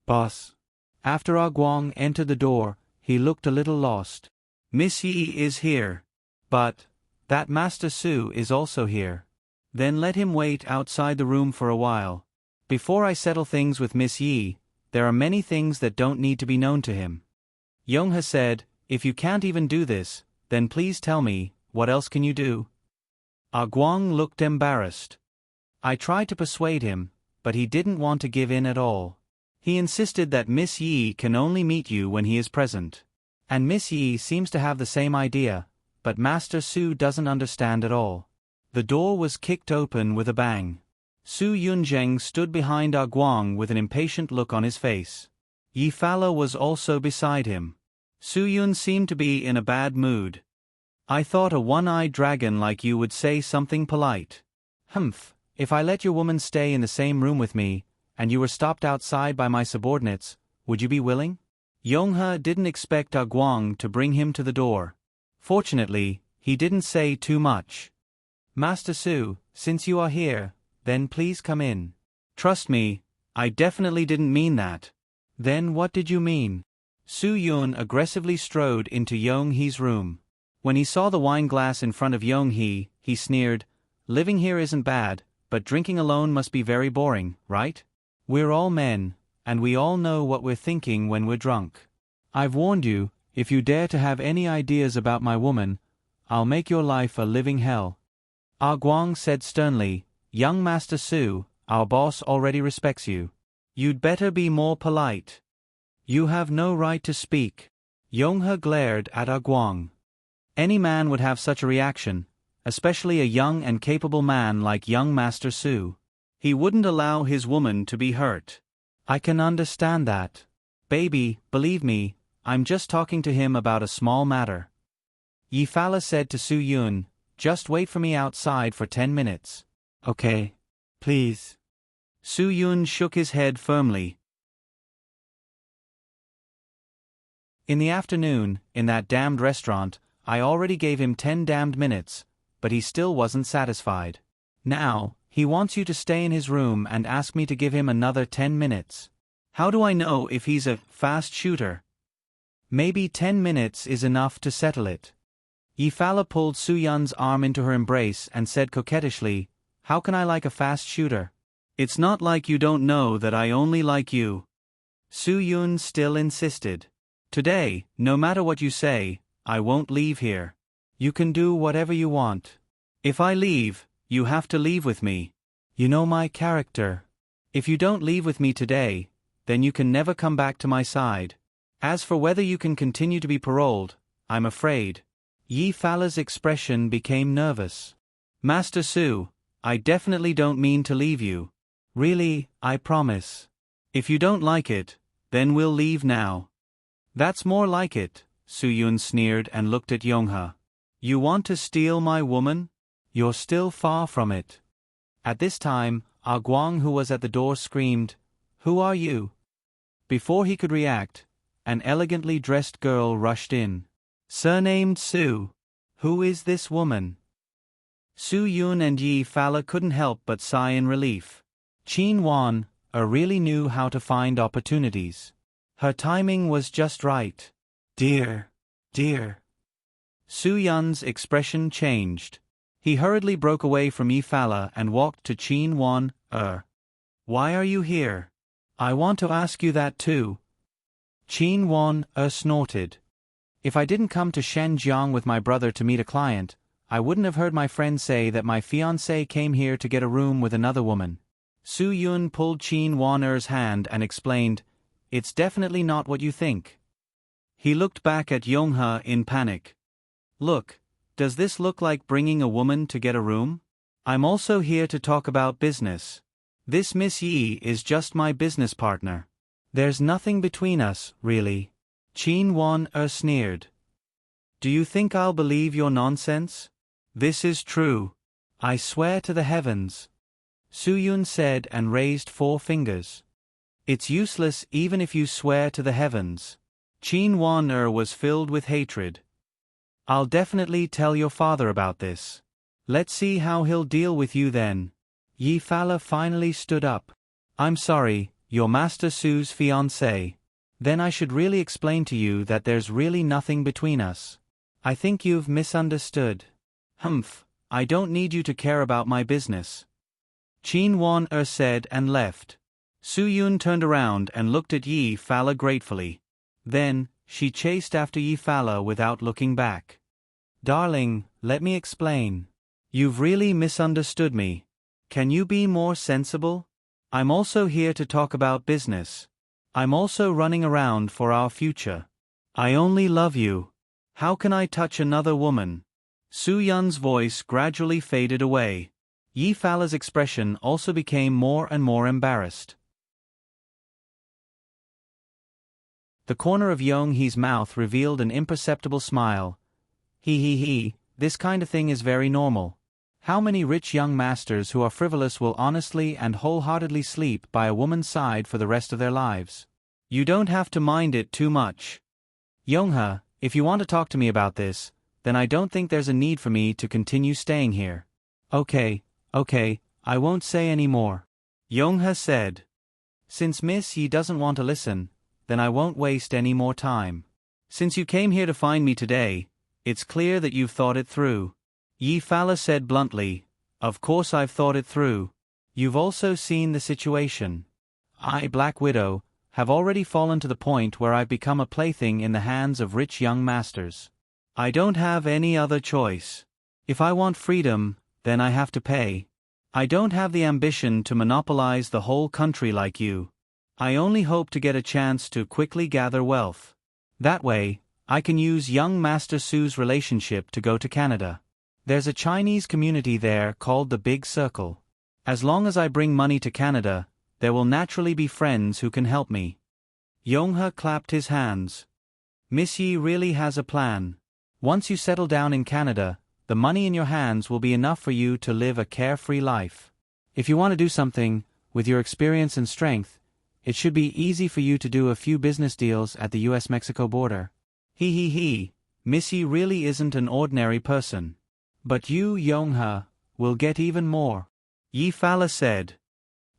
boss." After Ah Guang entered the door, he looked a little lost. "Miss Yi is here. But that Master Su is also here." "Then let him wait outside the room for a while. Before I settle things with Miss Yi, there are many things that don't need to be known to him." Yonghe said, "If you can't even do this, then please tell me, what else can you do?" Ah Guang looked embarrassed. "I tried to persuade him, but he didn't want to give in at all. He insisted that Miss Yi can only meet you when he is present. And Miss Yi seems to have the same idea, but Master Su doesn't understand at all." The door was kicked open with a bang. Su Yunzheng stood behind Ah Guang with an impatient look on his face. Yi Fala was also beside him. Su Yun seemed to be in a bad mood. "I thought a one-eyed dragon like you would say something polite." "Humph, if I let your woman stay in the same room with me, and you were stopped outside by my subordinates, would you be willing?" Yonghe didn't expect Ah Guang to bring him to the door. Fortunately, he didn't say too much. "Master Su, since you are here, then please come in." "Trust me, I definitely didn't mean that." "Then what did you mean?" Su Yun aggressively strode into Yonghe's room. When he saw the wine glass in front of Yonghe, he sneered, "Living here isn't bad, but drinking alone must be very boring, right? We're all men, and we all know what we're thinking when we're drunk. I've warned you, if you dare to have any ideas about my woman, I'll make your life a living hell." Ah Guang said sternly, "Young Master Su, our boss already respects you. You'd better be more polite. You have no right to speak." Yonghe glared at Ah Guang. Any man would have such a reaction, especially a young and capable man like young Master Su. He wouldn't allow his woman to be hurt. "I can understand that. Baby, believe me, I'm just talking to him about a small matter." Yi Fala said to Su Yun, "Just wait for me outside for 10 minutes. Okay. Please." Su Yun shook his head firmly. In the afternoon, in that damned restaurant, I already gave him 10 damned minutes, but he still wasn't satisfied. Now, he wants you to stay in his room and ask me to give him another 10 minutes. How do I know if he's a fast shooter? Maybe 10 minutes is enough to settle it. Yi Fala pulled Su Yun's arm into her embrace and said coquettishly, "How can I like a fast shooter? It's not like you don't know that I only like you." Su Yun still insisted. "Today, no matter what you say, I won't leave here. You can do whatever you want. If I leave, you have to leave with me. You know my character. If you don't leave with me today, then you can never come back to my side. As for whether you can continue to be paroled, I'm afraid." Yi Fala's expression became nervous. "Master Su, I definitely don't mean to leave you. Really, I promise. If you don't like it, then we'll leave now." "That's more like it," Su Yun sneered and looked at Yonghe. "You want to steal my woman? You're still far from it." At this time, Ah Guang, who was at the door, screamed, "Who are you?" Before he could react, an elegantly dressed girl rushed in. "Surnamed Su. Who is this woman?" Su Yun and Yi Fala couldn't help but sigh in relief. Qin Wan really knew how to find opportunities. Her timing was just right. Dear. Su Yun's expression changed. He hurriedly broke away from Yi Fala and walked to Qin Wan. Why are you here?" "I want to ask you that too." Qin Wan snorted. "If I didn't come to Shenzhen with my brother to meet a client, I wouldn't have heard my friend say that my fiancé came here to get a room with another woman." Su Yun pulled Qin Wan's hand and explained, "It's definitely not what you think." He looked back at Yonghe in panic. "Look, does this look like bringing a woman to get a room? I'm also here to talk about business. This Miss Yi is just my business partner. There's nothing between us, really." Qin Wan sneered. "Do you think I'll believe your nonsense? This is true. I swear to the heavens." Su Yun said and raised 4 fingers. "It's useless even if you swear to the heavens. Qin Wan was filled with hatred. I'll definitely tell your father about this. Let's see how he'll deal with you then. Yi Fala finally stood up. I'm sorry, you're Master Su's fiancé. Then I should really explain to you that there's really nothing between us. I think you've misunderstood. Humph, I don't need you to care about my business. Qin Wan said and left. Su Yun turned around and looked at Yi Fala gratefully. Then, she chased after Yi Fala without looking back. Darling, let me explain. You've really misunderstood me. Can you be more sensible? I'm also here to talk about business. I'm also running around for our future. I only love you. How can I touch another woman? Su Yun's voice gradually faded away. Yi Fala's expression also became more and more embarrassed. The corner of Yong He's mouth revealed an imperceptible smile. He, this kind of thing is very normal. How many rich young masters who are frivolous will honestly and wholeheartedly sleep by a woman's side for the rest of their lives? You don't have to mind it too much. Yonghe, if you want to talk to me about this, then I don't think there's a need for me to continue staying here. Okay, I won't say any more. Yonghe said. Since Miss Yi doesn't want to listen, then I won't waste any more time. Since you came here to find me today, it's clear that you've thought it through. Yi Fala said bluntly, Of course I've thought it through. You've also seen the situation. I, Black Widow, have already fallen to the point where I've become a plaything in the hands of rich young masters. I don't have any other choice. If I want freedom, then I have to pay. I don't have the ambition to monopolize the whole country like you. I only hope to get a chance to quickly gather wealth. That way, I can use young Master Su's relationship to go to Canada. There's a Chinese community there called the Big Circle. As long as I bring money to Canada, there will naturally be friends who can help me. Yonghe clapped his hands. Miss Yi really has a plan. Once you settle down in Canada, the money in your hands will be enough for you to live a carefree life. If you want to do something, with your experience and strength, it should be easy for you to do a few business deals at the US-Mexico border. Miss Yi really isn't an ordinary person. But you, Yonghe, will get even more. Yi Fala said.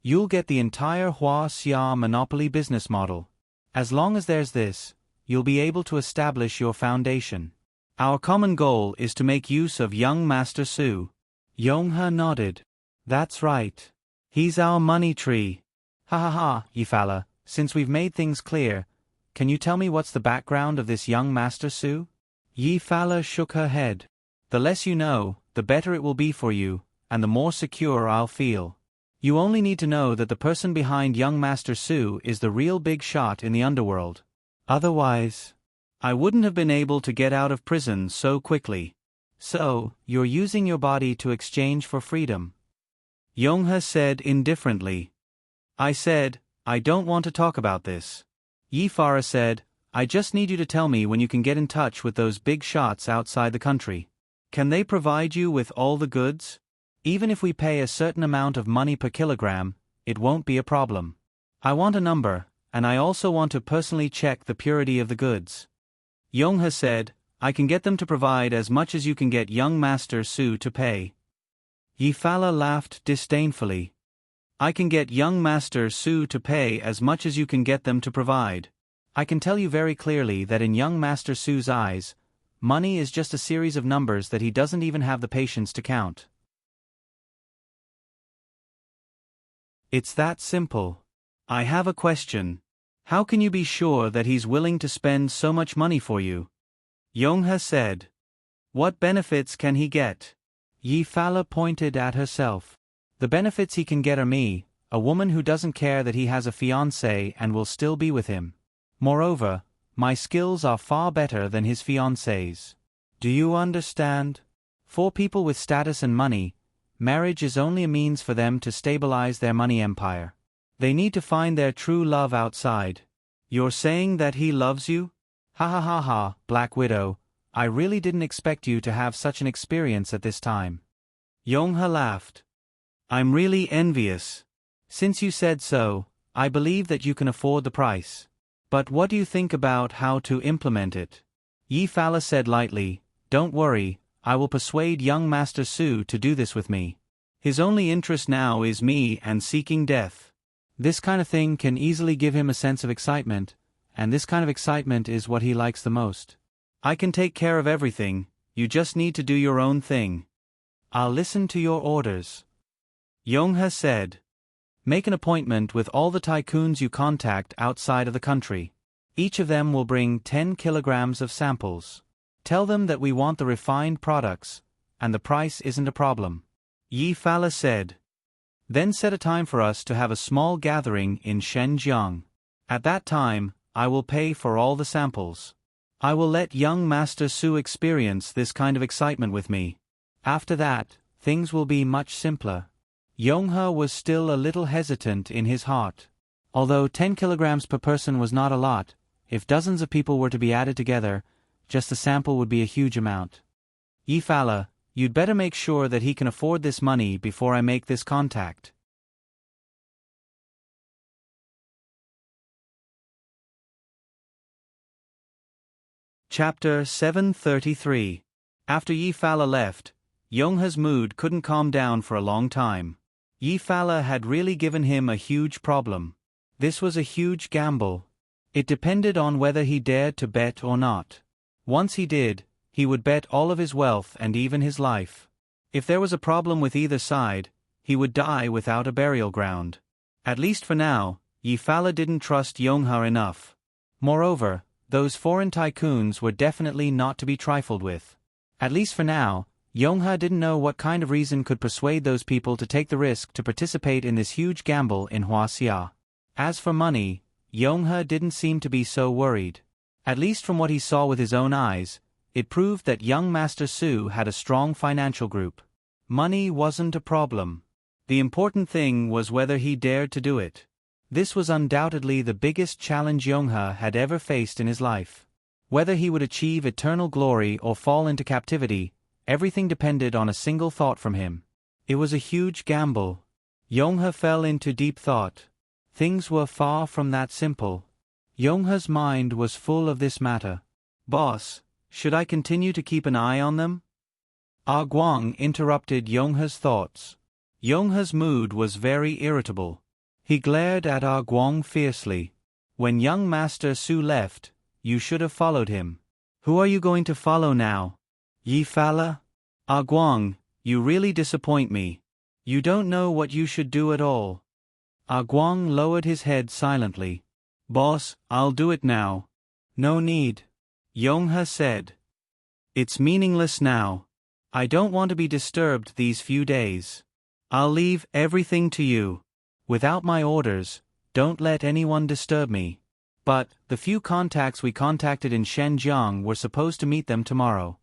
You'll get the entire Hua Xia monopoly business model. As long as there's this, you'll be able to establish your foundation. Our common goal is to make use of young Master Su. Yonghe nodded. That's right. He's our money tree. Yi Fala, since we've made things clear, can you tell me what's the background of this young Master Su? Yi Fala shook her head. The less you know, the better it will be for you, and the more secure I'll feel. You only need to know that the person behind young Master Su is the real big shot in the underworld. Otherwise, I wouldn't have been able to get out of prison so quickly. So, you're using your body to exchange for freedom. Yonghe said indifferently. I said, I don't want to talk about this. Yi Fala said, I just need you to tell me when you can get in touch with those big shots outside the country. Can they provide you with all the goods? Even if we pay a certain amount of money per kilogram, it won't be a problem. I want a number, and I also want to personally check the purity of the goods. Yonghe said, I can get them to provide as much as you can get young Master Su to pay. Yi Fala laughed disdainfully. I can get young Master Su to pay as much as you can get them to provide. I can tell you very clearly that in young Master Su's eyes, money is just a series of numbers that he doesn't even have the patience to count. It's that simple. I have a question. How can you be sure that he's willing to spend so much money for you? Yonghe said. What benefits can he get? Yi Fala pointed at herself. The benefits he can get are me, a woman who doesn't care that he has a fiancé and will still be with him. Moreover, my skills are far better than his fiancé's. Do you understand? For people with status and money, marriage is only a means for them to stabilize their money empire. They need to find their true love outside. You're saying that he loves you? Black Widow, I really didn't expect you to have such an experience at this time. Yonghe laughed. I'm really envious. Since you said so, I believe that you can afford the price. But what do you think about how to implement it? Yi Fala said lightly, "Don't worry, I will persuade young Master Su to do this with me. His only interest now is me and seeking death. This kind of thing can easily give him a sense of excitement, and this kind of excitement is what he likes the most. I can take care of everything, you just need to do your own thing. I'll listen to your orders." Yonghe said. "Make an appointment with all the tycoons you contact outside of the country. Each of them will bring 10 kilograms of samples. Tell them that we want the refined products, and the price isn't a problem." Yi Fala said. "Then set a time for us to have a small gathering in Shenzhen. At that time, I will pay for all the samples. I will let young Master Su experience this kind of excitement with me. After that, things will be much simpler." Yonghe was still a little hesitant in his heart. Although 10 kilograms per person was not a lot, if dozens of people were to be added together, just the sample would be a huge amount. "Yi Fala, you'd better make sure that he can afford this money before I make this contact." Chapter 733. After Yi Fala left, Yonghe's mood couldn't calm down for a long time. Yi Fala had really given him a huge problem. This was a huge gamble. It depended on whether he dared to bet or not. Once he did, he would bet all of his wealth and even his life. If there was a problem with either side, he would die without a burial ground. At least for now, Yi Fala didn't trust Yonghe enough. Moreover, those foreign tycoons were definitely not to be trifled with. At least for now, Yonghe didn't know what kind of reason could persuade those people to take the risk to participate in this huge gamble in Huaxia. As for money, Yonghe didn't seem to be so worried. At least from what he saw with his own eyes, it proved that young Master Su had a strong financial group. Money wasn't a problem. The important thing was whether he dared to do it. This was undoubtedly the biggest challenge Yonghe had ever faced in his life. Whether he would achieve eternal glory or fall into captivity, everything depended on a single thought from him. It was a huge gamble. Yonghe fell into deep thought. Things were far from that simple. Yonghe's mind was full of this matter. "Boss, should I continue to keep an eye on them?" Ah Guang interrupted Yonghe's thoughts. Yonghe's mood was very irritable. He glared at Ah Guang fiercely. "When young Master Su left, you should have followed him. Who are you going to follow now? Yi Fala? Ah Guang, you really disappoint me. You don't know what you should do at all." Ah Guang lowered his head silently. "Boss, I'll do it now." "No need," Yonghe said. "It's meaningless now. I don't want to be disturbed these few days. I'll leave everything to you. Without my orders, don't let anyone disturb me. But the few contacts we contacted in Shenzhen were supposed to meet them tomorrow."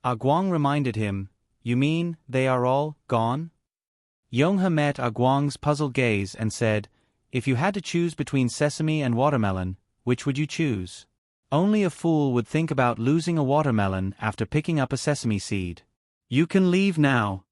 Ah Guang reminded him, "You mean they are all gone?" Yonghe met Ah Guang's puzzled gaze and said, "If you had to choose between sesame and watermelon, which would you choose? Only a fool would think about losing a watermelon after picking up a sesame seed. You can leave now."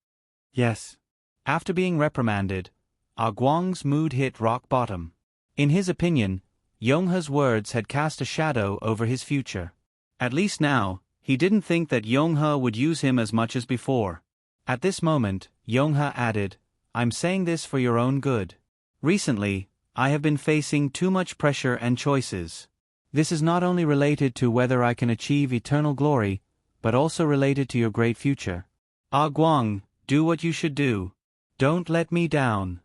"Yes." After being reprimanded, Ah Guang's mood hit rock bottom. In his opinion, Yonghe's words had cast a shadow over his future. At least now, he didn't think that Yonghe would use him as much as before. At this moment, Yonghe added, "I'm saying this for your own good. Recently, I have been facing too much pressure and choices. This is not only related to whether I can achieve eternal glory, but also related to your great future. Ah Guang, do what you should do. Don't let me down."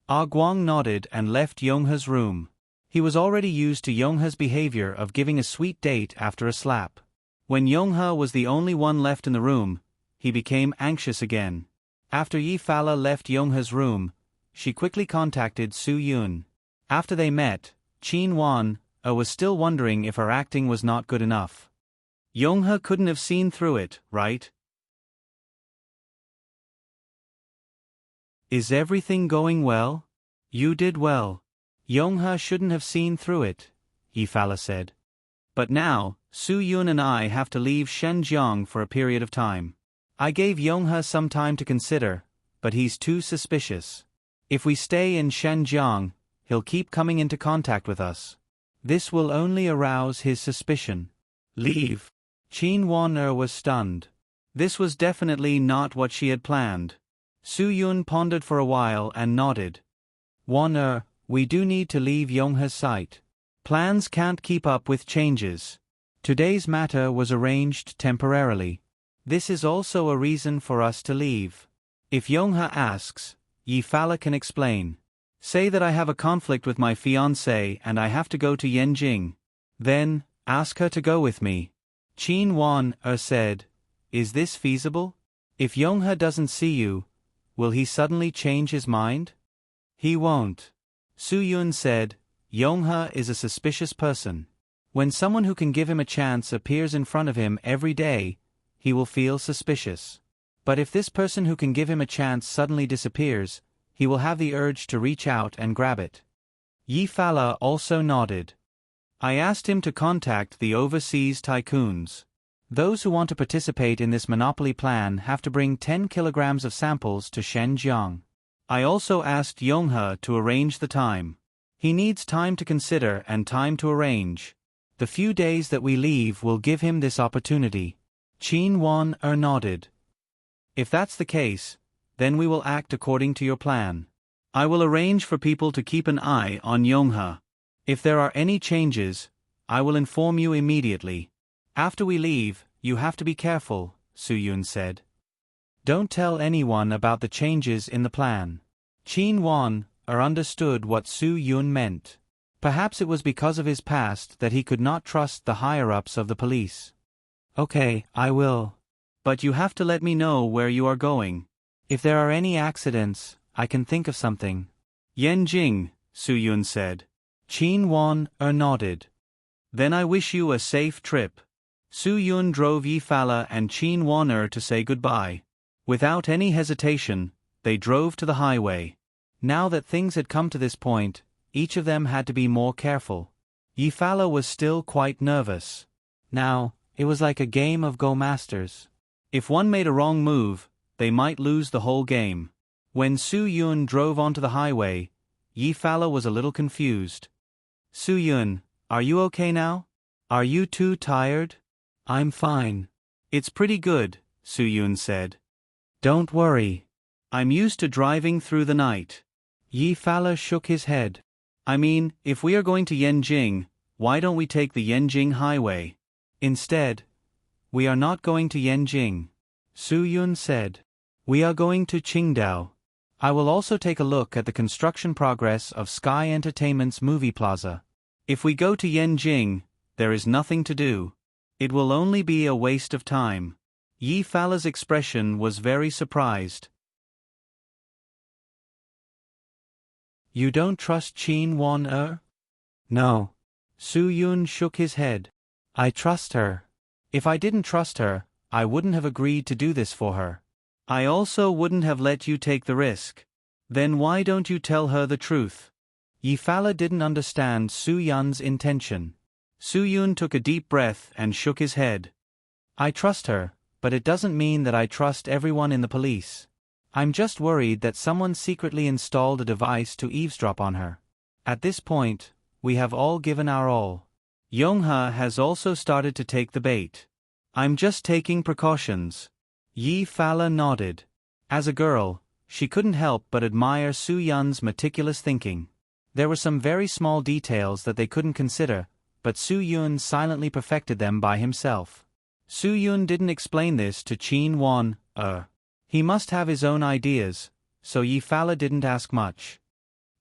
Ah Guang nodded and left Yonghe's room. He was already used to Yonghe's behavior of giving a sweet date after a slap. When Yonghe was the only one left in the room, he became anxious again. After Yi Fala left Yonghe's room, she quickly contacted Su Yun. After they met, Qin Wan was still wondering if her acting was not good enough. Yonghe couldn't have seen through it, right? "Is everything going well? You did well. Yonghe shouldn't have seen through it," Yi Fala said. "But now, Su Yun and I have to leave Shenzhen for a period of time. I gave Yonghe some time to consider, but he's too suspicious. If we stay in Shenzhen, he'll keep coming into contact with us. This will only arouse his suspicion. Leave. Qin Wan was stunned. This was definitely not what she had planned. Su Yun pondered for a while and nodded. Wan we do need to leave Yonghe's sight. Plans can't keep up with changes. Today's matter was arranged temporarily. This is also a reason for us to leave. If Yonghe asks, Yi Fala can explain. Say that I have a conflict with my fiancée and I have to go to Yanjing. Then, ask her to go with me. Qin Wan said, Is this feasible? If Yonghe doesn't see you, will he suddenly change his mind? He won't. Su Yun said, Yonghe is a suspicious person. When someone who can give him a chance appears in front of him every day, he will feel suspicious. But if this person who can give him a chance suddenly disappears, he will have the urge to reach out and grab it. Yi Fala also nodded. I asked him to contact the overseas tycoons. Those who want to participate in this monopoly plan have to bring 10 kilograms of samples to Shenzhen. I also asked Yonghe to arrange the time. He needs time to consider and time to arrange. The few days that we leave will give him this opportunity. Qin Wan nodded. If that's the case, then we will act according to your plan. I will arrange for people to keep an eye on Yonghe. If there are any changes, I will inform you immediately. After we leave, you have to be careful, Su Yun said. Don't tell anyone about the changes in the plan. Qin Wan understood what Su Yun meant. Perhaps it was because of his past that he could not trust the higher-ups of the police. Okay, I will. But you have to let me know where you are going. If there are any accidents, I can think of something. Yanjing, Su Yun said. Qin Wan nodded. Then I wish you a safe trip. Su Yun drove Yi Fala and Qin Wan to say goodbye. Without any hesitation, they drove to the highway. Now that things had come to this point, each of them had to be more careful. Yi Fala was still quite nervous. Now, it was like a game of Go Masters. If one made a wrong move, they might lose the whole game. When Su Yun drove onto the highway, Yi Fala was a little confused. Su Yun, are you okay now? Are you too tired? I'm fine. It's pretty good, Su Yun said. Don't worry. I'm used to driving through the night. Yi Fala shook his head. I mean, if we are going to Yanjing, why don't we take the Yanjing highway? Instead, we are not going to Yanjing. Su Yun said. We are going to Qingdao. I will also take a look at the construction progress of Sky Entertainment's movie plaza. If we go to Yanjing, there is nothing to do. It will only be a waste of time. Yi Fala's expression was very surprised. You don't trust Qin Wan? No. Su Yun shook his head. I trust her. If I didn't trust her, I wouldn't have agreed to do this for her. I also wouldn't have let you take the risk. Then why don't you tell her the truth? Yi Fala didn't understand Su Yun's intention. Su Yun took a deep breath and shook his head. I trust her, but it doesn't mean that I trust everyone in the police. I'm just worried that someone secretly installed a device to eavesdrop on her. At this point, we have all given our all. Yonghe has also started to take the bait. I'm just taking precautions. Yi Fala nodded. As a girl, she couldn't help but admire Su Yun's meticulous thinking. There were some very small details that they couldn't consider, but Su Yun silently perfected them by himself. Su Yun didn't explain this to Qin Wan. He must have his own ideas, so Yi Fala didn't ask much.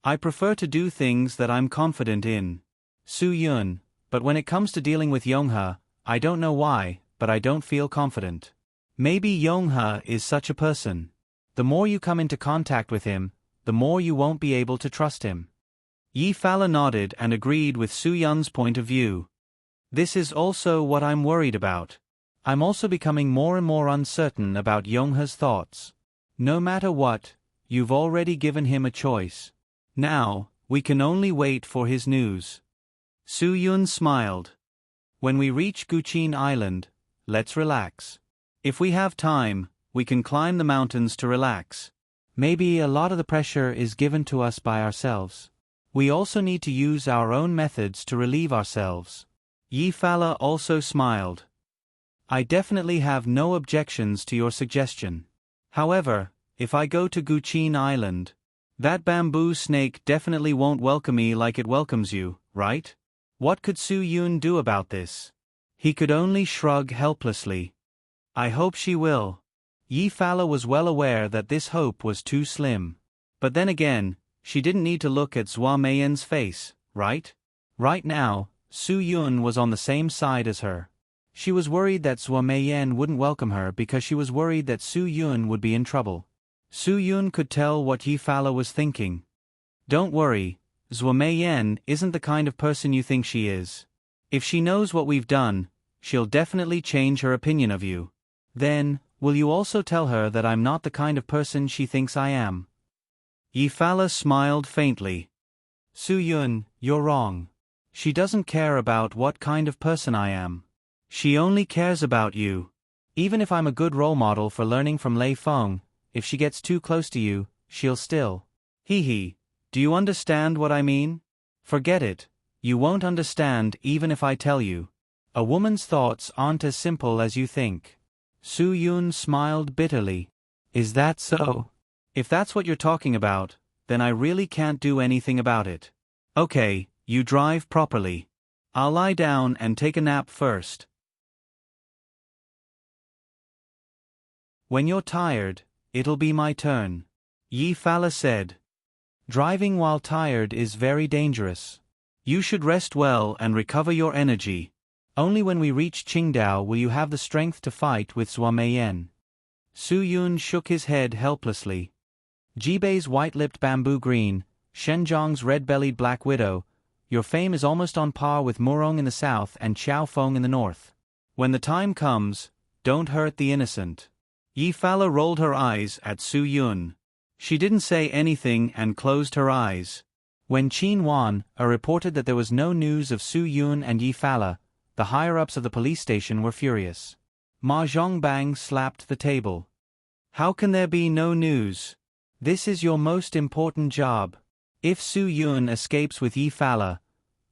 I prefer to do things that I'm confident in. Su Yun, but when it comes to dealing with Yonghe, I don't know why, but I don't feel confident. Maybe Yonghe is such a person. The more you come into contact with him, the more you won't be able to trust him. Yi Fala nodded and agreed with Su Yun's point of view. This is also what I'm worried about. I'm also becoming more and more uncertain about Yonghe's thoughts. No matter what, you've already given him a choice. Now, we can only wait for his news. Su Yun smiled. When we reach Guqin Island, let's relax. If we have time, we can climb the mountains to relax. Maybe a lot of the pressure is given to us by ourselves. We also need to use our own methods to relieve ourselves. Yi Fala also smiled. I definitely have no objections to your suggestion. However, if I go to Guqin Island, that bamboo snake definitely won't welcome me like it welcomes you, right? What could Su Yun do about this? He could only shrug helplessly. I hope she will. Yi Fala was well aware that this hope was too slim. But then again, she didn't need to look at Zhua Meiyen's face, right? Right now, Su Yun was on the same side as her. She was worried that Zhua Meiyen wouldn't welcome her because she was worried that Su Yun would be in trouble. Su Yun could tell what Yi Fala was thinking. Don't worry, Zhua Meiyen isn't the kind of person you think she is. If she knows what we've done, she'll definitely change her opinion of you. Then, will you also tell her that I'm not the kind of person she thinks I am? Yi Fala smiled faintly. Su Yun, you're wrong. She doesn't care about what kind of person I am. She only cares about you. Even if I'm a good role model for learning from Lei Feng, if she gets too close to you, she'll still. Hee. Do you understand what I mean? Forget it. You won't understand even if I tell you. A woman's thoughts aren't as simple as you think. Su Yun smiled bitterly. Is that so? If that's what you're talking about, then I really can't do anything about it. Okay, you drive properly. I'll lie down and take a nap first. When you're tired, it'll be my turn. Yi Fala said. Driving while tired is very dangerous. You should rest well and recover your energy. Only when we reach Qingdao will you have the strength to fight with Zhua Meiyen. Su Yun shook his head helplessly. Jibei's white-lipped bamboo green, Shenzhong's red-bellied black widow, your fame is almost on par with Murong in the south and Xiaofeng in the north. When the time comes, don't hurt the innocent. Yi Fala rolled her eyes at Su Yun. She didn't say anything and closed her eyes. When Qin Wan reported that there was no news of Su Yun and Yi Fala, the higher-ups of the police station were furious. Ma Zhongbang slapped the table. How can there be no news? This is your most important job. If Su Yun escapes with Yi Fala,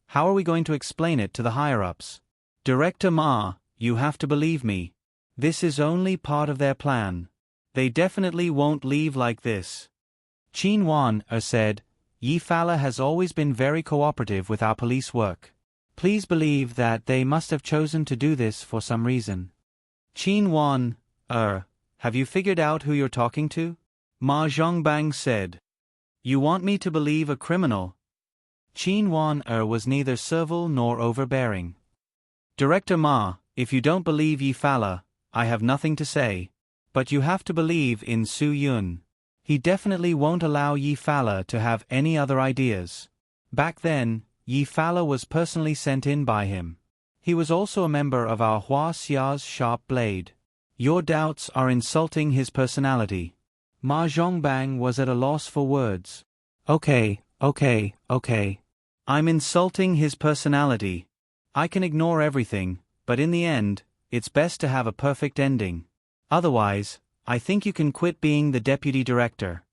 how are we going to explain it to the higher-ups? Director Ma, you have to believe me. This is only part of their plan. They definitely won't leave like this. Qin Wan said, Yi Fala has always been very cooperative with our police work. Please believe that they must have chosen to do this for some reason. Qin Wan, have you figured out who you're talking to? Ma Zhongbang said. You want me to believe a criminal? Qin Wan was neither servile nor overbearing. Director Ma, if you don't believe Yi Fala, I have nothing to say. But you have to believe in Su Yun. He definitely won't allow Yi Fala to have any other ideas. Back then, Yi Fala was personally sent in by him. He was also a member of our Hua Xia's sharp blade. Your doubts are insulting his personality. Ma Zhongbang was at a loss for words. Okay. I'm insulting his personality. I can ignore everything, but in the end, it's best to have a perfect ending. Otherwise, I think you can quit being the deputy director.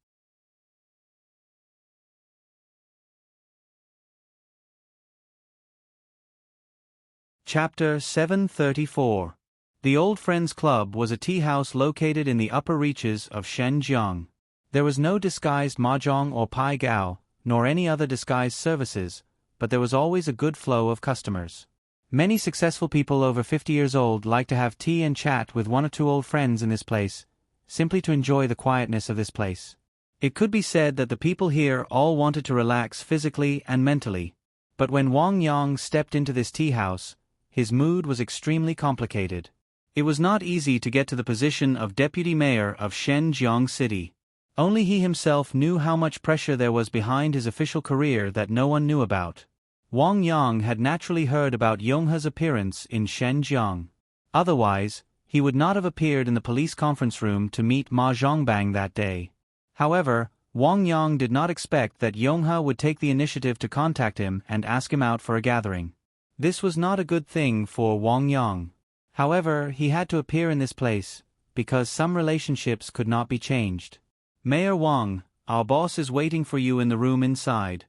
Chapter 734. The Old Friends Club was a tea house located in the upper reaches of Shenzhen. There was no disguised mahjong or pai gao, nor any other disguised services, but there was always a good flow of customers. Many successful people over 50 years old liked to have tea and chat with one or two old friends in this place, simply to enjoy the quietness of this place. It could be said that the people here all wanted to relax physically and mentally. But when Wang Yang stepped into this tea house, his mood was extremely complicated. It was not easy to get to the position of deputy mayor of Shenzhen City. Only he himself knew how much pressure there was behind his official career that no one knew about. Wang Yang had naturally heard about Yonghe's appearance in Shenzhen. Otherwise, he would not have appeared in the police conference room to meet Ma Zhongbang that day. However, Wang Yang did not expect that Yonghe would take the initiative to contact him and ask him out for a gathering. This was not a good thing for Wang Yang. However, he had to appear in this place, because some relationships could not be changed. Mayor Wang, our boss is waiting for you in the room inside.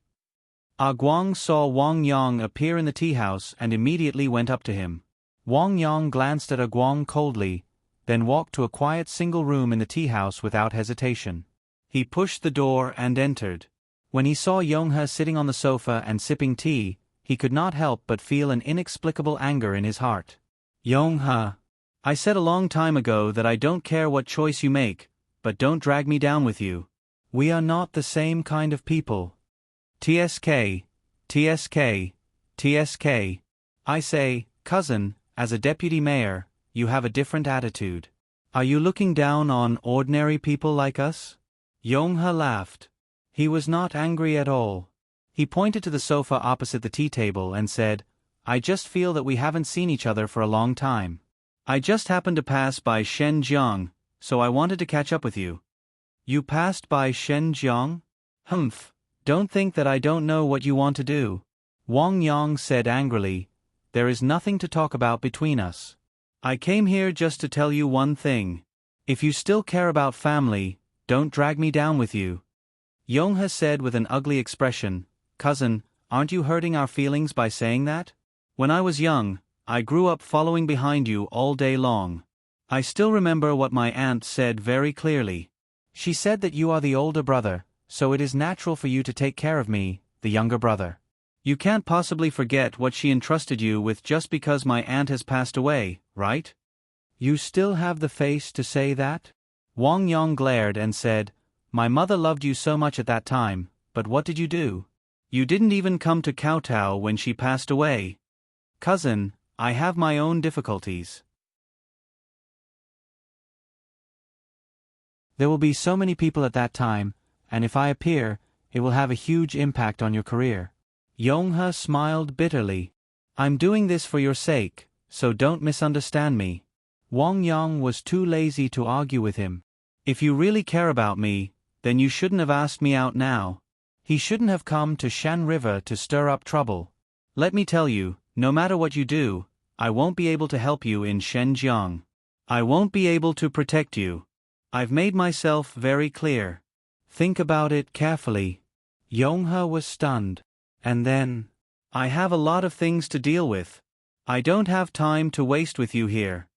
Guang saw Wang Yang appear in the tea house and immediately went up to him. Wang Yang glanced at Guang coldly, then walked to a quiet single room in the tea house without hesitation. He pushed the door and entered. When he saw Yonghe sitting on the sofa and sipping tea, he could not help but feel an inexplicable anger in his heart. Yonghe, I said a long time ago that I don't care what choice you make, but don't drag me down with you. We are not the same kind of people. TSK, TSK, TSK. I say, cousin, as a deputy mayor, you have a different attitude. Are you looking down on ordinary people like us? Yonghe laughed. He was not angry at all. He pointed to the sofa opposite the tea table and said, I just feel that we haven't seen each other for a long time. I just happened to pass by Shenzhen, so I wanted to catch up with you. You passed by Shenzhen? Humph, don't think that I don't know what you want to do. Wang Yang said angrily, there is nothing to talk about between us. I came here just to tell you one thing. If you still care about family, don't drag me down with you. Yonghe said with an ugly expression, cousin, aren't you hurting our feelings by saying that? When I was young, I grew up following behind you all day long. I still remember what my aunt said very clearly. She said that you are the older brother, so it is natural for you to take care of me, the younger brother. You can't possibly forget what she entrusted you with just because my aunt has passed away, right? You still have the face to say that? Wang Yang glared and said, my mother loved you so much at that time, but what did you do? You didn't even come to kowtow when she passed away. Cousin, I have my own difficulties. There will be so many people at that time, and if I appear, it will have a huge impact on your career. Yonghe smiled bitterly. I'm doing this for your sake, so don't misunderstand me. Wang Yang was too lazy to argue with him. If you really care about me, then you shouldn't have asked me out now. He shouldn't have come to Shan River to stir up trouble. Let me tell you, no matter what you do, I won't be able to help you in Shenzhen. I won't be able to protect you. I've made myself very clear. Think about it carefully. Yonghe was stunned. And then, I have a lot of things to deal with. I don't have time to waste with you here.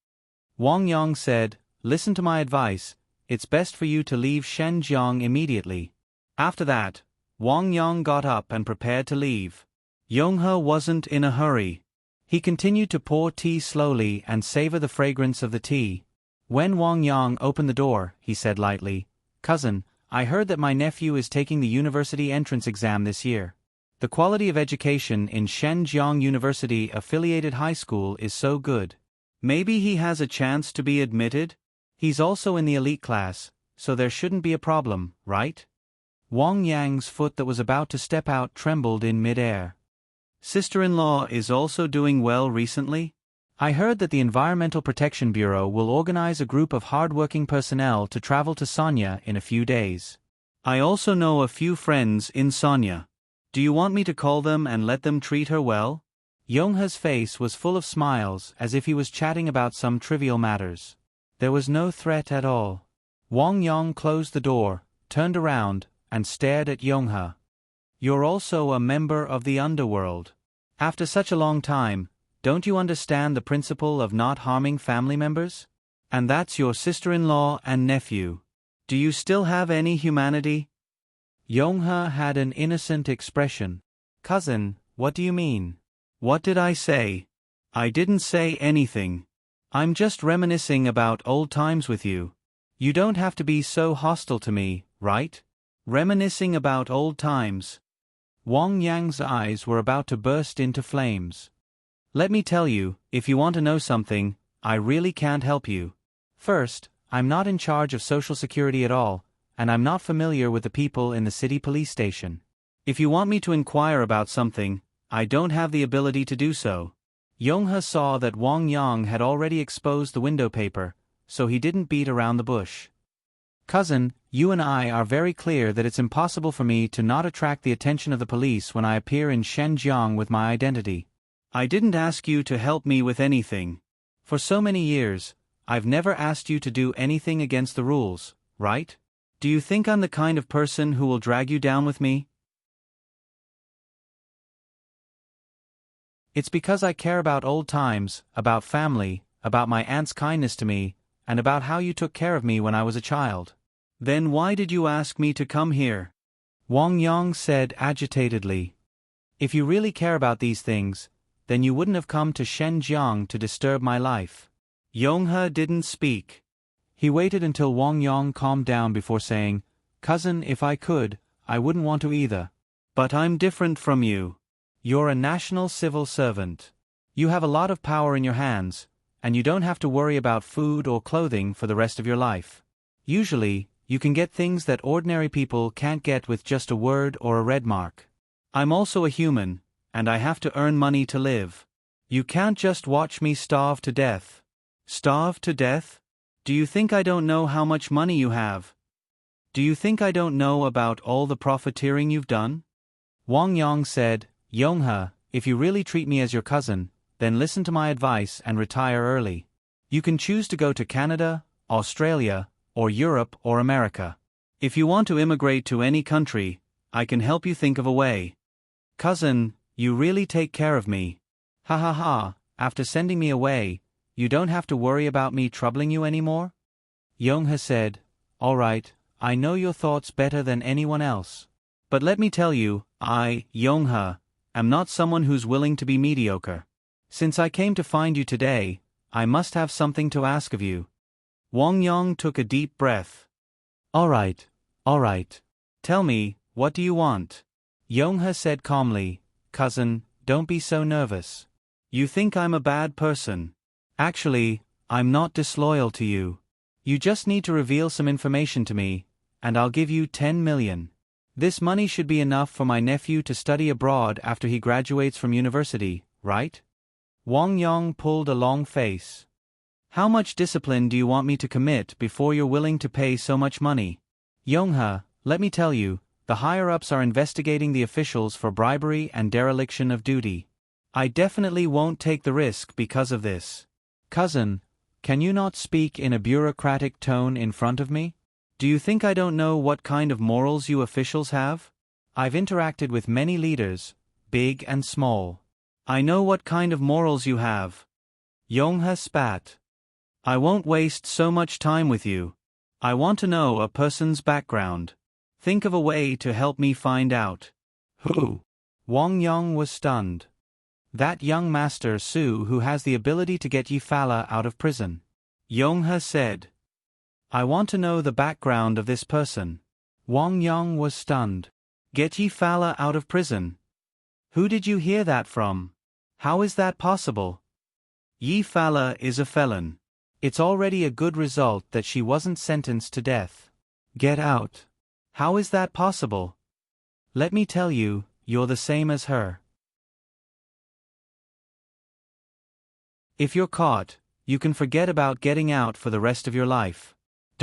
Wang Yang said, listen to my advice, it's best for you to leave Shenzhen immediately. After that, Wang Yang got up and prepared to leave. Yonghe wasn't in a hurry. He continued to pour tea slowly and savor the fragrance of the tea. When Wang Yang opened the door, he said lightly, cousin, I heard that my nephew is taking the university entrance exam this year. The quality of education in Shenzhen University affiliated high school is so good. Maybe he has a chance to be admitted? He's also in the elite class, so there shouldn't be a problem, right? Wang Yang's foot that was about to step out trembled in mid-air. Sister-in-law is also doing well recently? I heard that the Environmental Protection Bureau will organize a group of hard-working personnel to travel to Sonia in a few days. I also know a few friends in Sonia. Do you want me to call them and let them treat her well? Yonghe's face was full of smiles as if he was chatting about some trivial matters. There was no threat at all. Wang Yang closed the door, turned around, and stared at Yonghe. You're also a member of the underworld. After such a long time, don't you understand the principle of not harming family members? And that's your sister-in-law and nephew. Do you still have any humanity? Yonghe had an innocent expression. Cousin, what do you mean? What did I say? I didn't say anything. I'm just reminiscing about old times with you. You don't have to be so hostile to me, right? Reminiscing about old times. Wang Yang's eyes were about to burst into flames. Let me tell you, if you want to know something, I really can't help you. First, I'm not in charge of Social Security at all, and I'm not familiar with the people in the city police station. If you want me to inquire about something, I don't have the ability to do so. Yonghe saw that Wang Yang had already exposed the window paper, so he didn't beat around the bush. Cousin, you and I are very clear that it's impossible for me to not attract the attention of the police when I appear in Shenzhen with my identity. I didn't ask you to help me with anything. For so many years, I've never asked you to do anything against the rules, right? Do you think I'm the kind of person who will drag you down with me? It's because I care about old times, about family, about my aunt's kindness to me, and about how you took care of me when I was a child. Then why did you ask me to come here? Wang Yang said agitatedly. If you really care about these things, then you wouldn't have come to Shenzhen to disturb my life. Yonghe didn't speak. He waited until Wang Yang calmed down before saying, "Cousin, if I could, I wouldn't want to either. But I'm different from you. You're a national civil servant. You have a lot of power in your hands, and you don't have to worry about food or clothing for the rest of your life. Usually, you can get things that ordinary people can't get with just a word or a red mark. I'm also a human, and I have to earn money to live. You can't just watch me starve to death." Starve to death? Do you think I don't know how much money you have? Do you think I don't know about all the profiteering you've done? Wang Yang said, "Yonghe, if you really treat me as your cousin, then listen to my advice and retire early. You can choose to go to Canada, Australia, or Europe or America. If you want to immigrate to any country, I can help you think of a way. Cousin, you really take care of me. Ha ha ha, after sending me away, you don't have to worry about me troubling you anymore?" Yonghe said, "All right, I know your thoughts better than anyone else. But let me tell you, I, Yonghe, am not someone who's willing to be mediocre. Since I came to find you today, I must have something to ask of you." Wang Yang took a deep breath. All right. Tell me, what do you want?" Yonghe said calmly, "Cousin, don't be so nervous. You think I'm a bad person. Actually, I'm not disloyal to you. You just need to reveal some information to me, and I'll give you 10 million. This money should be enough for my nephew to study abroad after he graduates from university, right?" Wang Yang pulled a long face. "How much discipline do you want me to commit before you're willing to pay so much money? Yonghe, let me tell you, the higher-ups are investigating the officials for bribery and dereliction of duty. I definitely won't take the risk because of this. Cousin, can you not speak in a bureaucratic tone in front of me? Do you think I don't know what kind of morals you officials have? I've interacted with many leaders, big and small. I know what kind of morals you have." Yonghe spat. "I won't waste so much time with you. I want to know a person's background. Think of a way to help me find out." "Who?" Wang Yang was stunned. "That young master Su who has the ability to get Yi Fala out of prison." Yonghe said. "I want to know the background of this person." Wang Yang was stunned. "Get Yi Fala out of prison? Who did you hear that from? How is that possible? Yi Fala is a felon. It's already a good result that she wasn't sentenced to death. Get out. How is that possible? Let me tell you, you're the same as her. If you're caught, you can forget about getting out for the rest of your life.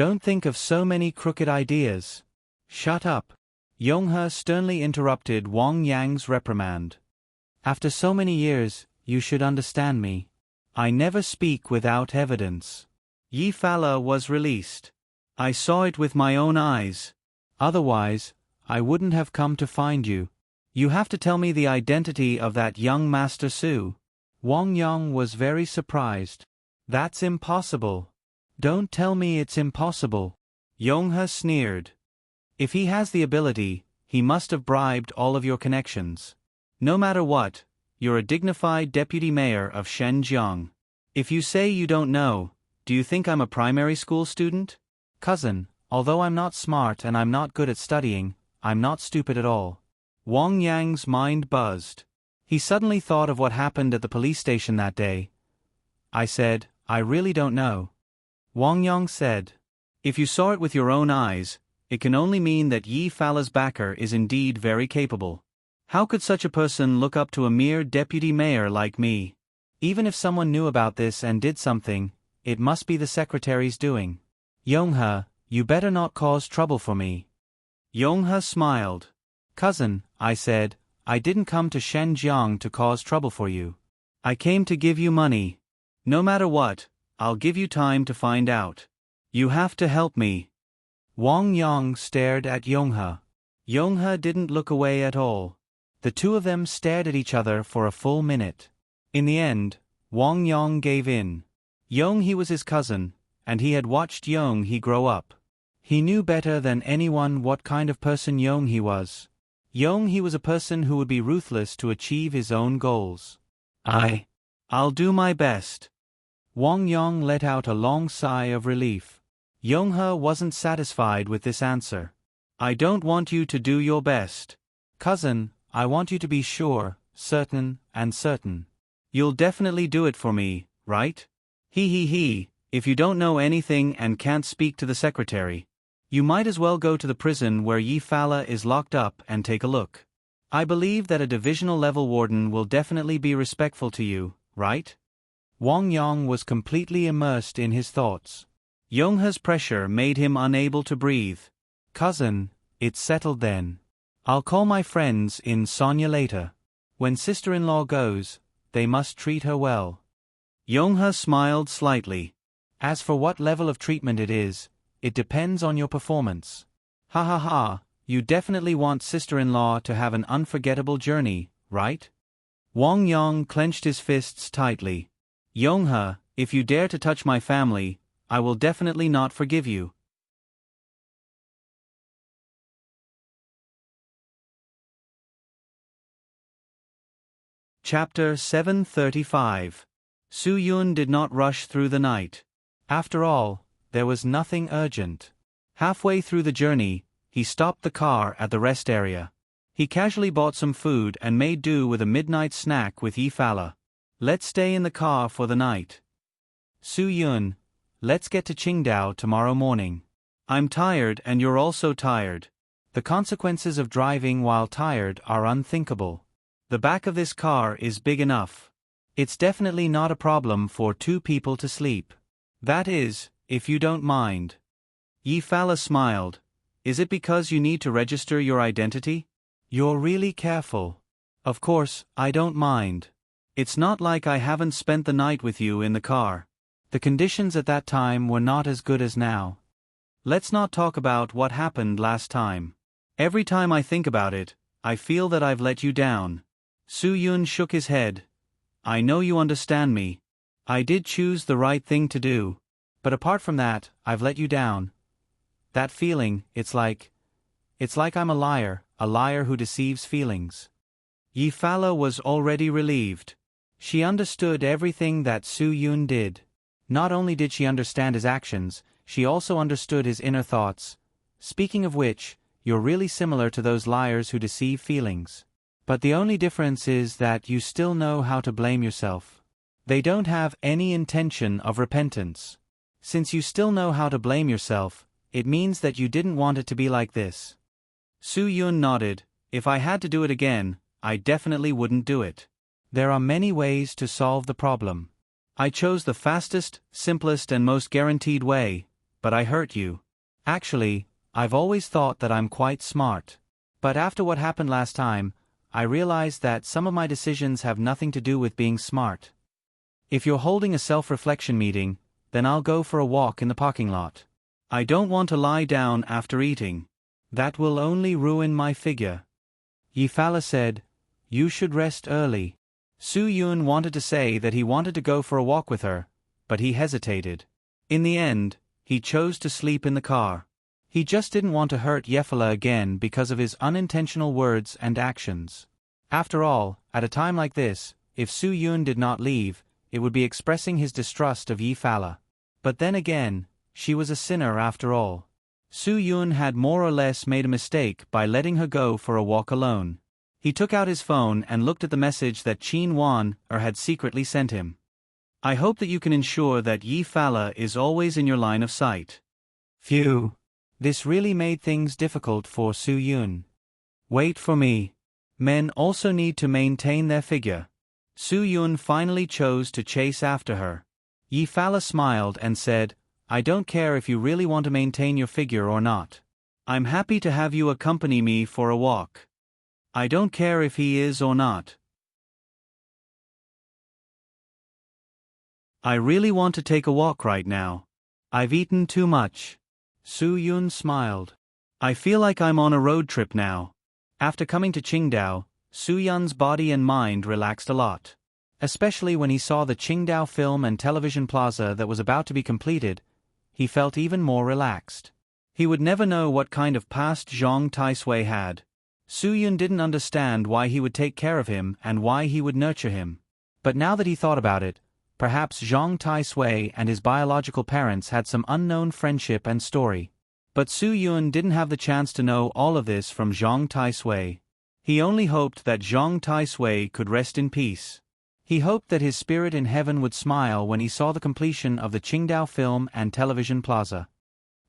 Don't think of so many crooked ideas." "Shut up." Yonghe sternly interrupted Wang Yang's reprimand. "After so many years, you should understand me. I never speak without evidence. Yi Fala was released. I saw it with my own eyes. Otherwise, I wouldn't have come to find you. You have to tell me the identity of that young Master Su." Wang Yang was very surprised. "That's impossible." "Don't tell me it's impossible." Yonghe sneered. "If he has the ability, he must have bribed all of your connections. No matter what, you're a dignified deputy mayor of Shenzhen. If you say you don't know, do you think I'm a primary school student? Cousin, although I'm not smart and I'm not good at studying, I'm not stupid at all." Wang Yang's mind buzzed. He suddenly thought of what happened at the police station that day. "I said, I really don't know." Wang Yang said, "If you saw it with your own eyes, it can only mean that Yi Fala's backer is indeed very capable. How could such a person look up to a mere deputy mayor like me? Even if someone knew about this and did something, it must be the secretary's doing. Yonghe, you better not cause trouble for me." Yonghe smiled. "Cousin," I said, "I didn't come to Shenzhen to cause trouble for you. I came to give you money. No matter what, I'll give you time to find out. You have to help me." Wang Yang stared at Yonghe. Yonghe didn't look away at all. The two of them stared at each other for a full minute. In the end, Wang Yong gave in. Yong he was his cousin, and he had watched Yong he grow up. He knew better than anyone what kind of person Yong he was. Yong he was a person who would be ruthless to achieve his own goals. I'll do my best. Wang Yong let out a long sigh of relief. Yonghe wasn't satisfied with this answer. I don't want you to do your best. Cousin, I want you to be sure, certain. You'll definitely do it for me, right? He. If you don't know anything and can't speak to the secretary, you might as well go to the prison where Yi Fala is locked up and take a look. I believe that a divisional level warden will definitely be respectful to you, right? Wang Yong was completely immersed in his thoughts. Yonghe's pressure made him unable to breathe. Cousin, it's settled then. I'll call my friends in Sonya later. When sister-in-law goes, they must treat her well. Yonghe smiled slightly. As for what level of treatment it is, it depends on your performance. Ha, you definitely want sister-in-law to have an unforgettable journey, right? Wang Yong clenched his fists tightly. Yonghe, if you dare to touch my family, I will definitely not forgive you. Chapter 735. Su Yun did not rush through the night. After all, there was nothing urgent. Halfway through the journey, he stopped the car at the rest area. He casually bought some food and made do with a midnight snack with Yi Fala. Let's stay in the car for the night. Su Yun, let's get to Qingdao tomorrow morning. I'm tired and you're also tired. The consequences of driving while tired are unthinkable. The back of this car is big enough. It's definitely not a problem for 2 people to sleep. That is, if you don't mind. Yi Fala smiled. Is it because you need to register your identity? You're really careful. Of course, I don't mind. It's not like I haven't spent the night with you in the car. The conditions at that time were not as good as now. Let's not talk about what happened last time. Every time I think about it, I feel that I've let you down. Su Yun shook his head. I know you understand me. I did choose the right thing to do. But apart from that, I've let you down. That feeling, it's like I'm a liar who deceives feelings. Yi Fala was already relieved. She understood everything that Su Yun did. Not only did she understand his actions, she also understood his inner thoughts. Speaking of which, you're really similar to those liars who deceive feelings. But the only difference is that you still know how to blame yourself. They don't have any intention of repentance. Since you still know how to blame yourself, it means that you didn't want it to be like this. Su Yun nodded. If I had to do it again, I definitely wouldn't do it. There are many ways to solve the problem. I chose the fastest, simplest and most guaranteed way, but I hurt you. Actually, I've always thought that I'm quite smart. But after what happened last time, I realized that some of my decisions have nothing to do with being smart. If you're holding a self-reflection meeting, then I'll go for a walk in the parking lot. I don't want to lie down after eating. That will only ruin my figure. Yi Fala said, You should rest early. Su Yun wanted to say that he wanted to go for a walk with her, but he hesitated. In the end, he chose to sleep in the car. He just didn't want to hurt Yefala again because of his unintentional words and actions. After all, at a time like this, if Su Yun did not leave, it would be expressing his distrust of Yi Fala. But then again, she was a sinner after all. Su Yun had more or less made a mistake by letting her go for a walk alone. He took out his phone and looked at the message that Qin Wan had secretly sent him. I hope that you can ensure that Yi Fala is always in your line of sight. Phew. This really made things difficult for Su Yun. Wait for me. Men also need to maintain their figure. Su Yun finally chose to chase after her. Yi Fala smiled and said, I don't care if you really want to maintain your figure or not. I'm happy to have you accompany me for a walk. I don't care if he is or not. I really want to take a walk right now. I've eaten too much. Su Yun smiled. I feel like I'm on a road trip now. After coming to Qingdao, Su Yun's body and mind relaxed a lot. Especially when he saw the Qingdao Film and Television Plaza that was about to be completed, he felt even more relaxed. He would never know what kind of past Zhang Taisui had. Su Yun didn't understand why he would take care of him and why he would nurture him. But now that he thought about it, perhaps Zhang Taisui and his biological parents had some unknown friendship and story. But Su Yun didn't have the chance to know all of this from Zhang Taisui. He only hoped that Zhang Taisui could rest in peace. He hoped that his spirit in heaven would smile when he saw the completion of the Qingdao Film and Television Plaza.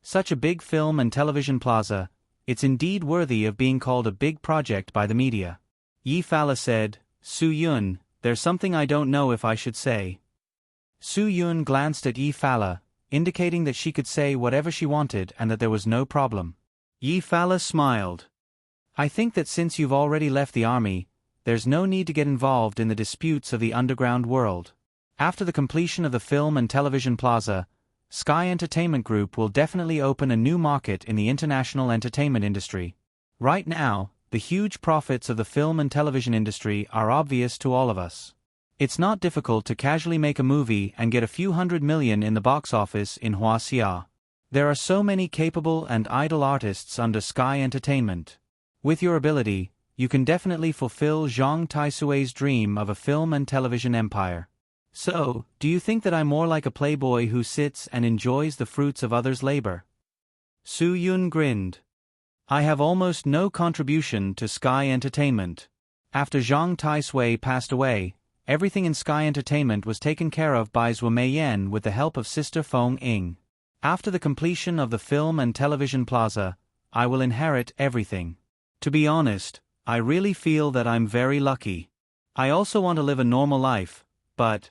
Such a big film and television plaza, it's indeed worthy of being called a big project by the media. Yi Fala said, "Su Yun, there's something I don't know if I should say." Su Yun glanced at Yi Fala, indicating that she could say whatever she wanted and that there was no problem. Yi Fala smiled. "I think that since you've already left the army, there's no need to get involved in the disputes of the underground world. After the completion of the film and television plaza, Sky Entertainment Group will definitely open a new market in the international entertainment industry. Right now, the huge profits of the film and television industry are obvious to all of us. It's not difficult to casually make a movie and get a few $100 million in the box office in Huaxia. There are so many capable and idle artists under Sky Entertainment. With your ability, you can definitely fulfill Zhang Taisui's dream of a film and television empire. So, do you think that I'm more like a playboy who sits and enjoys the fruits of others' labor?" Su Yun grinned. "I have almost no contribution to Sky Entertainment. After Zhang Taisui passed away, everything in Sky Entertainment was taken care of by Zhu Meiyan with the help of Sister Feng Ying. After the completion of the film and television plaza, I will inherit everything. To be honest, I really feel that I'm very lucky. I also want to live a normal life, but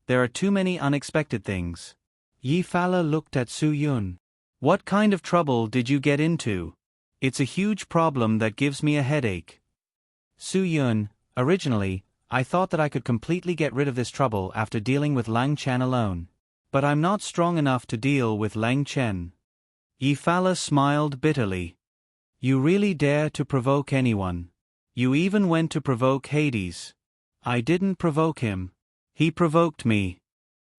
there are too many unexpected things." Yi Fala looked at Su Yun. "What kind of trouble did you get into? It's a huge problem that gives me a headache." Su Yun, originally, I thought that I could completely get rid of this trouble after dealing with Lang Chen alone. But I'm not strong enough to deal with Lang Chen. Yi Fala smiled bitterly. "You really dare to provoke anyone. You even went to provoke Hades." "I didn't provoke him. He provoked me."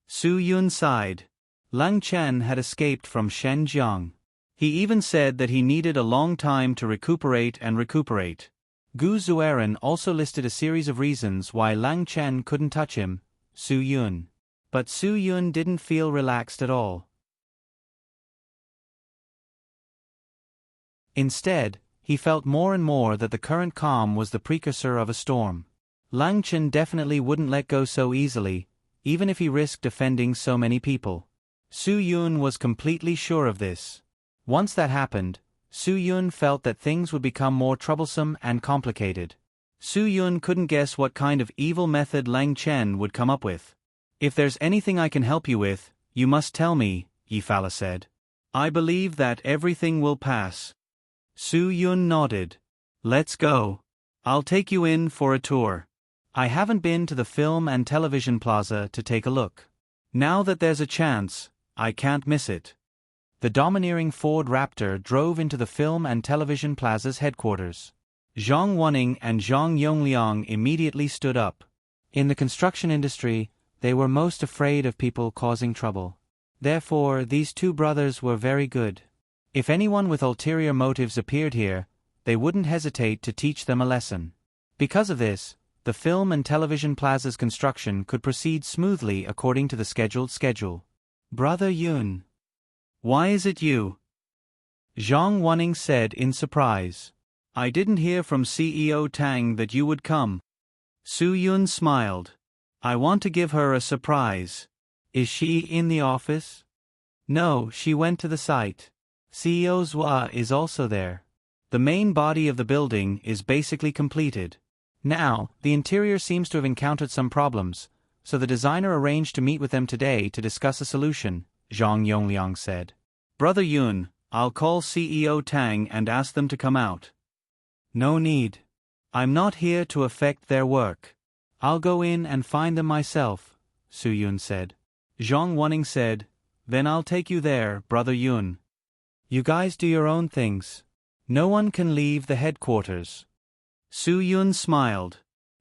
Su Yun sighed. Lang Chen had escaped from Shenzhen. He even said that he needed a long time to recuperate. Gu Zueran also listed a series of reasons why Lang Chen couldn't touch him, Su Yun. But Su Yun didn't feel relaxed at all. Instead, he felt more and more that the current calm was the precursor of a storm. Lang Chen definitely wouldn't let go so easily, even if he risked offending so many people. Su Yun was completely sure of this. Once that happened, Su Yun felt that things would become more troublesome and complicated. Su Yun couldn't guess what kind of evil method Lang Chen would come up with. "If there's anything I can help you with, you must tell me," Yi Fala said. "I believe that everything will pass." Su Yun nodded. "Let's go. I'll take you in for a tour. I haven't been to the film and television plaza to take a look. Now that there's a chance, I can't miss it." The domineering Ford Raptor drove into the film and television plaza's headquarters. Zhang Wanning and Zhang Yongliang immediately stood up. In the construction industry, they were most afraid of people causing trouble. Therefore, these two brothers were very good. If anyone with ulterior motives appeared here, they wouldn't hesitate to teach them a lesson. Because of this, the film and television plaza's construction could proceed smoothly according to the schedule. "Brother Yun. Why is it you?" Zhang Wanning said in surprise. "I didn't hear from CEO Tang that you would come." Su Yun smiled. "I want to give her a surprise." "Is she in the office?" "No, she went to the site. CEO Zhua is also there. The main body of the building is basically completed. Now, the interior seems to have encountered some problems, so the designer arranged to meet with them today to discuss a solution," Zhang Yongliang said. "Brother Yun, I'll call CEO Tang and ask them to come out." "No need. I'm not here to affect their work. I'll go in and find them myself," Su Yun said. Zhang Wanning said, "Then I'll take you there, Brother Yun. You guys do your own things. No one can leave the headquarters." Su Yun smiled.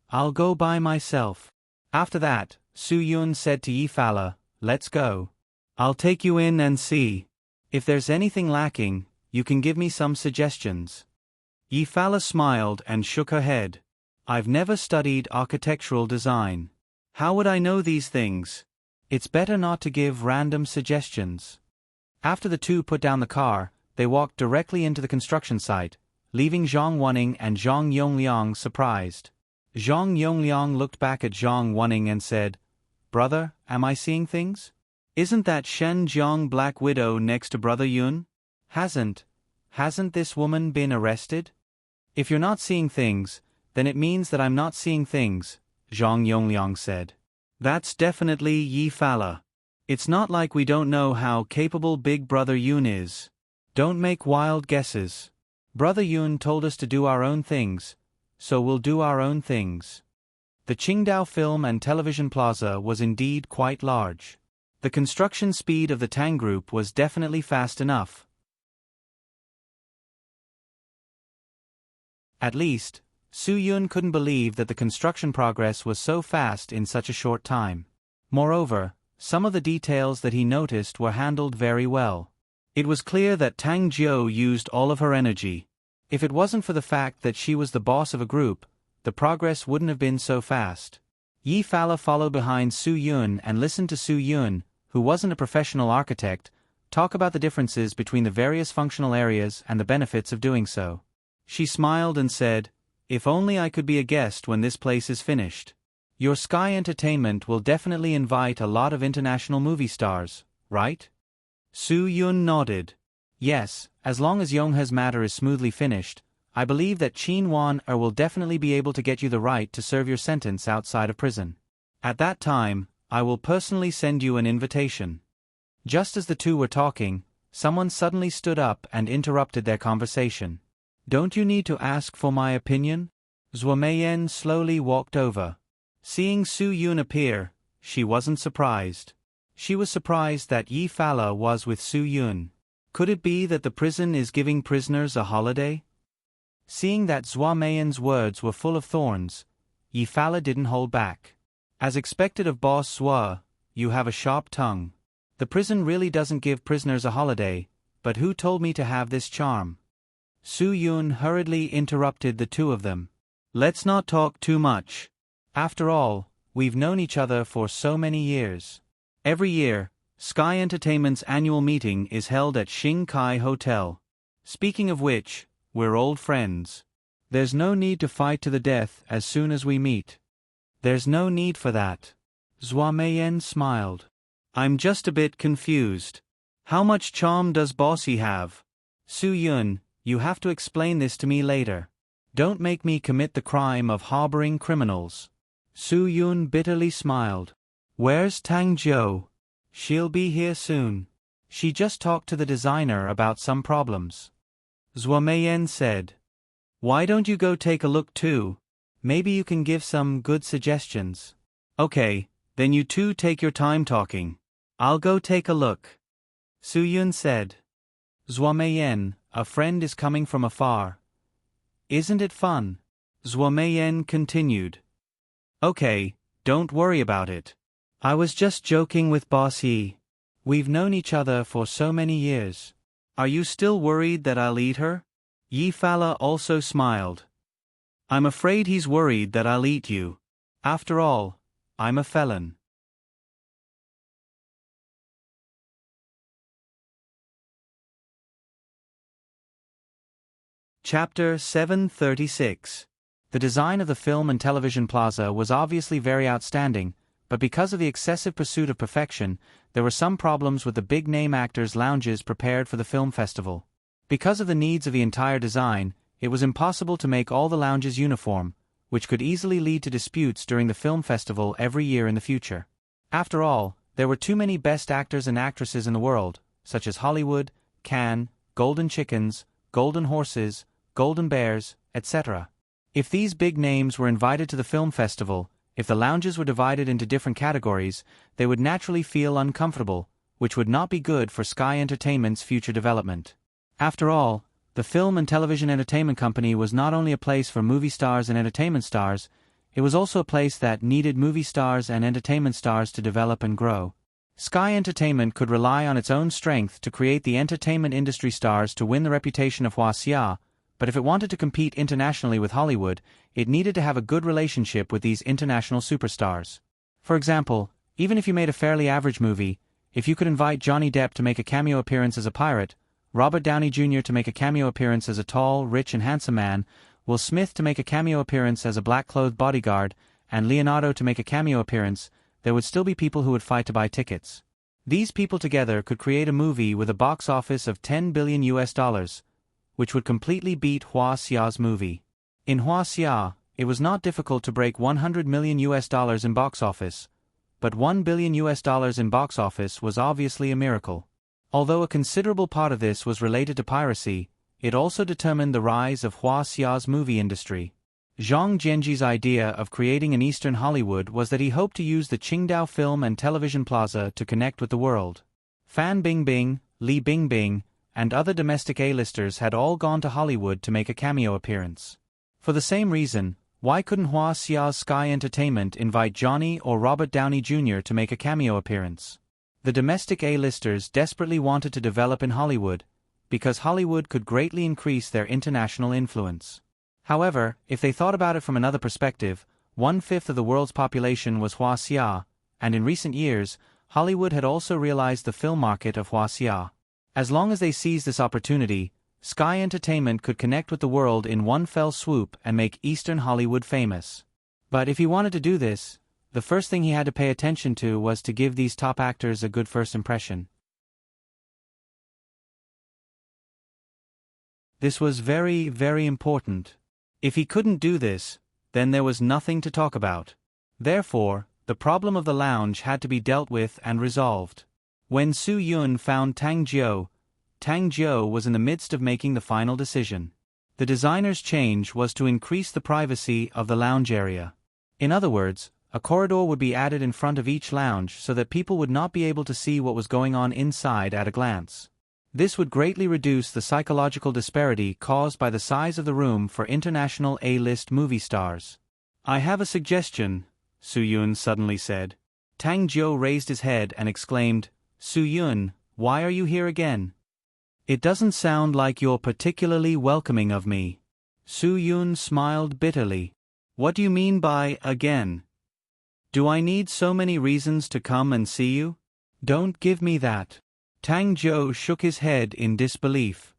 "I'll go by myself." After that, Su Yun said to Yi Fala, "Let's go. I'll take you in and see. If there's anything lacking, you can give me some suggestions." Yi Fala smiled and shook her head. "I've never studied architectural design. How would I know these things? It's better not to give random suggestions." After the two put down the car, they walked directly into the construction site, leaving Zhang Wanning and Zhang Yongliang surprised. Zhang Yongliang looked back at Zhang Wanning and said, "Brother, am I seeing things? Isn't that Shen Jiang Black Widow next to Brother Yun? Hasn't this woman been arrested?" "If you're not seeing things, then it means that I'm not seeing things," Zhang Yongliang said. "That's definitely Yi Fala. It's not like we don't know how capable Big Brother Yun is. Don't make wild guesses. Brother Yun told us to do our own things, so we'll do our own things." The Qingdao Film and Television Plaza was indeed quite large. The construction speed of the Tang Group was definitely fast enough. At least, Su Yun couldn't believe that the construction progress was so fast in such a short time. Moreover, some of the details that he noticed were handled very well. It was clear that Tang Jiu used all of her energy. If it wasn't for the fact that she was the boss of a group, the progress wouldn't have been so fast. Yi Fala followed behind Su Yun and listened to Su Yun, who wasn't a professional architect, talk about the differences between the various functional areas and the benefits of doing so. She smiled and said, "If only I could be a guest when this place is finished. Your Sky Entertainment will definitely invite a lot of international movie stars, right?" Su Yun nodded. "Yes, as long as Yonghe's matter is smoothly finished, I believe that Qin Wan will definitely be able to get you the right to serve your sentence outside of prison. At that time, I will personally send you an invitation." Just as the two were talking, someone suddenly stood up and interrupted their conversation. "Don't you need to ask for my opinion?" Zhuo Meiyan slowly walked over. Seeing Su Yun appear, she wasn't surprised. She was surprised that Yi Fala was with Su Yun. Could it be that the prison is giving prisoners a holiday? Seeing that Zhuo Meiyan's words were full of thorns, Yi Fala didn't hold back. "As expected of Boss Zhuo, you have a sharp tongue. The prison really doesn't give prisoners a holiday, but who told me to have this charm?" Su Yun hurriedly interrupted the two of them. "Let's not talk too much. After all, we've known each other for so many years. Every year, Sky Entertainment's annual meeting is held at Xing Kai Hotel. Speaking of which, we're old friends. There's no need to fight to the death as soon as we meet." "There's no need for that." Zhuo Meiyan smiled. "I'm just a bit confused. How much charm does Bossy have? Su Yun, you have to explain this to me later. Don't make me commit the crime of harboring criminals." Su Yun bitterly smiled. "Where's Tang Jiu?" "She'll be here soon. She just talked to the designer about some problems." Zhuo Meiyan said. "Why don't you go take a look too? Maybe you can give some good suggestions." "Okay, then you two take your time talking. I'll go take a look," Su Yun said. "Zhuo Meiyan, a friend is coming from afar. Isn't it fun?" Zhuo Meiyan continued. "Okay, don't worry about it. I was just joking with Boss Yi. We've known each other for so many years. Are you still worried that I'll eat her?" Yi Fala also smiled. "I'm afraid he's worried that I'll eat you. After all, I'm a felon." Chapter 736. The design of the film and television plaza was obviously very outstanding, but because of the excessive pursuit of perfection, there were some problems with the big-name actors' lounges prepared for the film festival. Because of the needs of the entire design, it was impossible to make all the lounges uniform, which could easily lead to disputes during the film festival every year in the future. After all, there were too many best actors and actresses in the world, such as Hollywood, Cannes, Golden Chickens, Golden Horses, Golden Bears, etc. If these big names were invited to the film festival, if the lounges were divided into different categories, they would naturally feel uncomfortable, which would not be good for Sky Entertainment's future development. After all, the Film and Television Entertainment Company was not only a place for movie stars and entertainment stars, it was also a place that needed movie stars and entertainment stars to develop and grow. Sky Entertainment could rely on its own strength to create the entertainment industry stars to win the reputation of Huaxia, but if it wanted to compete internationally with Hollywood, it needed to have a good relationship with these international superstars. For example, even if you made a fairly average movie, if you could invite Johnny Depp to make a cameo appearance as a pirate, Robert Downey Jr. to make a cameo appearance as a tall, rich and handsome man, Will Smith to make a cameo appearance as a black-clothed bodyguard, and Leonardo to make a cameo appearance, there would still be people who would fight to buy tickets. These people together could create a movie with a box office of $10 billion, which would completely beat Huaxia's movie. In Huaxia, it was not difficult to break $100 million in box office, but $1 billion in box office was obviously a miracle. Although a considerable part of this was related to piracy, it also determined the rise of Huaxia's movie industry. Zhang Jianji's idea of creating an Eastern Hollywood was that he hoped to use the Qingdao Film and Television Plaza to connect with the world. Fan Bingbing, Li Bingbing, and other domestic A-listers had all gone to Hollywood to make a cameo appearance. For the same reason, why couldn't Huaxia's Sky Entertainment invite Johnny or Robert Downey Jr. to make a cameo appearance? The domestic A-listers desperately wanted to develop in Hollywood, because Hollywood could greatly increase their international influence. However, if they thought about it from another perspective, 1/5 of the world's population was Huaxia, and in recent years, Hollywood had also realized the film market of Huaxia. As long as they seized this opportunity, Sky Entertainment could connect with the world in one fell swoop and make Eastern Hollywood famous. But if he wanted to do this, the first thing he had to pay attention to was to give these top actors a good first impression. This was very, very important. If he couldn't do this, then there was nothing to talk about. Therefore, the problem of the lounge had to be dealt with and resolved. When Su Yun found Tang Jiu was in the midst of making the final decision. The designer's change was to increase the privacy of the lounge area. In other words, a corridor would be added in front of each lounge so that people would not be able to see what was going on inside at a glance. This would greatly reduce the psychological disparity caused by the size of the room for international A-list movie stars. "I have a suggestion," Su Yun suddenly said. Tang Jiu raised his head and exclaimed, "Su Yun, why are you here again? It doesn't sound like you're particularly welcoming of me." Su Yun smiled bitterly. "What do you mean by again? Do I need so many reasons to come and see you? Don't give me that." Tang Jiu shook his head in disbelief.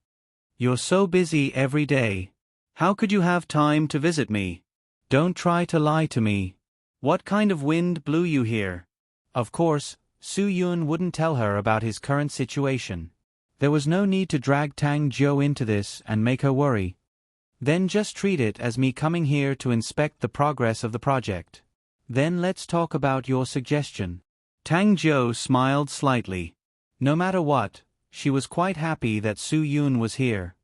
"You're so busy every day. How could you have time to visit me? Don't try to lie to me. What kind of wind blew you here?" Of course, Su Yun wouldn't tell her about his current situation. There was no need to drag Tang Jiu into this and make her worry. Then just treat it as me coming here to inspect the progress of the project. Then let's talk about your suggestion. Tang Jiu smiled slightly. No matter what, she was quite happy that Su Yun was here.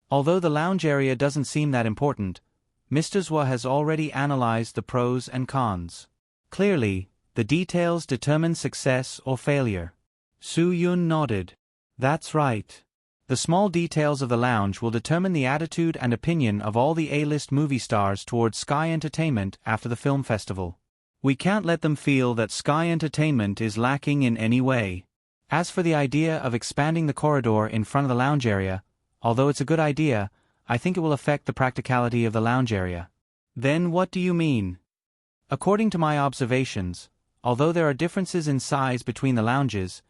Although the lounge area doesn't seem that important, Mr. Zhua has already analyzed the pros and cons. Clearly, the details determine success or failure. Su Yun nodded. "That's right. The small details of the lounge will determine the attitude and opinion of all the A-list movie stars towards Sky Entertainment after the film festival. We can't let them feel that Sky Entertainment is lacking in any way. As for the idea of expanding the corridor in front of the lounge area, although it's a good idea, I think it will affect the practicality of the lounge area." "Then what do you mean?" "According to my observations, although there are differences in size between the lounges,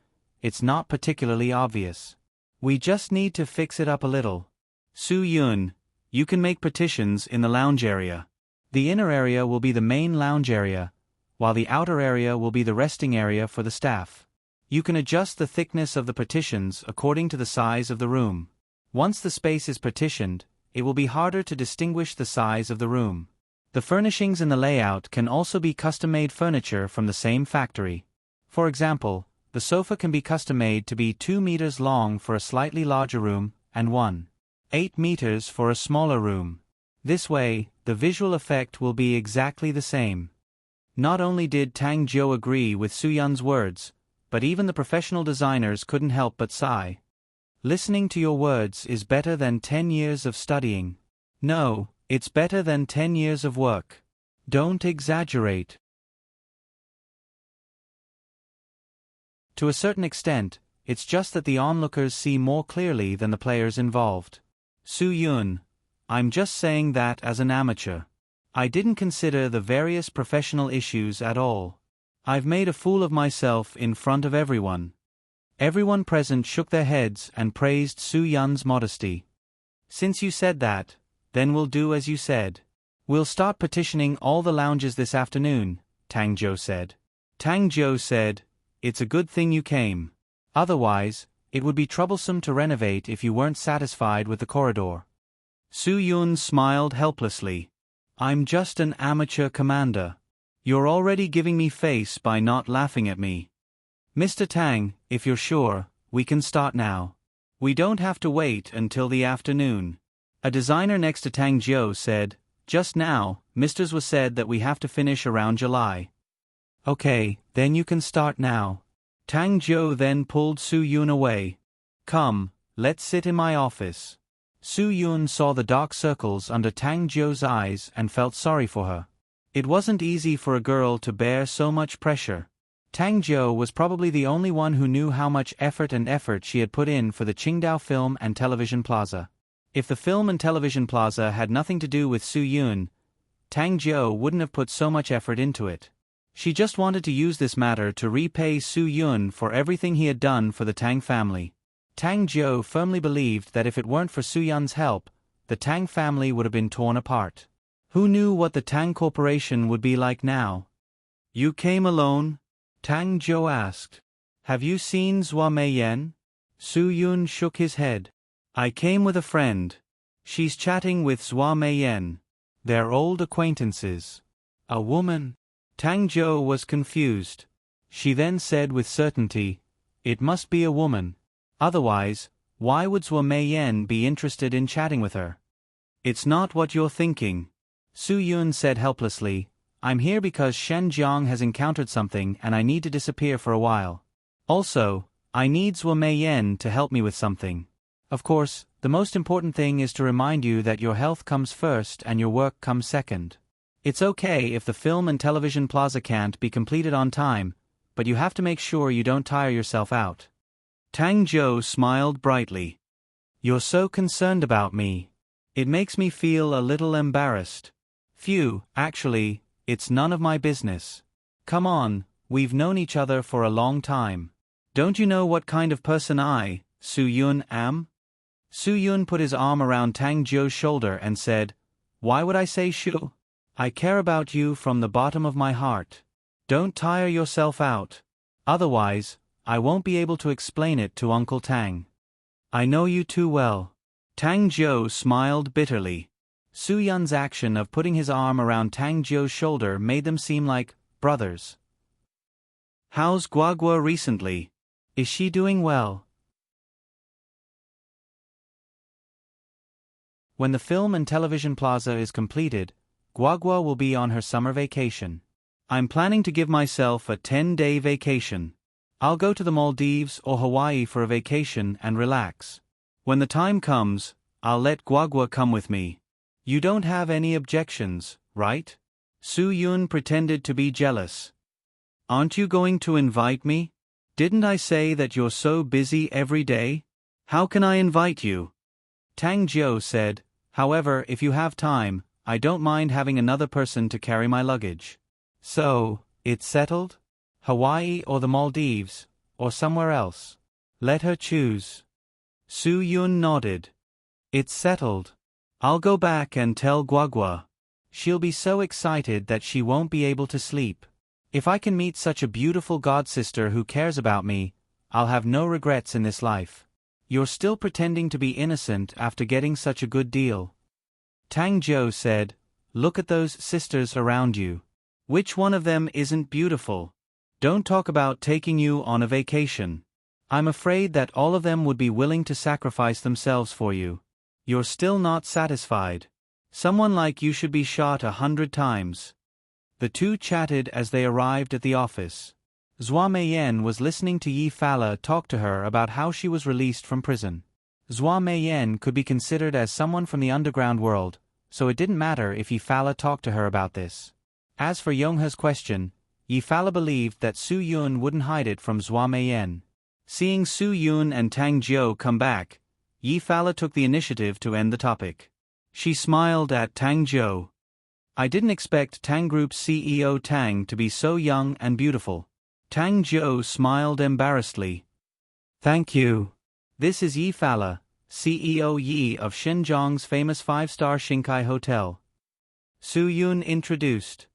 it's not particularly obvious. We just need to fix it up a little. Su Yun, you can make partitions in the lounge area. The inner area will be the main lounge area, while the outer area will be the resting area for the staff. You can adjust the thickness of the partitions according to the size of the room. Once the space is partitioned, it will be harder to distinguish the size of the room. The furnishings in the layout can also be custom-made furniture from the same factory. For example, the sofa can be custom-made to be 2 meters long for a slightly larger room and 1.8 meters for a smaller room. This way, the visual effect will be exactly the same." Not only did Tang Jiu agree with Su Yun's words, but even the professional designers couldn't help but sigh. "Listening to your words is better than 10 years of studying. No, it's better than 10 years of work. Don't exaggerate. To a certain extent, it's just that the onlookers see more clearly than the players involved. Soo-yoon, I'm just saying that as an amateur. I didn't consider the various professional issues at all. I've made a fool of myself in front of everyone. Everyone present shook their heads and praised Soo-yoon's modesty. Since you said that, then we'll do as you said. We'll start petitioning all the lounges this afternoon, Tang-jo said. Tang-jo said, it's a good thing you came. Otherwise, it would be troublesome to renovate if you weren't satisfied with the corridor. Soo-yoon smiled helplessly. I'm just an amateur commander. You're already giving me face by not laughing at me. Mr. Tang, if you're sure, we can start now. We don't have to wait until the afternoon. A designer next to Tang-jo said, just now, Misters was said that we have to finish around July. Okay, then you can start now. Tang-jo then pulled Soo-yoon away. Come, let's sit in my office. Soo-yoon saw the dark circles under Tang-jo's eyes and felt sorry for her. It wasn't easy for a girl to bear so much pressure. Tang-jo was probably the only one who knew how much effort she had put in for the Qingdao Film and Television Plaza. If the Film and Television Plaza had nothing to do with Soo-yoon, Tang-jo wouldn't have put so much effort into it. She just wanted to use this matter to repay Soo-yoon for everything he had done for the Tang family. Tang-jo firmly believed that if it weren't for Soo-yoon's help, the Tang family would have been torn apart. Who knew what the Tang Corporation would be like now? You came alone? Tang-jo asked. Have you seen Zhua Meiyan? Soo-yoon shook his head. I came with a friend. She's chatting with Zhua Meiyan. They're old acquaintances. A woman? Tang-jo was confused. She then said with certainty, it must be a woman. Otherwise, why would Zhua Meiyan be interested in chatting with her? It's not what you're thinking. Soo-yoon said helplessly, I'm here because Shen Jiang has encountered something and I need to disappear for a while. Also, I need Zhua Meiyan to help me with something. Of course, the most important thing is to remind you that your health comes first and your work comes second. It's okay if the Film and Television Plaza can't be completed on time, but you have to make sure you don't tire yourself out. Tang-jo smiled brightly. You're so concerned about me. It makes me feel a little embarrassed. Phew, actually, it's none of my business. Come on, we've known each other for a long time. Don't you know what kind of person I, Soo-yoon, am? Soo-yoon put his arm around Tang-jo's shoulder and said, why would I say shoo? I care about you from the bottom of my heart. Don't tire yourself out. Otherwise, I won't be able to explain it to Uncle Tang. I know you too well. Tang-jo smiled bitterly. Soo-yoon's action of putting his arm around Tang-jo's shoulder made them seem like brothers. How's Guagua recently? Is she doing well? When the Film and Television Plaza is completed, Guagua will be on her summer vacation. I'm planning to give myself a 10-day vacation. I'll go to the Maldives or Hawaii for a vacation and relax. When the time comes, I'll let Guagua come with me. You don't have any objections, right? Soo-yoon pretended to be jealous. Aren't you going to invite me? Didn't I say that you're so busy every day? How can I invite you? Tang-jo said, however, if you have time, I don't mind having another person to carry my luggage. So, it's settled? Hawaii or the Maldives, or somewhere else? Let her choose. Soo-yoon nodded. It's settled. I'll go back and tell Guagua. She'll be so excited that she won't be able to sleep. If I can meet such a beautiful godsister who cares about me, I'll have no regrets in this life. You're still pretending to be innocent after getting such a good deal. Tang-jo said, look at those sisters around you. Which one of them isn't beautiful? Don't talk about taking you on a vacation. I'm afraid that all of them would be willing to sacrifice themselves for you. You're still not satisfied. Someone like you should be shot 100 times. The two chatted as they arrived at the office. Zhua Meiyan was listening to Yi Fala talk to her about how she was released from prison. Zhua Meiyan could be considered as someone from the underground world, so it didn't matter if Yi Fala talked to her about this. As for Yonghe's question, Yi Fala believed that Su Yun wouldn't hide it from Zhua Meiyan. Seeing Su Yun and Tang Jiu come back, Yi Fala took the initiative to end the topic. She smiled at Tang Jiu. I didn't expect Tang Group's CEO Tang to be so young and beautiful. Tang Jiu smiled embarrassedly. Thank you. This is Yi Fala, CEO Yi of Xinjiang's famous 5-star Xinkai Hotel. Su Yun introduced.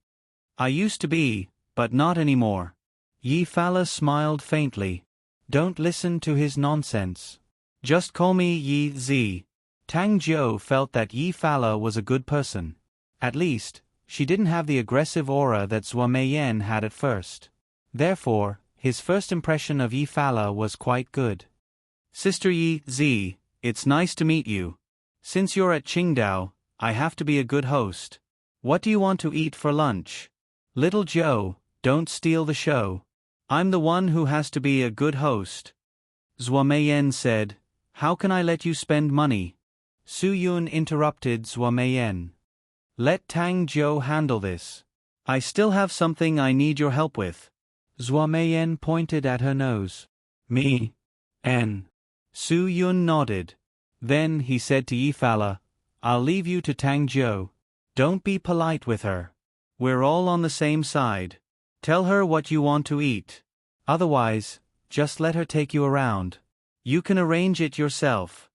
I used to be, but not anymore. Yi Fala smiled faintly. Don't listen to his nonsense. Just call me Yi Zi. Tang Jiu felt that Yi Fala was a good person. At least, she didn't have the aggressive aura that Zhua Meiyan had at first. Therefore, his first impression of Yi Fala was quite good. Sister Yi Zi, it's nice to meet you. Since you're at Qingdao, I have to be a good host. What do you want to eat for lunch? Little Joe, don't steal the show. I'm the one who has to be a good host. Zhua Meiyan said, How can I let you spend money? Su Yun interrupted Zhua Meiyan. Let Tang Jiu handle this. I still have something I need your help with. Zhua Meiyan pointed at her nose. Me? N. Su Yun nodded. Then he said to Yi Fala, I'll leave you to Tang Jiu. Don't be polite with her. We're all on the same side. Tell her what you want to eat. Otherwise, just let her take you around. You can arrange it yourself.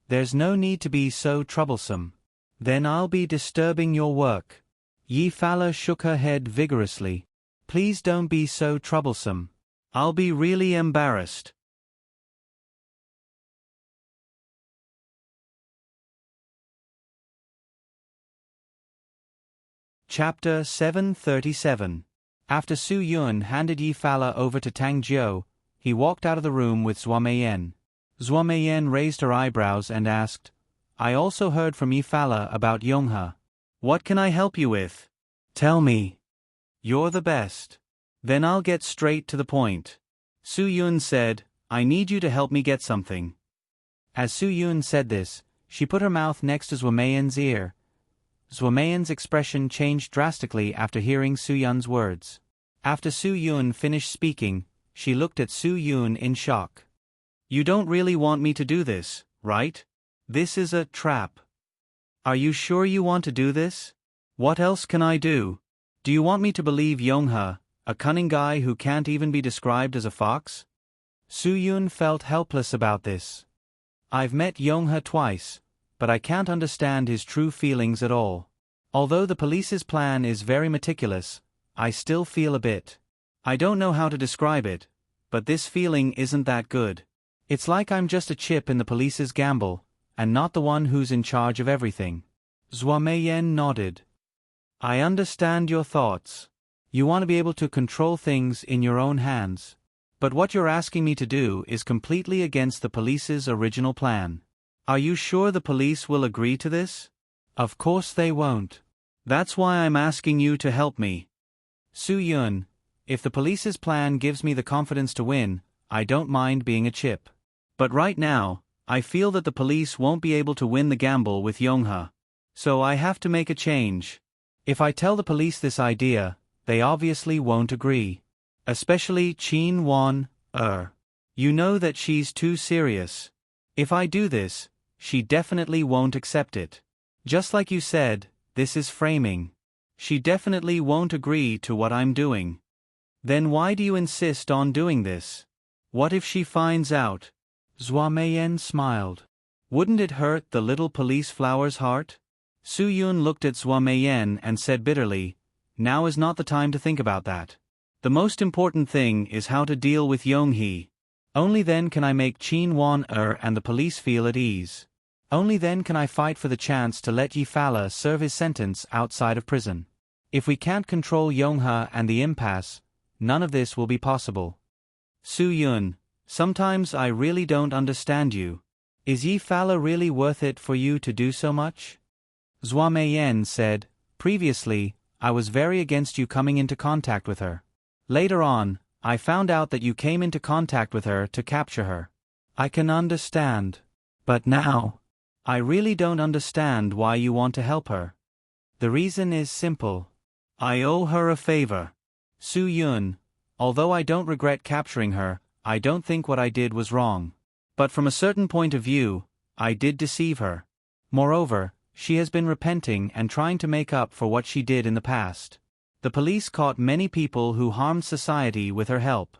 There's no need to be so troublesome. Then I'll be disturbing your work. Yi Fala shook her head vigorously. Please don't be so troublesome. I'll be really embarrassed. Chapter 737. After Su Yun handed Yi Fala over to Tang Jiu, he walked out of the room with Zhua Meiyan. Zhua Meiyan raised her eyebrows and asked, I also heard from Yi Fala about Yonghe. What can I help you with? Tell me. You're the best. Then I'll get straight to the point. Su Yun said, I need you to help me get something. As Su Yun said this, she put her mouth next to Zhua Meiyan's ear. Zhua Meiyan's expression changed drastically after hearing Su Yun's words. After Su Yun finished speaking, she looked at Su Yun in shock. You don't really want me to do this, right? This is a trap. Are you sure you want to do this? What else can I do? Do you want me to believe Yonghe, a cunning guy who can't even be described as a fox? Su Yun felt helpless about this. I've met Yonghe twice, but I can't understand his true feelings at all. Although the police's plan is very meticulous, I still feel a bit. I don't know how to describe it, but this feeling isn't that good. It's like I'm just a chip in the police's gamble, and not the one who's in charge of everything. Zhua Meiyan nodded. I understand your thoughts. You want to be able to control things in your own hands. But what you're asking me to do is completely against the police's original plan. Are you sure the police will agree to this? Of course they won't. That's why I'm asking you to help me. Su Yun, if the police's plan gives me the confidence to win, I don't mind being a chip. But right now, I feel that the police won't be able to win the gamble with Yonghe. So I have to make a change. If I tell the police this idea, they obviously won't agree. Especially Qin Wan, You know that she's too serious. If I do this, she definitely won't accept it. Just like you said, this is framing. She definitely won't agree to what I'm doing. Then why do you insist on doing this? What if she finds out? Zhua Meiyan smiled. Wouldn't it hurt the little police flower's heart? Su Yun looked at Zhua Meiyan and said bitterly, Now is not the time to think about that. The most important thing is how to deal with Yonghe. Only then can I make Qin Wan and the police feel at ease. Only then can I fight for the chance to let Yi Fala serve his sentence outside of prison. If we can't control Yonghe and the impasse, none of this will be possible. Su Yun, sometimes I really don't understand you. Is Yi Fala really worth it for you to do so much? Zhua Meiyan said, Previously, I was very against you coming into contact with her. Later on, I found out that you came into contact with her to capture her. I can understand. But now, I really don't understand why you want to help her. The reason is simple. I owe her a favor. Su Yun, although I don't regret capturing her, I don't think what I did was wrong. But from a certain point of view, I did deceive her. Moreover, she has been repenting and trying to make up for what she did in the past. The police caught many people who harmed society with her help.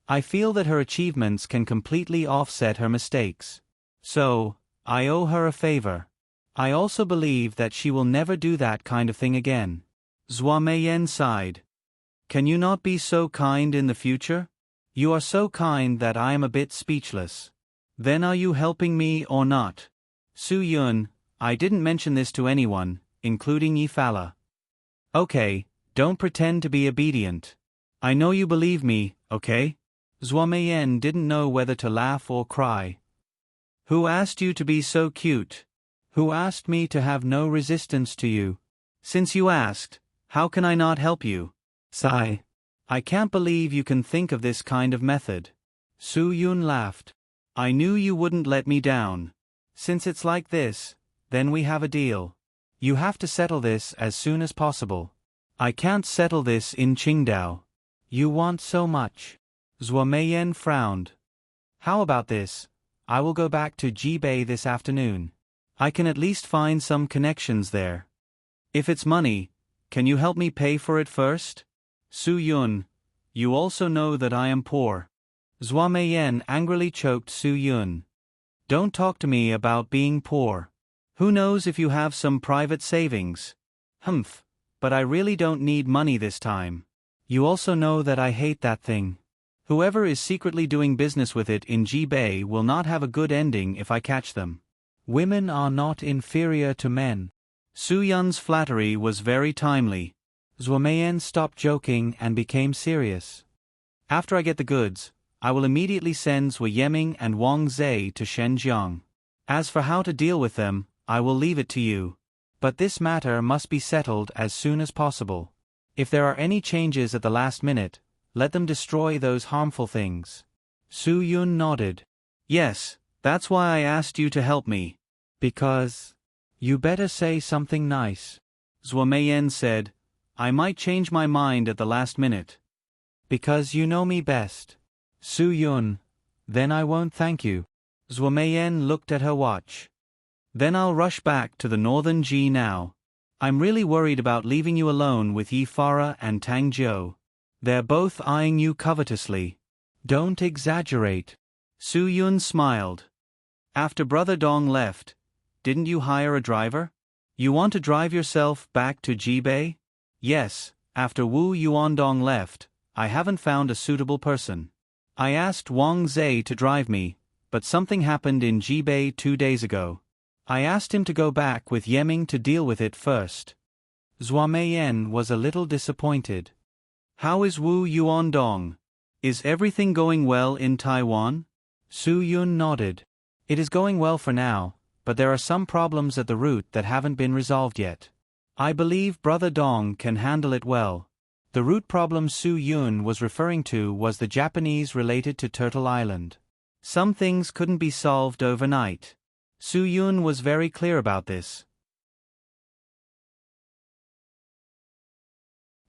I feel that her achievements can completely offset her mistakes. So, I owe her a favor. I also believe that she will never do that kind of thing again. Zhua Meiyan sighed. Can you not be so kind in the future? You are so kind that I am a bit speechless. Then are you helping me or not? Su Yun, I didn't mention this to anyone, including Yi Fala. Okay, don't pretend to be obedient. I know you believe me, okay? Zhua Meiyan didn't know whether to laugh or cry. Who asked you to be so cute? Who asked me to have no resistance to you? Since you asked, how can I not help you? Sigh. I can't believe you can think of this kind of method. Su Yun laughed. I knew you wouldn't let me down. Since it's like this, then we have a deal. You have to settle this as soon as possible. I can't settle this in Qingdao. You want so much. Zhua Meiyan frowned. How about this? I will go back to Jibei this afternoon. I can at least find some connections there. If it's money, can you help me pay for it first? Su Yun, you also know that I am poor. Zhua Meiyan angrily choked Su Yun. Don't talk to me about being poor. Who knows if you have some private savings? Humph, but I really don't need money this time. You also know that I hate that thing. Whoever is secretly doing business with it in Jibei will not have a good ending if I catch them. Women are not inferior to men. Su Yun's flattery was very timely. Zhua Meiyan stopped joking and became serious. After I get the goods, I will immediately send Zhou Yeming and Wang Zhe to Shenzhen. As for how to deal with them, I will leave it to you. But this matter must be settled as soon as possible. If there are any changes at the last minute, let them destroy those harmful things. Su Yun nodded. Yes, that's why I asked you to help me. Because... You better say something nice. Zhua Meiyan said, I might change my mind at the last minute. Because you know me best. Su Yun, then I won't thank you. Zhua Meiyan looked at her watch. Then I'll rush back to the northern Ji now. I'm really worried about leaving you alone with Yi Fara and Tang Jiu. They're both eyeing you covetously. Don't exaggerate. Su Yun smiled. After Brother Dong left, didn't you hire a driver? You want to drive yourself back to Jibei? Yes, after Wu Yuandong left, I haven't found a suitable person. I asked Wang Zhe to drive me, but something happened in Jibei 2 days ago. I asked him to go back with Yeming to deal with it first. Zhua Meiyan was a little disappointed. How is Wu Yuandong? Is everything going well in Taiwan? Su Yun nodded. It is going well for now, but there are some problems at the root that haven't been resolved yet. I believe Brother Dong can handle it well. The root problem Su Yun was referring to was the Japanese related to Turtle Island. Some things couldn't be solved overnight. Su Yun was very clear about this.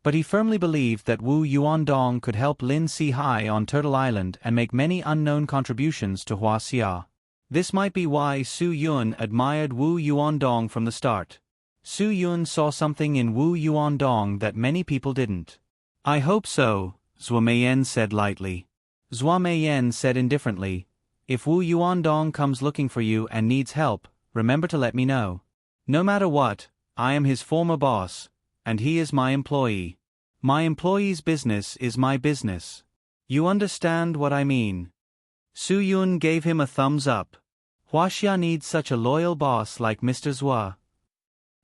But he firmly believed that Wu Yuandong could help Lin Si-hai on Turtle Island and make many unknown contributions to Huaxia. This might be why Su Yun admired Wu Yuandong from the start. Su Yun saw something in Wu Yuandong that many people didn't. I hope so, Zhua Meiyan said lightly. Zhua Meiyan said indifferently, if Wu Yuandong comes looking for you and needs help, remember to let me know. No matter what, I am his former boss, and he is my employee. My employee's business is my business. You understand what I mean? Su Yun gave him a thumbs up. Huaxia needs such a loyal boss like Mr. Zhua.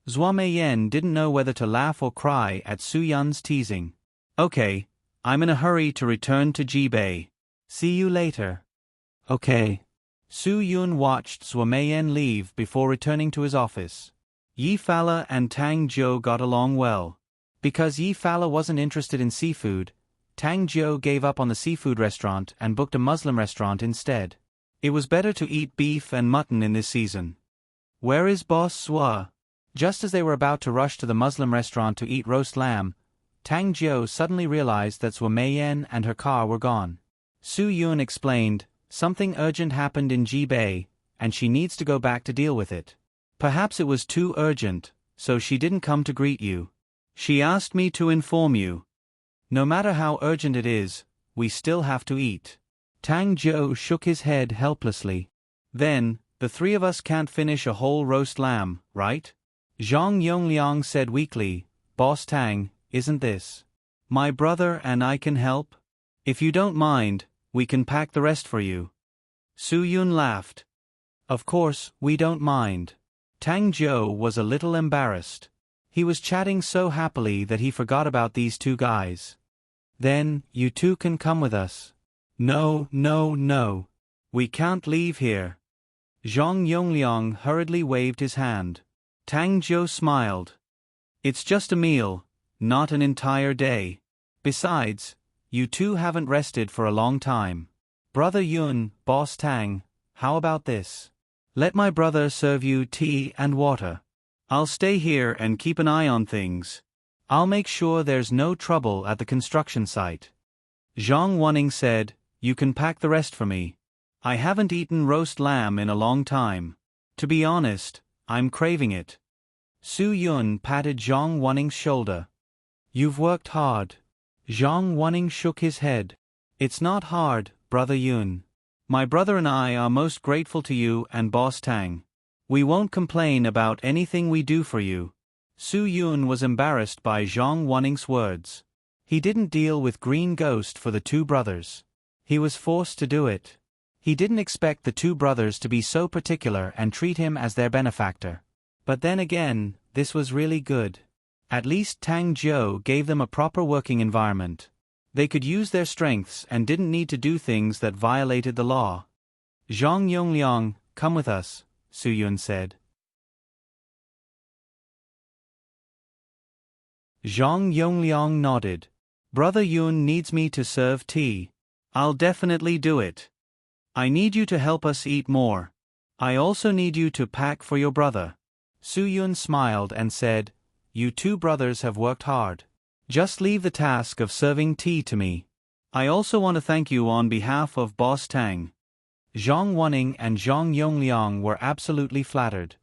Zhua Meiyan didn't know whether to laugh or cry at Su Yun's teasing. Okay, I'm in a hurry to return to Jibei. See you later. Okay. Su Yun watched Zhua Meiyan leave before returning to his office. Yi Fala and Tang Jiu got along well. Because Yi Fala wasn't interested in seafood, Tang Jiu gave up on the seafood restaurant and booked a Muslim restaurant instead. It was better to eat beef and mutton in this season. Where is Boss Sua? Just as they were about to rush to the Muslim restaurant to eat roast lamb, Tang Jiu suddenly realized that Sua Meiyan and her car were gone. Su Yun explained, something urgent happened in Jibei, and she needs to go back to deal with it. Perhaps it was too urgent, so she didn't come to greet you. She asked me to inform you. No matter how urgent it is, we still have to eat. Tang Jiu shook his head helplessly. Then, the three of us can't finish a whole roast lamb, right? Zhang Yongliang said weakly, Boss Tang, isn't this? My brother and I can help? If you don't mind, we can pack the rest for you. Su Yun laughed. Of course, we don't mind. Tang Jiu was a little embarrassed. He was chatting so happily that he forgot about these two guys. Then, you two can come with us. No, no, no. We can't leave here. Zhang Yongliang hurriedly waved his hand. Tang Jiu smiled. It's just a meal, not an entire day. Besides, you two haven't rested for a long time. Brother Yun, Boss Tang, how about this? Let my brother serve you tea and water. I'll stay here and keep an eye on things. I'll make sure there's no trouble at the construction site. Zhang Wanning said, you can pack the rest for me. I haven't eaten roast lamb in a long time. To be honest, I'm craving it. Su Yun patted Zhang Wanning's shoulder. You've worked hard. Zhang Wanning shook his head. It's not hard, Brother Yun. My brother and I are most grateful to you and Boss Tang. We won't complain about anything we do for you. Su Yun was embarrassed by Zhang Wanning's words. He didn't deal with Green Ghost for the two brothers. He was forced to do it. He didn't expect the two brothers to be so particular and treat him as their benefactor. But then again, this was really good. At least Tang Jiu gave them a proper working environment. They could use their strengths and didn't need to do things that violated the law. Zhang Yongliang, come with us, Su Yun said. Zhang Yongliang nodded. Brother Yun needs me to serve tea. I'll definitely do it. I need you to help us eat more. I also need you to pack for your brother. Su Yun smiled and said, you two brothers have worked hard. Just leave the task of serving tea to me. I also want to thank you on behalf of Boss Tang. Zhang Wanning and Zhang Yongliang were absolutely flattered.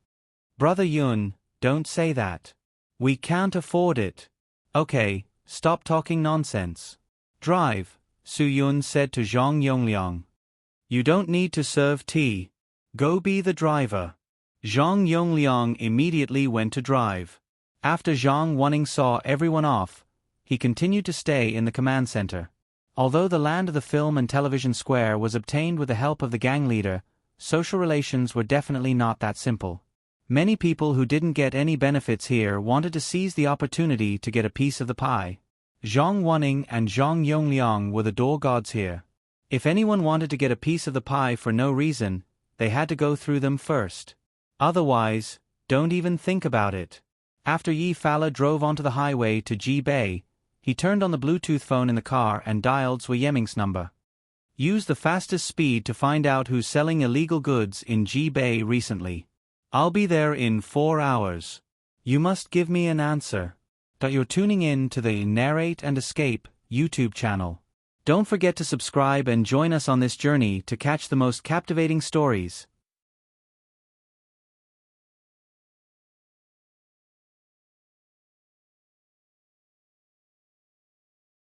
Brother Yun, don't say that. We can't afford it. Okay, stop talking nonsense. Drive, Su Yun said to Zhang Yongliang. You don't need to serve tea. Go be the driver. Zhang Yongliang immediately went to drive. After Zhang Wanning saw everyone off, he continued to stay in the command center. Although the land of the film and television square was obtained with the help of the gang leader, social relations were definitely not that simple. Many people who didn't get any benefits here wanted to seize the opportunity to get a piece of the pie. Zhang Wanning and Zhang Yongliang were the door gods here. If anyone wanted to get a piece of the pie for no reason, they had to go through them first. Otherwise, don't even think about it. After Yi Fala drove onto the highway to Jibei, he turned on the Bluetooth phone in the car and dialed Sui Yeming's number. Use the fastest speed to find out who's selling illegal goods in Jibei recently. I'll be there in 4 hours. You must give me an answer. You're tuning in to the Narrate and Escape YouTube channel. Don't forget to subscribe and join us on this journey to catch the most captivating stories.